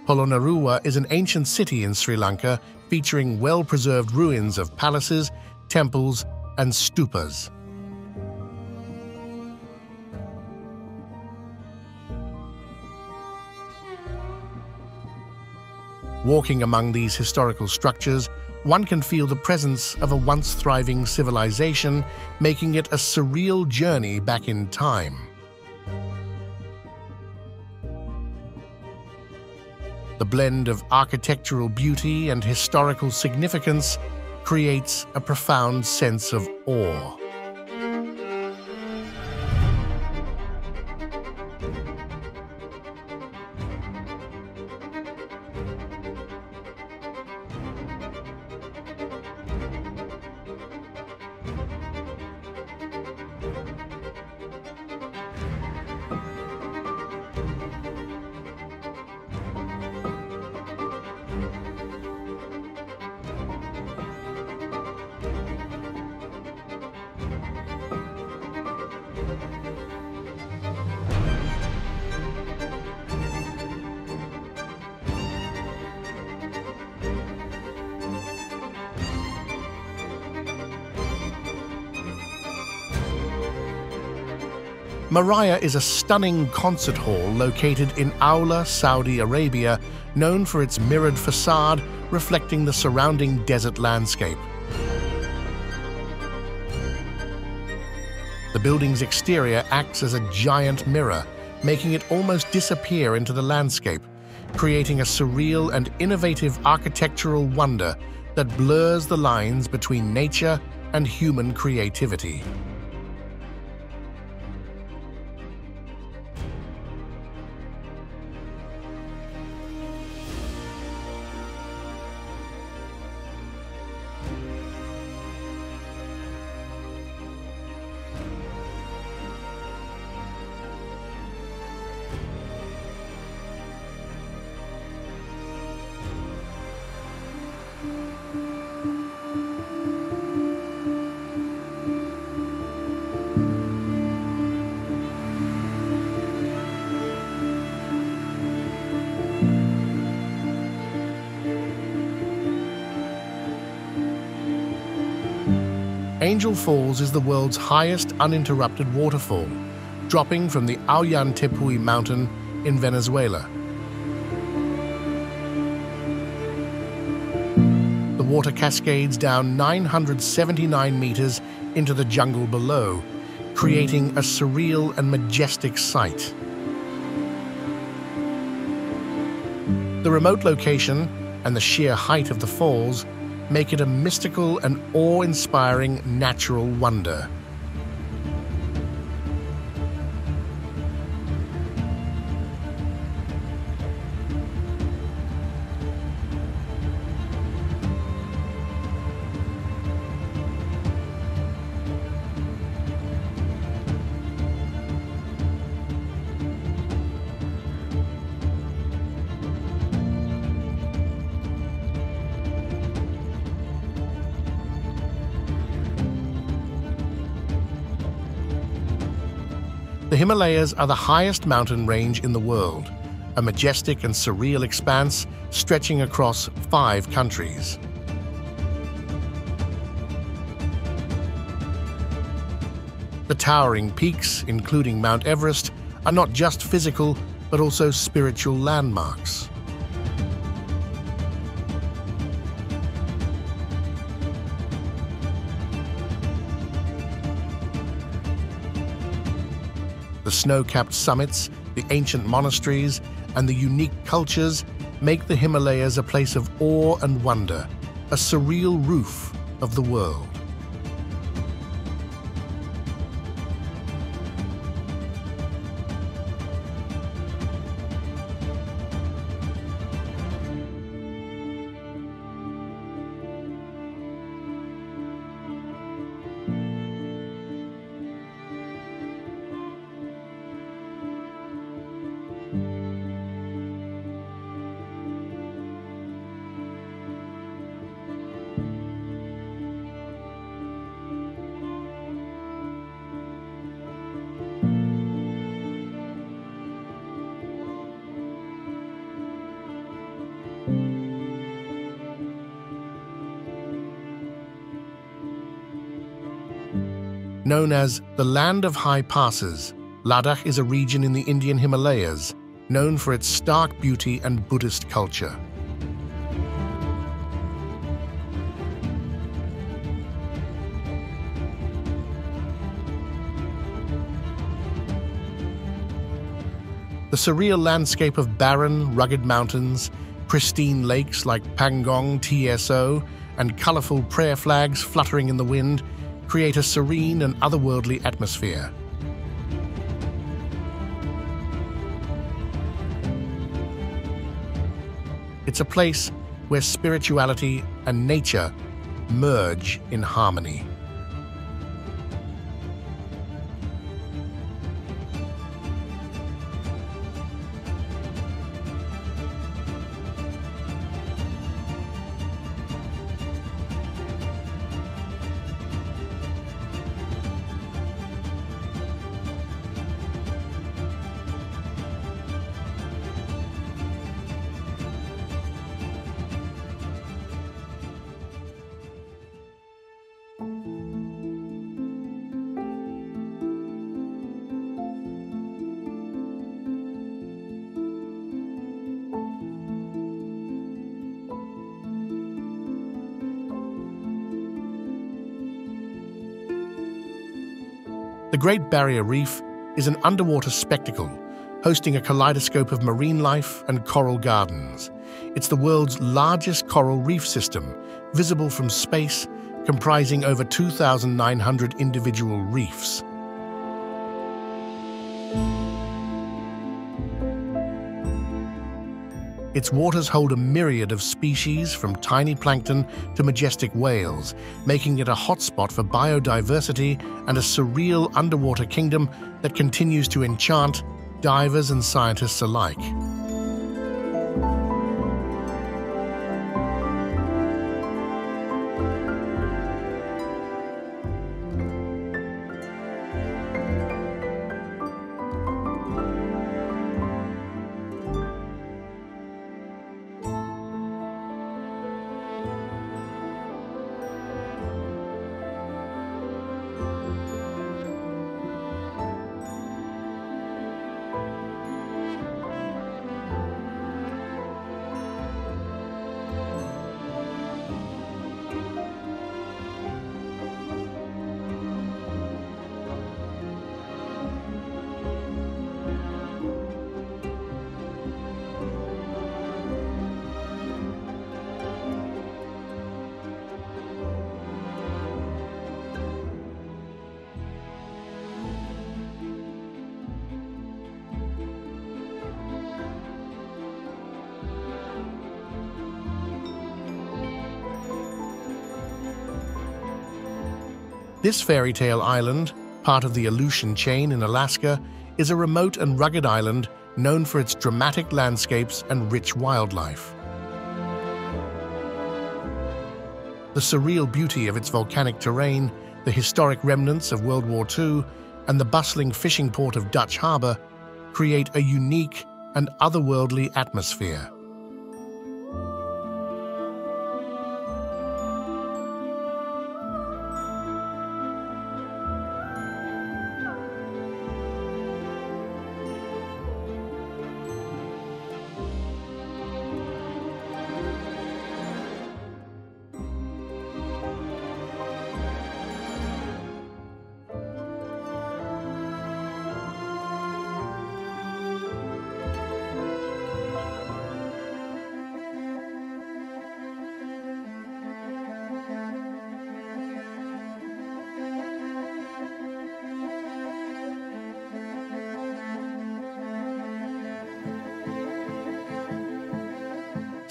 Speaker 1: Polonnaruwa is an ancient city in Sri Lanka featuring well-preserved ruins of palaces, temples, and stupas. Walking among these historical structures, one can feel the presence of a once thriving civilization, making it a surreal journey back in time. The blend of architectural beauty and historical significance creates a profound sense of awe. Maraya is a stunning concert hall located in Aula, Saudi Arabia, known for its mirrored facade reflecting the surrounding desert landscape. The building's exterior acts as a giant mirror, making it almost disappear into the landscape, creating a surreal and innovative architectural wonder that blurs the lines between nature and human creativity. Angel Falls is the world's highest uninterrupted waterfall, dropping from the Ollantaytambo mountain in Venezuela. The water cascades down 979 meters into the jungle below, creating a surreal and majestic sight. The remote location and the sheer height of the falls make it a mystical and awe-inspiring natural wonder. The Himalayas are the highest mountain range in the world, a majestic and surreal expanse stretching across 5 countries. The towering peaks, including Mount Everest, are not just physical, but also spiritual landmarks. The snow-capped summits, the ancient monasteries, and the unique cultures make the Himalayas a place of awe and wonder, a surreal roof of the world. Known as the Land of High Passes, Ladakh is a region in the Indian Himalayas, known for its stark beauty and Buddhist culture. The surreal landscape of barren, rugged mountains, pristine lakes like Pangong TSO, and colorful prayer flags fluttering in the wind create a serene and otherworldly atmosphere. It's a place where spirituality and nature merge in harmony. The Great Barrier Reef is an underwater spectacle, hosting a kaleidoscope of marine life and coral gardens. It's the world's largest coral reef system, visible from space, comprising over 2,900 individual reefs. Its waters hold a myriad of species, from tiny plankton to majestic whales, making it a hotspot for biodiversity and a surreal underwater kingdom that continues to enchant divers and scientists alike. This fairy tale island, part of the Aleutian chain in Alaska, is a remote and rugged island known for its dramatic landscapes and rich wildlife. The surreal beauty of its volcanic terrain, the historic remnants of World War II, and the bustling fishing port of Dutch Harbor create a unique and otherworldly atmosphere.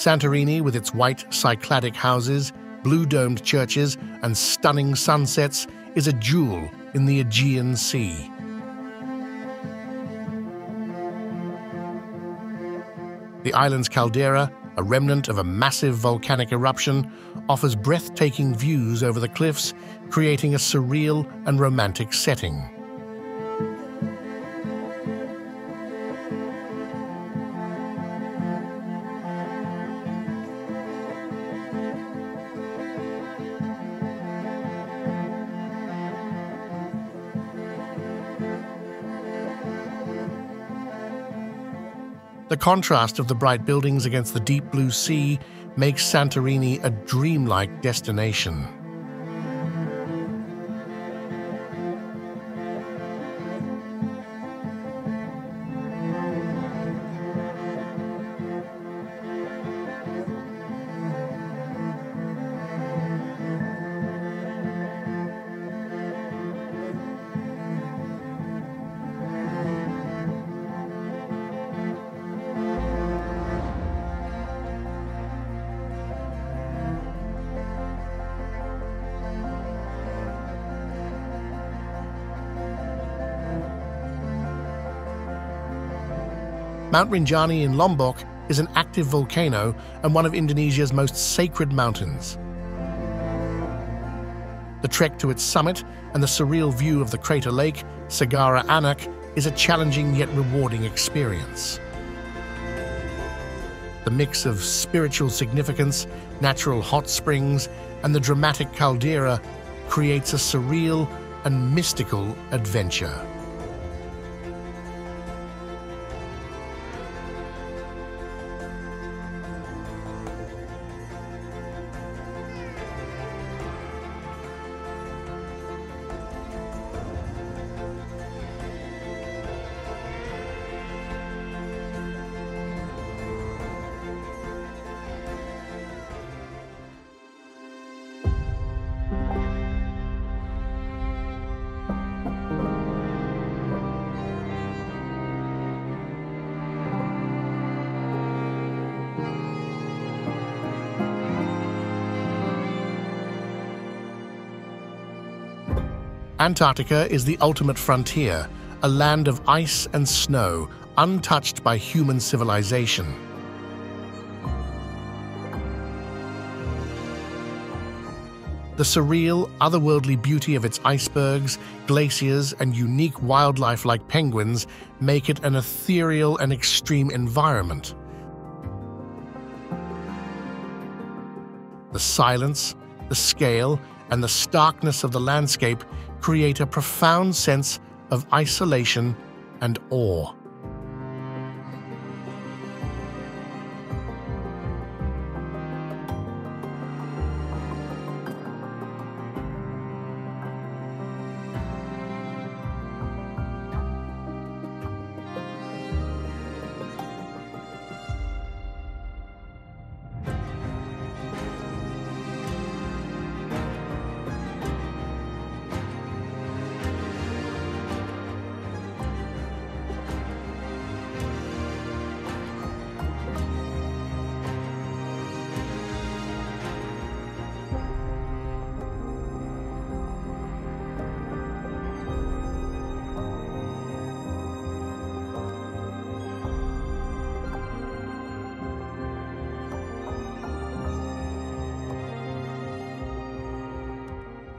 Speaker 1: Santorini, with its white Cycladic houses, blue-domed churches, and stunning sunsets, is a jewel in the Aegean Sea. The island's caldera, a remnant of a massive volcanic eruption, offers breathtaking views over the cliffs, creating a surreal and romantic setting. The contrast of the bright buildings against the deep blue sea makes Santorini a dreamlike destination. Mount Rinjani in Lombok is an active volcano and one of Indonesia's most sacred mountains. The trek to its summit and the surreal view of the crater lake, Segara Anak, is a challenging yet rewarding experience. The mix of spiritual significance, natural hot springs, and the dramatic caldera creates a surreal and mystical adventure. Antarctica is the ultimate frontier, a land of ice and snow, untouched by human civilization. The surreal, otherworldly beauty of its icebergs, glaciers, and unique wildlife like penguins make it an ethereal and extreme environment. The silence, the scale, and the starkness of the landscape create a profound sense of isolation and awe.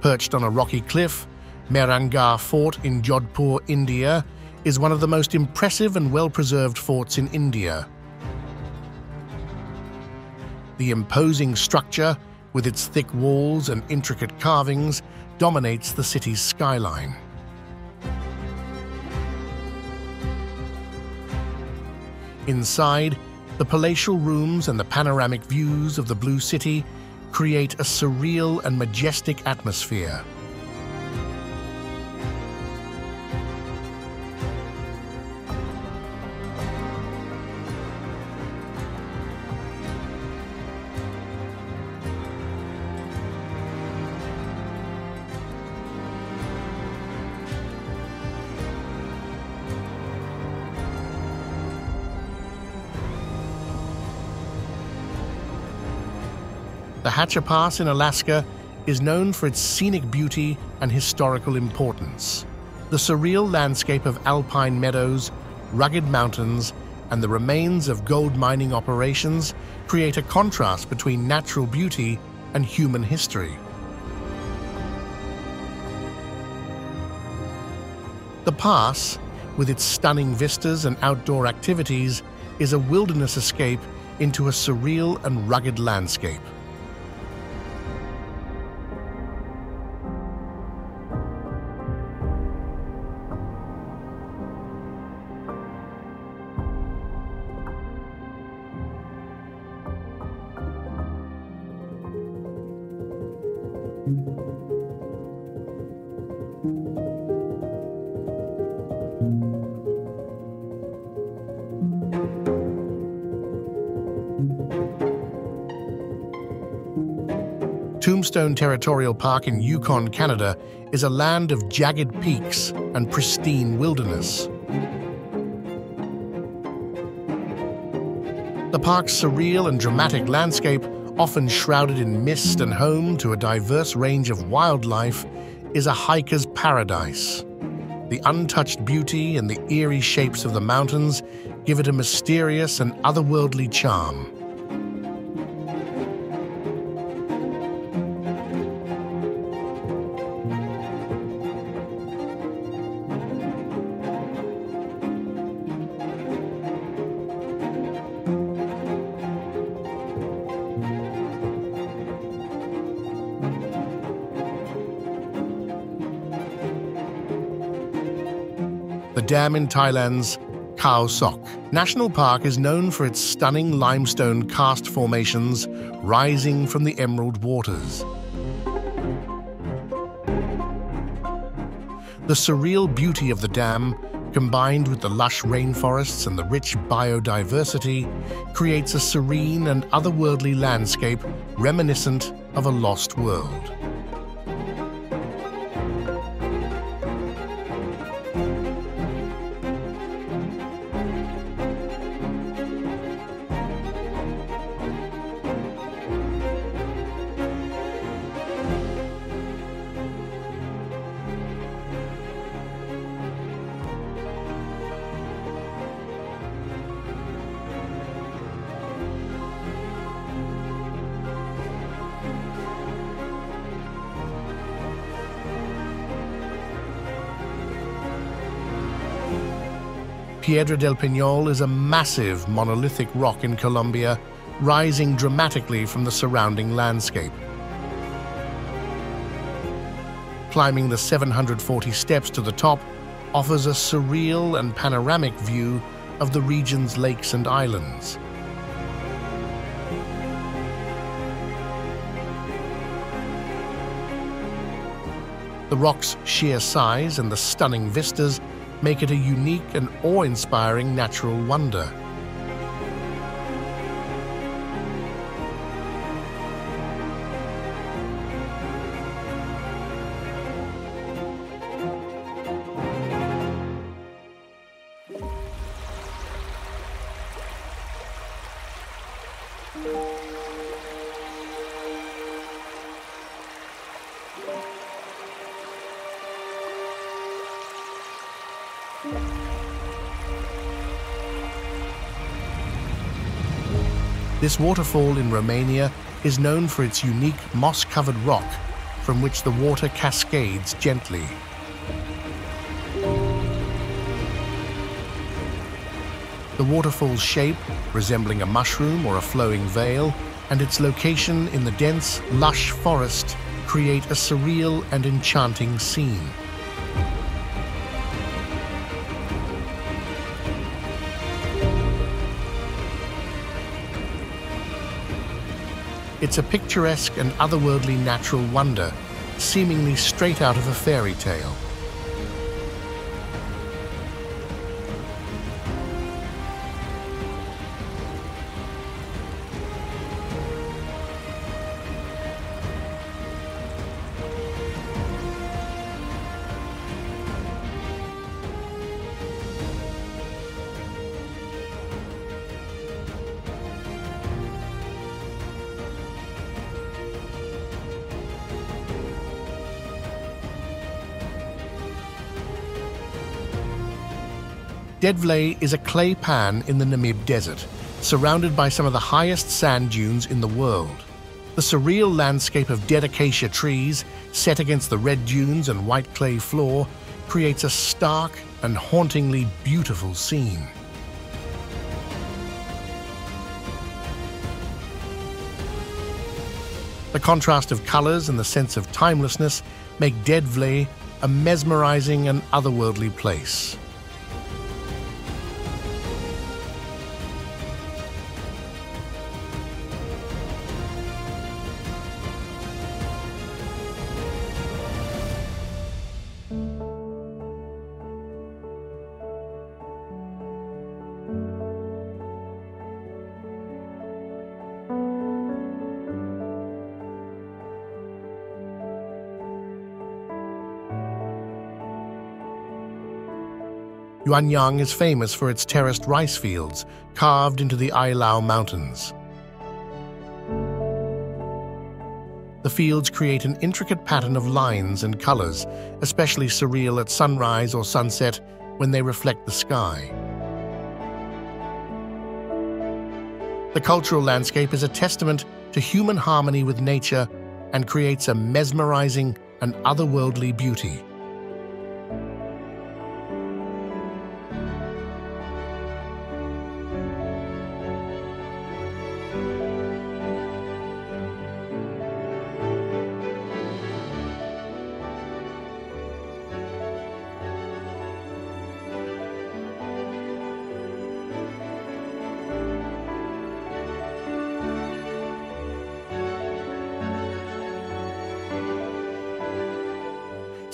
Speaker 1: Perched on a rocky cliff, Mehrangarh Fort in Jodhpur, India, is one of the most impressive and well-preserved forts in India. The imposing structure, with its thick walls and intricate carvings, dominates the city's skyline. Inside, the palatial rooms and the panoramic views of the Blue City create a surreal and majestic atmosphere. The Hatcher Pass in Alaska is known for its scenic beauty and historical importance. The surreal landscape of alpine meadows, rugged mountains, and the remains of gold mining operations create a contrast between natural beauty and human history. The pass, with its stunning vistas and outdoor activities, is a wilderness escape into a surreal and rugged landscape. Tombstone Territorial Park in Yukon, Canada, is a land of jagged peaks and pristine wilderness. The park's surreal and dramatic landscape, often shrouded in mist and home to a diverse range of wildlife, is a hiker's paradise. The untouched beauty and the eerie shapes of the mountains give it a mysterious and otherworldly charm. The dam in Thailand's Khao Sok National Park is known for its stunning limestone karst formations rising from the emerald waters. The surreal beauty of the dam, combined with the lush rainforests and the rich biodiversity, creates a serene and otherworldly landscape reminiscent of a lost world. Piedra del Peñol is a massive monolithic rock in Colombia, rising dramatically from the surrounding landscape. Climbing the 740 steps to the top offers a surreal and panoramic view of the region's lakes and islands. The rock's sheer size and the stunning vistas make it a unique and awe-inspiring natural wonder. This waterfall in Romania is known for its unique moss-covered rock, from which the water cascades gently. The waterfall's shape, resembling a mushroom or a flowing veil, and its location in the dense, lush forest create a surreal and enchanting scene. It's a picturesque and otherworldly natural wonder, seemingly straight out of a fairy tale. Dedvlay is a clay pan in the Namib Desert, surrounded by some of the highest sand dunes in the world. The surreal landscape of dead acacia trees, set against the red dunes and white clay floor, creates a stark and hauntingly beautiful scene. The contrast of colors and the sense of timelessness make Dedvlay a mesmerizing and otherworldly place. Yuanyang is famous for its terraced rice fields carved into the Ailau Mountains. The fields create an intricate pattern of lines and colors, especially surreal at sunrise or sunset when they reflect the sky. The cultural landscape is a testament to human harmony with nature and creates a mesmerizing and otherworldly beauty.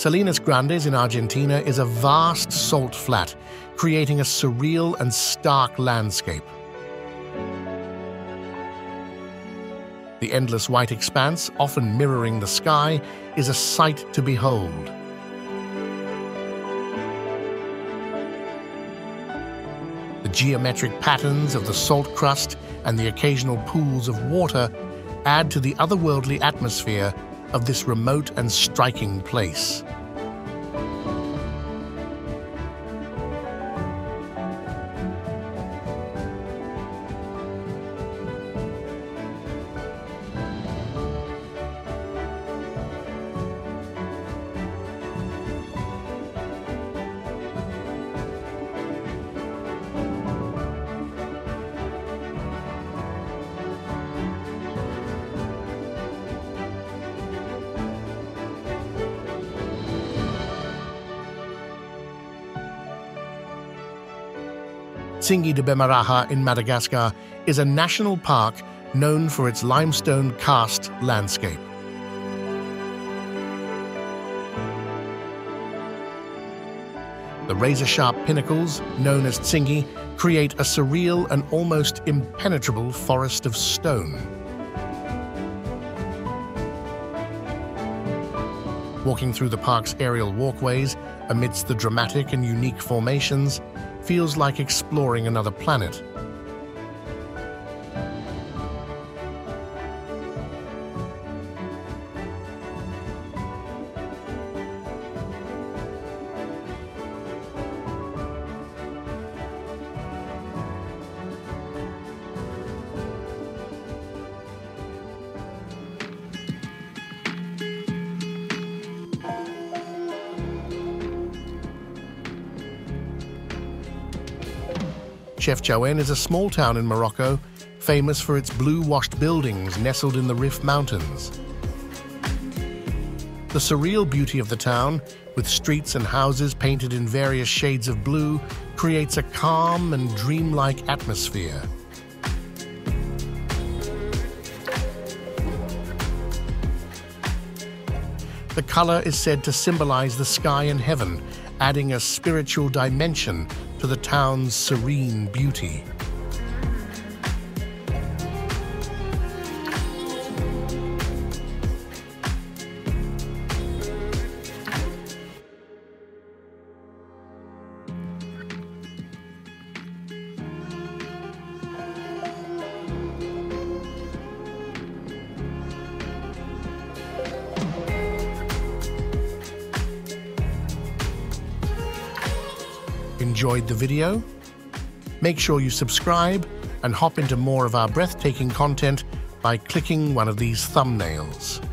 Speaker 1: Salinas Grandes in Argentina is a vast salt flat, creating a surreal and stark landscape. The endless white expanse, often mirroring the sky, is a sight to behold. The geometric patterns of the salt crust and the occasional pools of water add to the otherworldly atmosphere of this remote and striking place. Tsingy de Bemaraha in Madagascar is a national park known for its limestone karst landscape. The razor-sharp pinnacles, known as Tsingy, create a surreal and almost impenetrable forest of stone. Walking through the park's aerial walkways amidst the dramatic and unique formations feels like exploring another planet. Chefchaouen is a small town in Morocco, famous for its blue-washed buildings nestled in the Rif Mountains. The surreal beauty of the town, with streets and houses painted in various shades of blue, creates a calm and dreamlike atmosphere. The color is said to symbolize the sky and heaven, adding a spiritual dimension to the town's serene beauty. Enjoyed the video? Make sure you subscribe and hop into more of our breathtaking content by clicking one of these thumbnails.